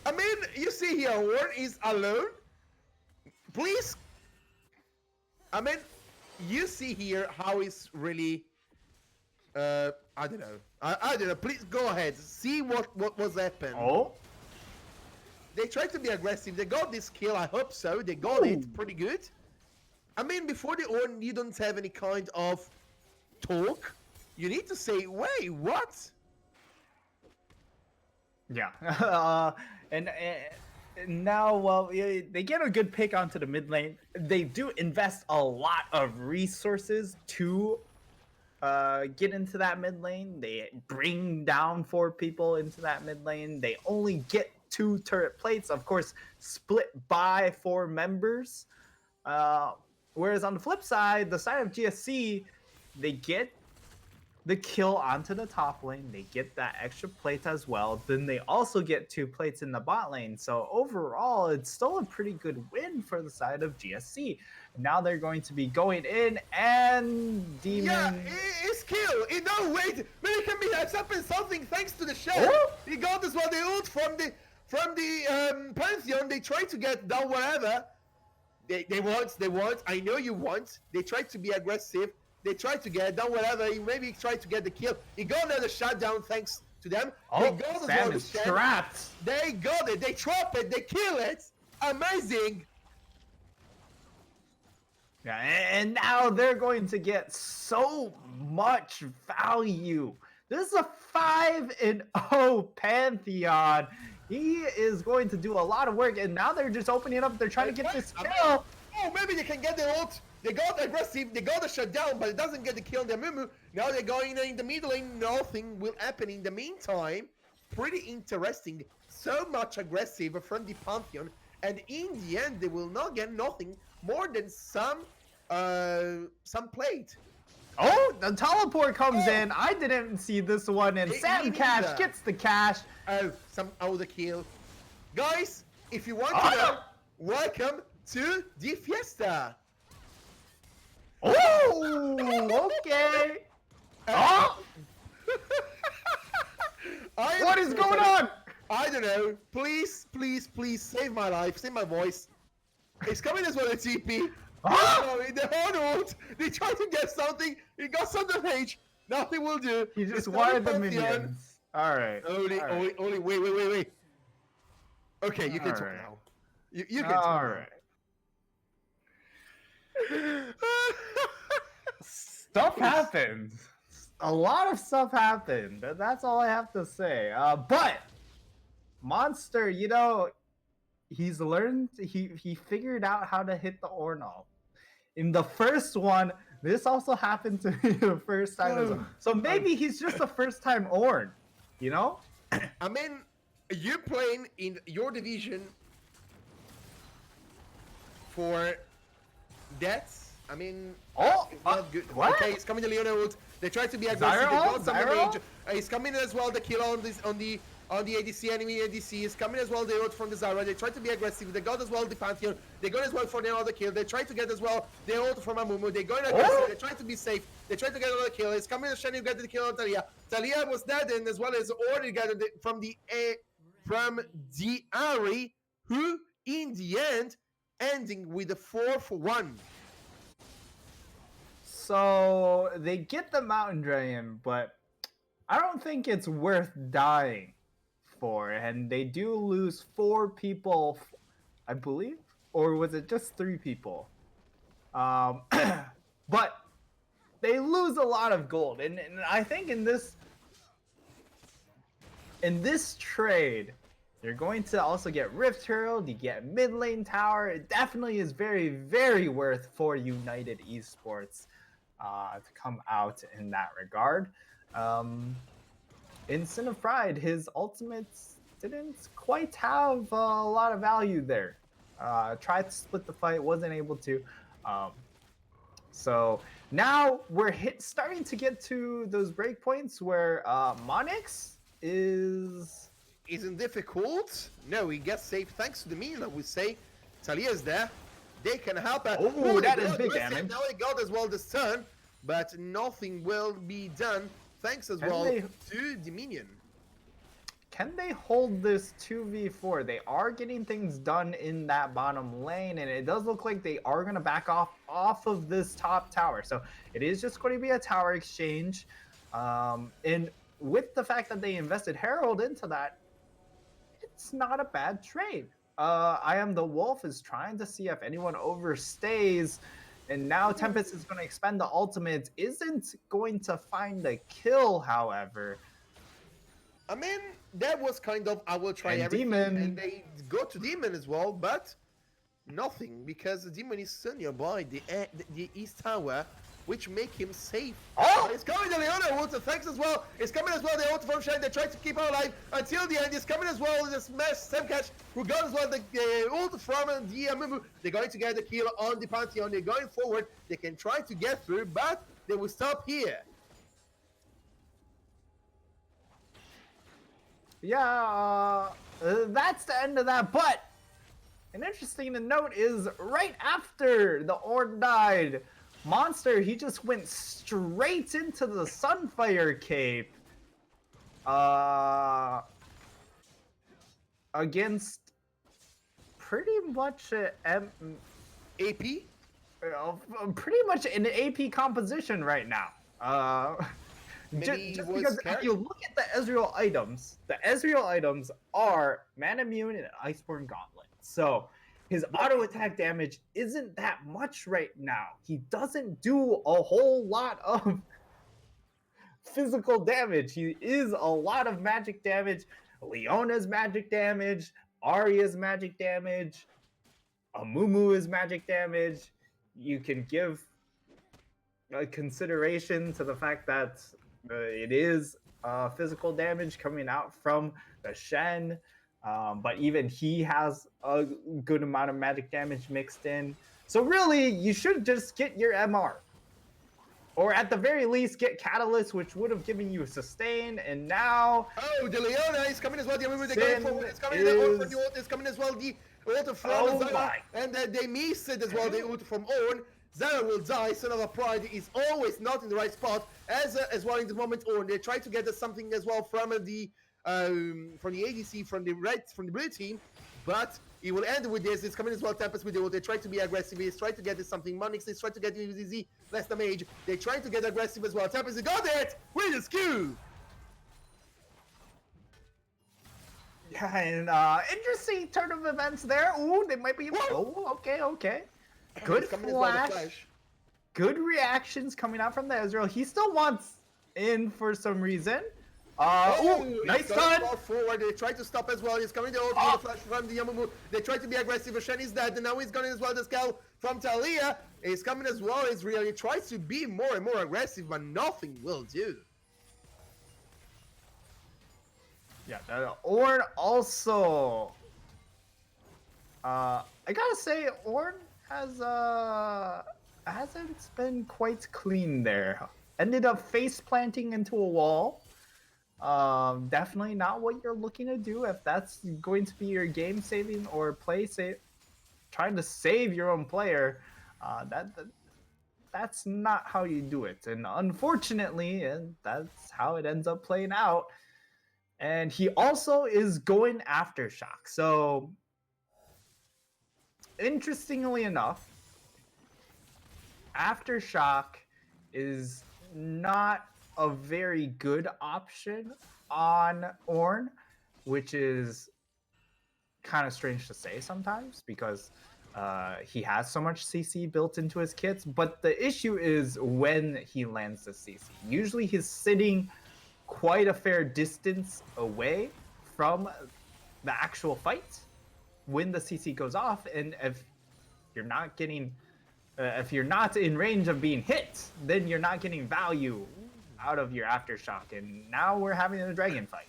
I mean, you see here, Warren is alone. Please. I mean, you see here how it's really. I don't know. I don't know. Please go ahead. See what was happened. Oh. They tried to be aggressive. They got this kill. I hope so. They got it pretty good. I mean, before the Orn, you don't have any kind of talk. You need to say, wait, what? Yeah. And now, well, they get a good pick onto the mid lane. They do invest a lot of resources to get into that mid lane. They bring down 4 people into that mid lane. They only get 2 turret plates, of course, split by 4 members. Whereas on the flip side, the side of GSC, they get the kill onto the top lane. They get that extra plate as well. Then they also get 2 plates in the bot lane. So overall, it's still a pretty good win for the side of GSC. Now they're going to be going in, and Demon. Yeah, it's kill. No, wait. Maybe it can be something thanks to the shell. Oh! He got as well the ult from the Pantheon. They try to get down wherever. They want. I know you want. They try to be aggressive. They try to get down whatever. He maybe tried to get the kill. He got another shutdown thanks to them. They Oh, got as Sam well is the Shen. trapped. They got it. They trap it. They kill it. Amazing. Yeah, and now they're going to get so much value. This is a 5-0 Pantheon. He is going to do a lot of work, and now they're just opening up. They're trying to get this kill. Oh, maybe they can get the ult. They got aggressive. They got the shutdown, but it doesn't get the kill on their Mumu. Now they're going in the middle lane. Nothing will happen in the meantime. Pretty interesting. So much aggressive from the Pantheon, and in the end, they will not get nothing more than some plate. Oh, the teleport comes in. I didn't see this one, and Me Sam Cash neither. gets the cash. Oh, the kill. Guys, if you want to know, welcome to the Fiesta. Oh, okay. Oh, what is going on? I don't know. Please, please, please save my life. Save my voice. It's coming as well a TP. Oh, in the horn ult, they try to get something. He got some damage. Nothing will do. He just It's wanted the Pantheon. minions. All right. Only, all right. only, wait. Okay, you can talk Alright. now. You can All talk right. now. Stuff happens. A lot of stuff happened. That's all I have to say. But Monster, you know, he's learned. He figured out how to hit the Ornal. In the first one, this also happened to me the first time as well. So maybe he's just a first-time Orn. You know? I mean, you're playing in your division for that. I mean, Oh, it's not good. what? Okay, he's coming to Leona ult. They try to be aggressive. They Zyro? got some Zyro? damage. He's coming as well. The kill on the ADC, enemy ADC is coming as well. The ult from the Zyro. They try to be aggressive. They got as well the Pantheon. They got as well for another kill. They try to get as well the ult from Amumu. They going aggressive. Oh. They try to be safe. They try to get another kill. It's coming as Shen get the kill on Talia. Talia was dead, and as well as already got from the Ari, who in the end ending with a 4-for-1. So they get the Mountain Dragon, but I don't think it's worth dying for. And they do lose 4 people, I believe, or was it just 3 people? But they lose a lot of gold, and I think in this trade, you're going to also get Rift Herald, you get mid lane tower. It definitely is very, very worth for United Esports to come out in that regard. In Sin of Pride, his ultimates didn't quite have a lot of value there. Tried to split the fight, wasn't able to. So now we're starting to get to those breakpoints where Monix isn't difficult. No, he gets safe thanks to the minion. I would say Talia's there. They can help her. Oh, that is big damage. Now he got as well the stun, but nothing will be done thanks as well to the minion. Can they hold this 2v4? They are getting things done in that bottom lane, and it does look like they are going to back off of this top tower. So it is just going to be a tower exchange. And with the fact that they invested Herald into that, it's not a bad trade. I Am the Wolf is trying to see if anyone overstays, and now Tempest is going to expend the ultimate. Isn't going to find a kill, however. I mean, that was kind of, I will try And everything, Demon. and they go to Demon as well, but nothing, because the Demon is still nearby the East Tower, which make him safe. Oh! It's coming to Leona, Water, thanks as well. It's coming as well, the ult from Shen. They try to keep her alive until the end. It's coming as well, the smash Semcash, who got as well the ult from the Amumu. They're going to get the kill on the Pantheon. They're going forward. They can try to get through, but they will stop here. Yeah, that's the end of that. But an interesting to note is right after the Orb died, Monster, he just went straight into the Sunfire Cape against pretty much AP? pretty much an AP composition right now. Just because if you look at the Ezreal items are Manamune and Iceborne Gauntlet. So his auto attack damage isn't that much right now. He doesn't do a whole lot of physical damage. He is a lot of magic damage. Leona's magic damage. Arya's magic damage. Amumu is magic damage. You can give a consideration to the fact that it is physical damage coming out from the Shen, but even he has a good amount of magic damage mixed in. So really, you should just get your MR. Or at the very least, get Catalyst, which would have given you a sustain, and now... Oh, the Leona is coming as well. The Amumu, they're going forward. It's coming, the ult from the ult is coming as well. The ult from Zara, and they missed it as well. The ult from Ornn. Zara will die. Son of a Pride is always not in the right spot as well in the moment. Or they try to get something as well from the ADC from the blue team, but He will end with this. It's coming as well. Tempest with the ult. They try to be aggressive. He's trying to get this something. Monix is trying to get ZZ less damage. They try to get aggressive as well. Tempest got it with his Q. Yeah, and interesting turn of events there. Ooh, they might be. Oh, okay. Good It's coming as well, the flash. Good reactions coming out from the Ezreal. He still wants in for some reason. Nice stun. Forward. They try to stop as well. He's coming the ult with the flash from the Yamamu. They try to be aggressive. Shen is dead, and now he's going as well. The scale from Talia is coming as well. He tries to be more and more aggressive, but nothing will do. Yeah, Ornn also. I gotta say, Ornn hasn't been quite clean there. Ended up face planting into a wall. Definitely not what you're looking to do if that's going to be your game saving or play save. Trying to save your own player. That's not how you do it, and unfortunately, and that's how it ends up playing out. And he also is going Aftershock. So, interestingly enough, Aftershock is not a very good option on Ornn, which is kind of strange to say sometimes because he has so much CC built into his kits. But the issue is when he lands the CC. Usually he's sitting quite a fair distance away from the actual fight when the CC goes off, and if you're not getting if you're not in range of being hit, then you're not getting value out of your Aftershock, and now we're having a dragon fight.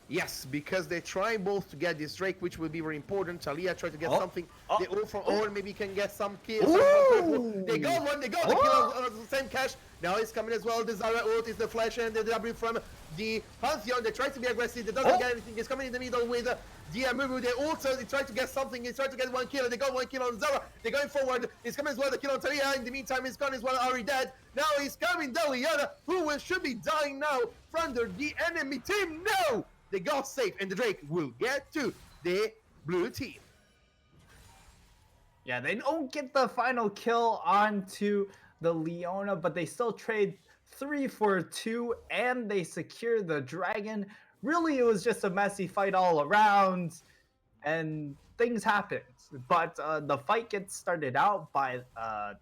Yes, because they try both to get this Drake, which will be very important. Talia tried to get something. The ult from Ornn maybe can get some kills. They got one. They got the kill on the same cash. Now it's coming as well. The Zara ult is the flash and the W from the Pantheon. They try to be aggressive. They doesn't get anything. It's coming in the middle with the Amumu. They also try to get something. They try to get one kill. And they got one kill on Zara. They're going forward. It's coming as well. The kill on Talia. In the meantime, he's gone as well. Ari dead. Now he's coming Daliana, who should be dying now from the enemy team. No! They got safe, and the Drake will get to the blue team. Yeah, they don't get the final kill onto the Leona, but they still trade 3 for 2, and they secure the dragon. Really, it was just a messy fight all around, and things happened. But the fight gets started out by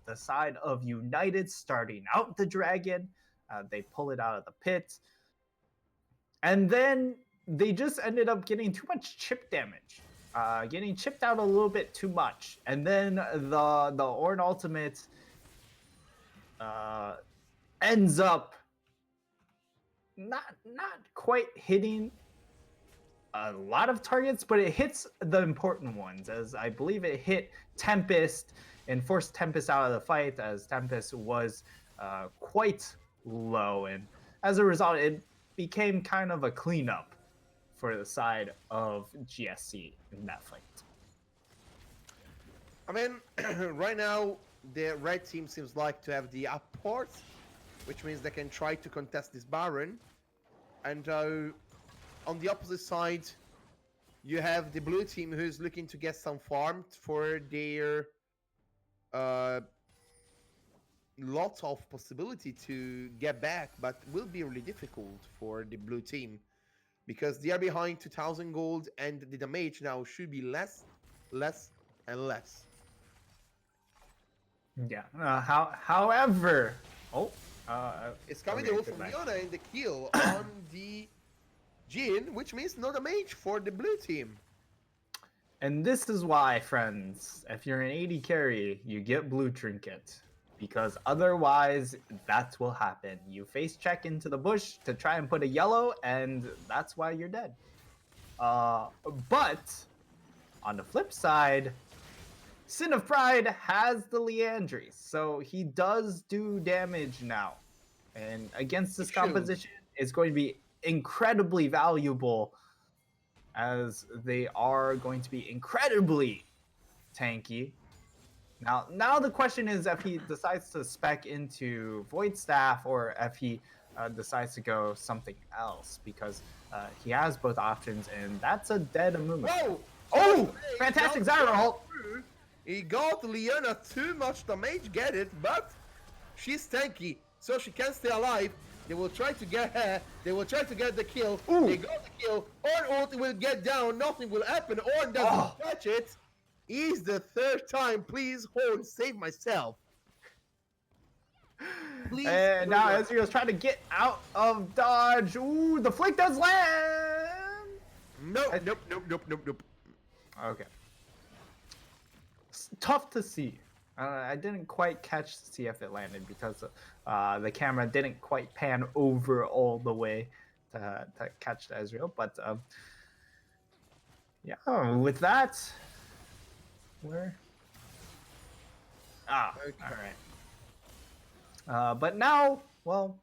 the side of United starting out the dragon. They pull it out of the pit. And then they just ended up getting too much chip damage. Getting chipped out a little bit too much. And then the Ornn ultimate ends up not quite hitting a lot of targets, but it hits the important ones, as I believe it hit Tempest and forced Tempest out of the fight, as Tempest was quite low, and as a result it became kind of a cleanup for the side of GSC in that fight. I mean, right now, the red team seems like to have the up part, which means they can try to contest this Baron. And on the opposite side, you have the blue team who's looking to get some farm for their lots of possibility to get back, but will be really difficult for the blue team because they are behind 2,000 gold and the damage now should be less, and less. Yeah. However, it's coming the ult from Leona and the kill on the Jhin, which means no damage for the blue team. And this is why, friends, if you're an AD carry, you get blue trinket. Because otherwise, that will happen. You face check into the bush to try and put a yellow, and that's why you're dead. But on the flip side, Sin of Pride has the Leandries, so he does do damage now. And against this composition, it's going to be incredibly valuable, as they are going to be incredibly tanky. Now the question is if he decides to spec into Void Staff or if he decides to go something else, because he has both options, and that's a dead Amumu. Whoa! Oh, fantastic Zyra ult. He got Leona too much damage, get it, but she's tanky, so she can stay alive. They will try to get her. They will try to get the kill. Ooh. They got the kill. Orn ult will get down. Nothing will happen. Orn doesn't catch it. Is the third time. Please, Horn, save myself. Please. And now Ezreal's trying to get out of dodge. Ooh, the flick does land. Nope. Okay. It's tough to see. I didn't quite catch to see if it landed because the camera didn't quite pan over all the way to catch the Ezreal. But yeah, with that, where? Okay. All right. But now, well,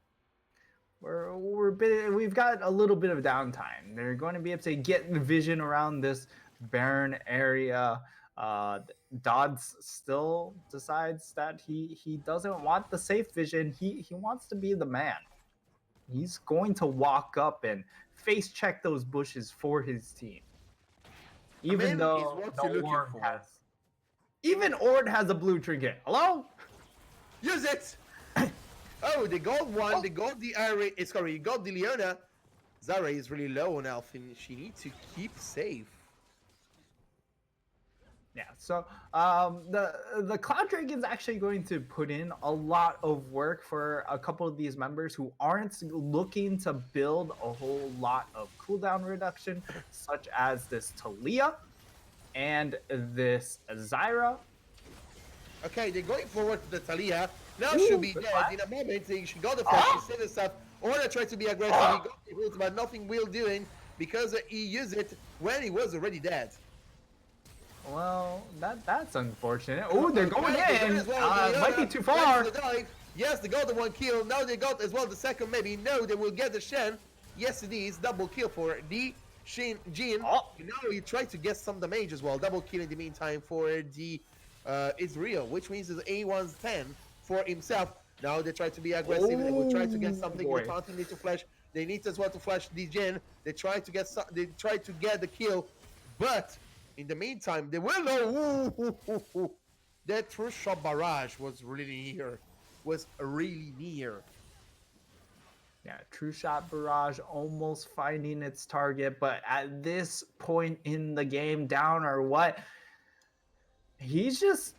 we've got a little bit of downtime. They're going to be able to get the vision around this barren area. Dodds still decides that he doesn't want the safe vision. He wants to be the man. He's going to walk up and face check those bushes for his team. Even though even Ord has a blue trinket. Hello? Use it. Oh, they got one. They got the Ari. Sorry, you got the Leona. Zara is really low on health, and she needs to keep safe. Yeah, so the Cloud Drake is actually going to put in a lot of work for a couple of these members who aren't looking to build a whole lot of cooldown reduction, such as this Talia and this Zyra. Okay, they're going forward to the Talia. Now she'll be dead in a moment. She got the flash, she said herself. Orna tried to be aggressive, he got the ult, but nothing will doing because he used it when he was already dead. Well, that's unfortunate. Oh, they're going in. Well. Might be too far. Yes, they got the one kill. Now they got as well the second. Maybe no, they will get the Shen. Yes, it is double kill for the Jin. Now he tried to get some damage as well. Double kill in the meantime for the Israel, which means the A1's 10 for himself. Now they try to be aggressive. They will try to get something. They can't need to flash. They need as well to flash the Jin. They try to get the kill, but in the meantime, they will know. That first shot barrage was really near. Yeah, true shot barrage almost finding its target, but at this point in the game, down or what, he's just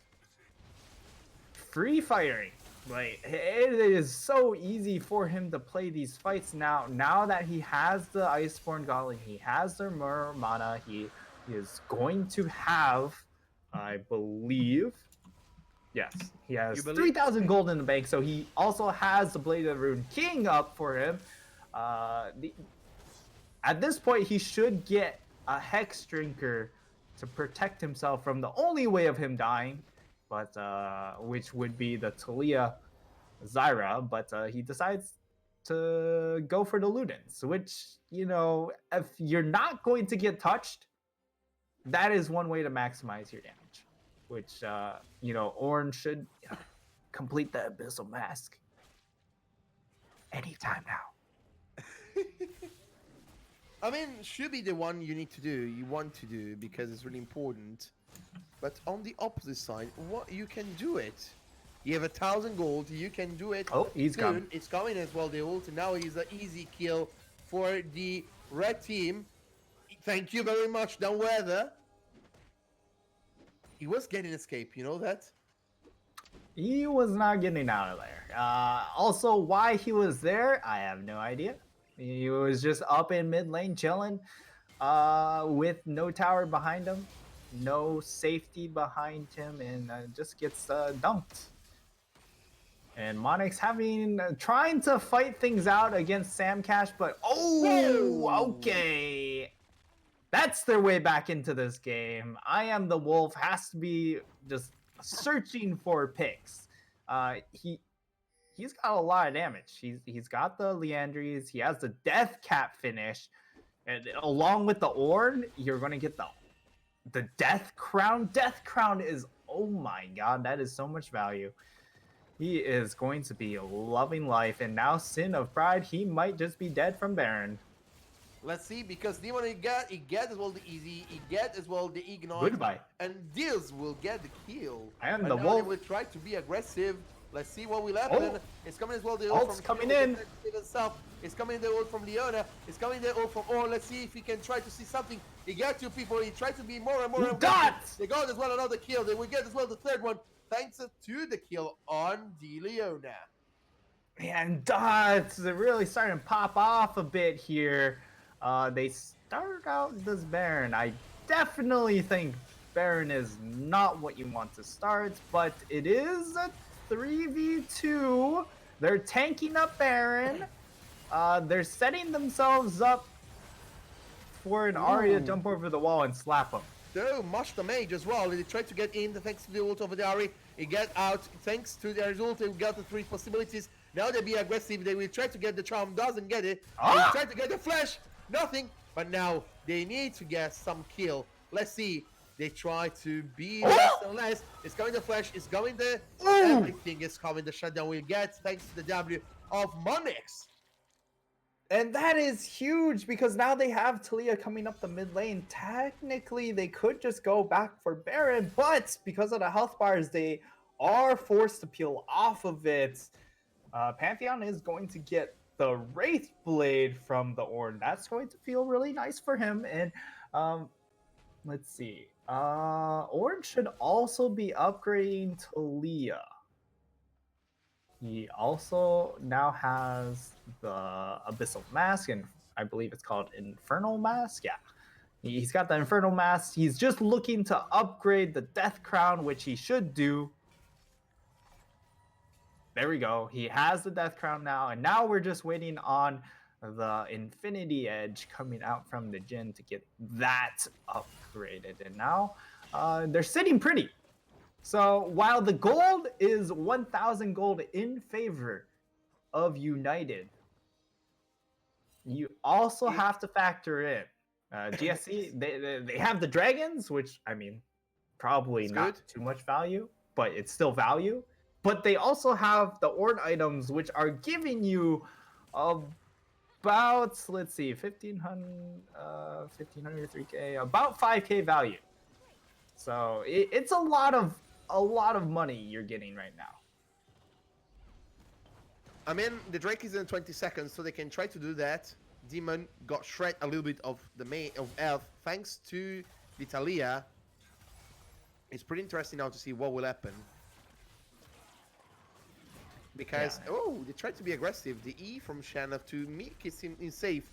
free firing. Like, it is so easy for him to play these fights now. Now that he has the Iceborne Gauntlet, he has the Mana, he is going to have, I believe, yes, he has 3,000 gold in the bank, so he also has the Blade of the Rune King up for him. At this point, he should get a Hex Drinker to protect himself from the only way of him dying, but which would be the Talia Zyra, but he decides to go for the Ludens, which, you know, if you're not going to get touched, that is one way to maximize your damage, which, you know, Orn should complete the Abyssal Mask anytime now. I mean, should be the one you want to do, because it's really important. But on the opposite side, what you can do it. You have 1,000 gold, you can do it. Oh, he's soon. coming. It's coming as well, the ult. Now he's an easy kill for the red team. Thank you very much, Downweather. He was getting escape, you know that? He was not getting out of there. Also, why he was there, I have no idea. He was just up in mid lane chilling with no tower behind him, no safety behind him, and just gets dumped. And Monix trying to fight things out against Sam Cash, but okay. That's their way back into this game. I Am the Wolf has to be just searching for picks. He's got a lot of damage. He's got the Leandries. He has the Death Cap finish, and along with the Orn, you're gonna get the Death Crown. Death Crown is, oh my god, that is so much value. He is going to be loving life, and now Sin of Pride, he might just be dead from Baron. Let's see, because Demon he get as well the easy, he get as well the ignite, Goodbye. and Deals will get the kill. I am and the now wolf. They will try to be aggressive. Let's see what will happen. Oh. It's coming as well the Ult's ult from coming Shield, in. the defensive stuff. It's coming the ult from Leona. It's coming the ult from Orn. Let's see if he can try to see something. He got two people. He tried to be more and more Ooh, aggressive. dots! They got as well another kill. They will get as well the third one thanks to the kill on the Leona. Man, dots, they're really starting to pop off a bit here. They start out this Baron. I definitely think Baron is not what you want to start, but it is a 3v2. They're tanking up Baron. They're setting themselves up for an Arya to jump over the wall and slap him. So much damage as well. They tried to get in thanks to the ult of the Ari. He get out thanks to their ult. They got the 3 possibilities. Now they be aggressive. They will try to get the charm. Doesn't get it. They will try to get the flash. Nothing. But now they need to get some kill. Let's see. They try to be less and less. It's coming the flash. It's going the everything is coming. The shutdown will get thanks to the W of Monix. And that is huge because now they have Talia coming up the mid lane. Technically, they could just go back for Baron, but because of the health bars, they are forced to peel off of it. Pantheon is going to get the Wraith Blade from the Ornn. That's going to feel really nice for him. And let's see. Ornn should also be upgrading Talia. He also now has the Abyssal Mask, and I believe it's called Infernal Mask. Yeah, he's got the Infernal Mask. He's just looking to upgrade the Death Crown, which he should do. There we go. He has the Death Crown now, and now we're just waiting on the Infinity Edge coming out from the Jhin to get that upgraded. And now they're sitting pretty. So while the gold is 1,000 gold in favor of United, you also have to factor in GSC. They have the dragons, which I mean, probably It's not good. too much value, but it's still value. But they also have the Ornn items, which are giving you about, let's see, 1,500, 3K, about 5K value. So it's a lot of money you're getting right now. I mean, the Drake is in 20 seconds, so they can try to do that. Demon got shred a little bit of the health thanks to the Talia. It's pretty interesting now to see what will happen. Because, they tried to be aggressive. The E from Shanna to make it in safe.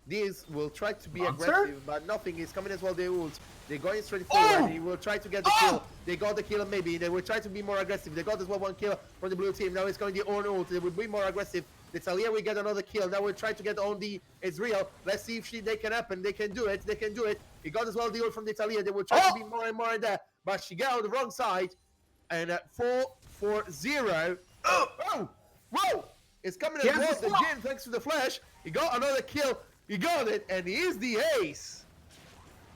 This will try to be aggressive, but nothing is coming as well. They ult. They're going straight forward. He will try to get the kill. They got the kill maybe. They will try to be more aggressive. They got as well one kill from the blue team. Now it's going the Ornn ult. They will be more aggressive. The Talia will get another kill. Now we'll try to get on the Ezreal. Let's see if they can happen. They can do it. They can do it. He got as well the ult from the Talia. They will try to be more and more in there. But she got on the wrong side. And 4-4-0. Oh! Whoa! It's coming as well. The Jhin, thanks to the flash. He got another kill. He got it, and he is the ace.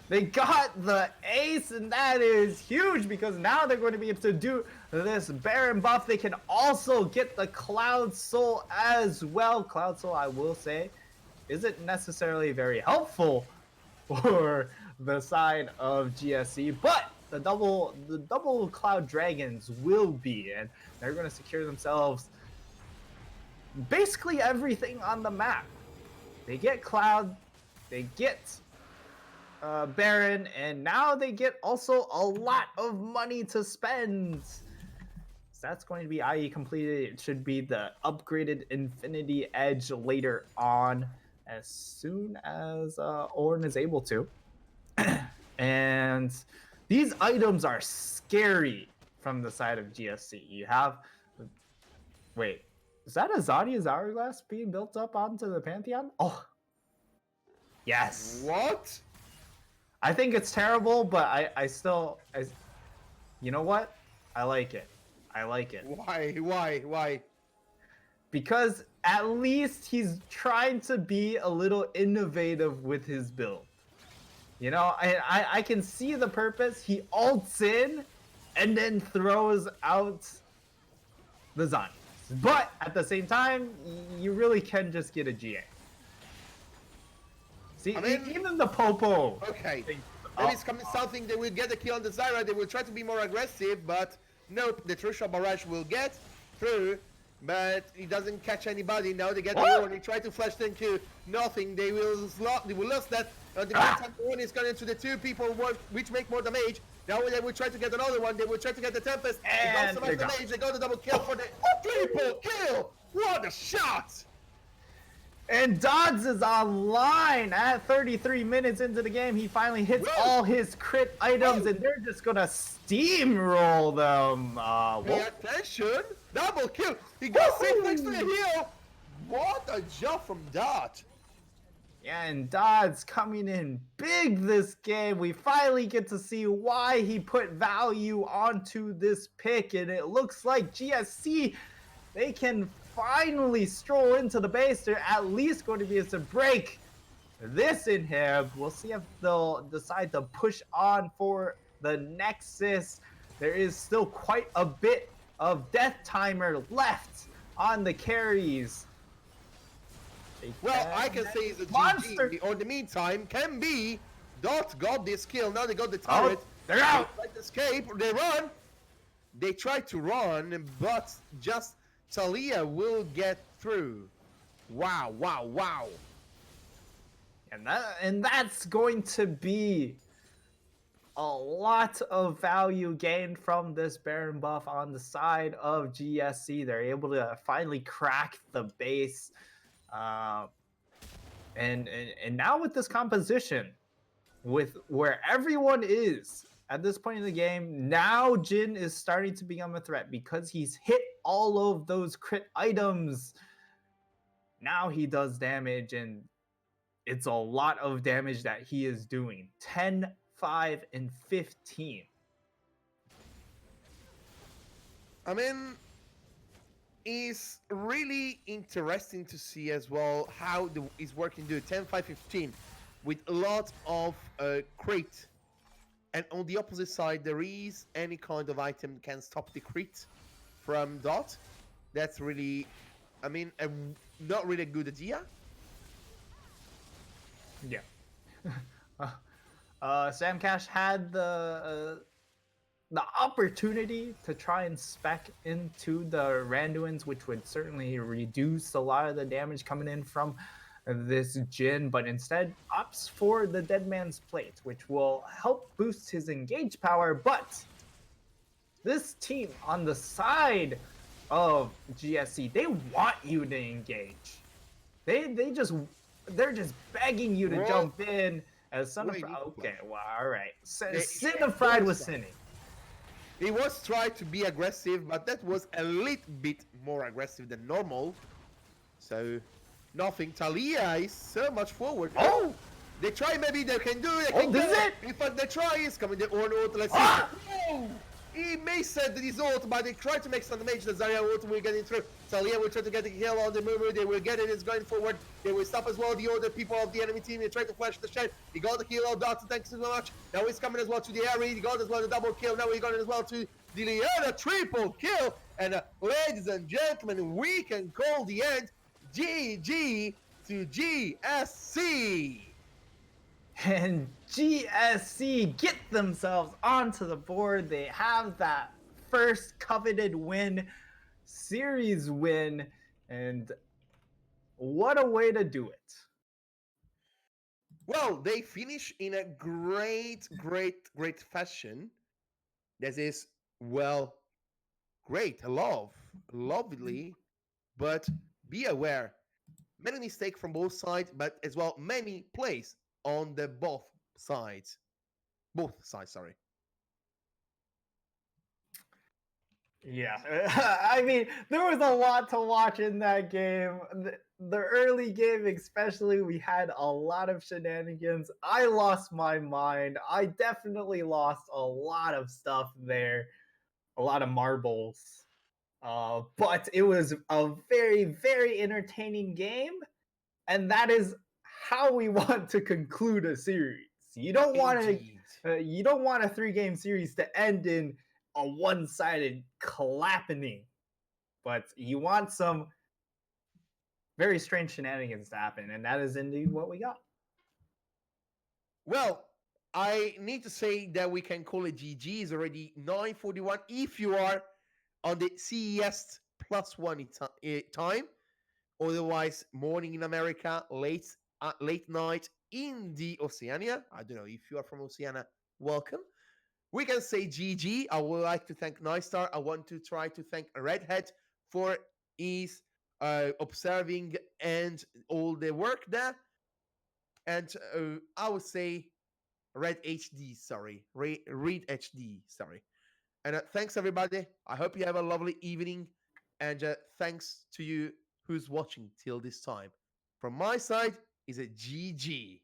They got the ace, and that is huge because now they're going to be able to do this Baron buff. They can also get the Cloud Soul as well. Cloud Soul, I will say, isn't necessarily very helpful for the side of GSC, but the double Cloud Dragons will be, and they're going to secure themselves basically everything on the map. They get Cloud, they get Baron, and now they get also a lot of money to spend. So that's going to be IE completed. It should be the upgraded Infinity Edge later on as soon as Ornn is able to. And these items are scary from the side of GSC. You have... Wait, is that a Zadia's Hourglass being built up onto the Pantheon? Oh. Yes. What? I think it's terrible, but I still... you know what? I like it. I like it. Why? Because at least he's trying to be a little innovative with his build. You know, I can see the purpose. He ults in and then throws out the Zonies. But at the same time, you really can just get a GA. See, I mean- even the Popo. Okay. thinks, Maybe "Oh, it's coming something. They will get the kill on the Zyra. They will try to be more aggressive, but nope. The Trisha barrage will get through, but he doesn't catch anybody. Now they get the What? Orn. He tried to flash them to nothing. They will lose that. The meantime, Orn is going to the two people which make more damage. Now they will try to get another one. They will try to get the Tempest. It does And so they're much gone. damage. They got the double kill for the triple kill. What a shot! And Dodds is online at 33 minutes into the game. He finally hits Whoa. all his crit items, Whoa. and they're just gonna steamroll them. Pay attention. Double kill. He got safe next to the hill. What a jump from Dot. Yeah, and Dodds coming in big this game. We finally get to see why he put value onto this pick, and it looks like GSC, they can finally stroll into the base. They're at least going to be able to break this inhib. We'll see if they'll decide to push on for the Nexus. There is still quite a bit of death timer left on the carries. Well, I can say it's a Monster. GG. Or in the meantime, can be. Dot got this kill. Now they got the Oh, turret. they're out. They try to escape. They run. They try to run, but just Talia will get through. Wow, wow, wow. And that's going to be a lot of value gained from this Baron buff on the side of GSC. They're able to finally crack the base. And now with this composition, with where everyone is at this point in the game, now Jin is starting to become a threat because he's hit all of those crit items. Now he does damage, and it's a lot of damage that he is doing. 10, 5, and 15. I mean, it's really interesting to see as well how it's working. Do 10, 5, 15 with a lot of crit. And on the opposite side, there is any kind of item that can stop the crit from Dot. That's really, I mean, not really a good idea. Yeah. Sam Cash had the opportunity to try and spec into the Randuins, which would certainly reduce a lot of the damage coming in from this Jin, but instead opts for the Dead Man's Plate, which will help boost his engage power. But this team on the side of GSC, they want you to engage. They're just begging you to Bro. jump in. As Son of Wait, okay, well, all right. They- Sin of Pride was Sorry. sinning. He was trying to be aggressive, but that was a little bit more aggressive than normal. So, nothing. Talia is so much forward. Oh! They try, maybe they can do it. Oh, this is it? In fact, they try. Is coming the Orn ult. Let's see. Ah! Oh! He may set his ult, but they try to make some damage. The Zarya ult will get in through. Talia will try to get the kill on the Mumu. They will get it. It's going forward. They will stop as well the other people of the enemy team. They try to flash the shed. He got the kill on Dot. Thanks so much. Now he's coming as well to the area. He got as well the double kill. Now he got it as well to the Liana triple kill. And ladies and gentlemen, we can call the end. GG to GSC. And GSC get themselves onto the board. They have that first coveted win, series win, and what a way to do it. Well, they finish in a great fashion. This is, well, great, lovely, but be aware, many mistakes from both sides, but as well, many plays on the both sides, sorry. Yeah, I mean, there was a lot to watch in that game. The early game, especially, we had a lot of shenanigans. I lost my mind. I definitely lost a lot of stuff there, a lot of marbles. But it was a very, very entertaining game, and that is how we want to conclude a series. You don't want to. Indeed. You don't want a 3-game series to end in a one-sided clapping, but you want some very strange shenanigans to happen, and that is indeed what we got. Well, I need to say that we can call it GG. It's already 9:41. If you are on the CES +1 time, otherwise morning in America, late night in the Oceania. I don't know if you are from Oceania. Welcome. We can say GG. I would like to thank Nightstar. I want to try to thank Redhead for his observing and all the work there. And I would say Red HD, sorry. Read HD, sorry. And thanks, everybody. I hope you have a lovely evening. And thanks to you who's watching till this time. From my side, is a GG.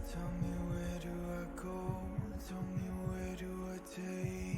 Tell me where do I go? Tell me where do I take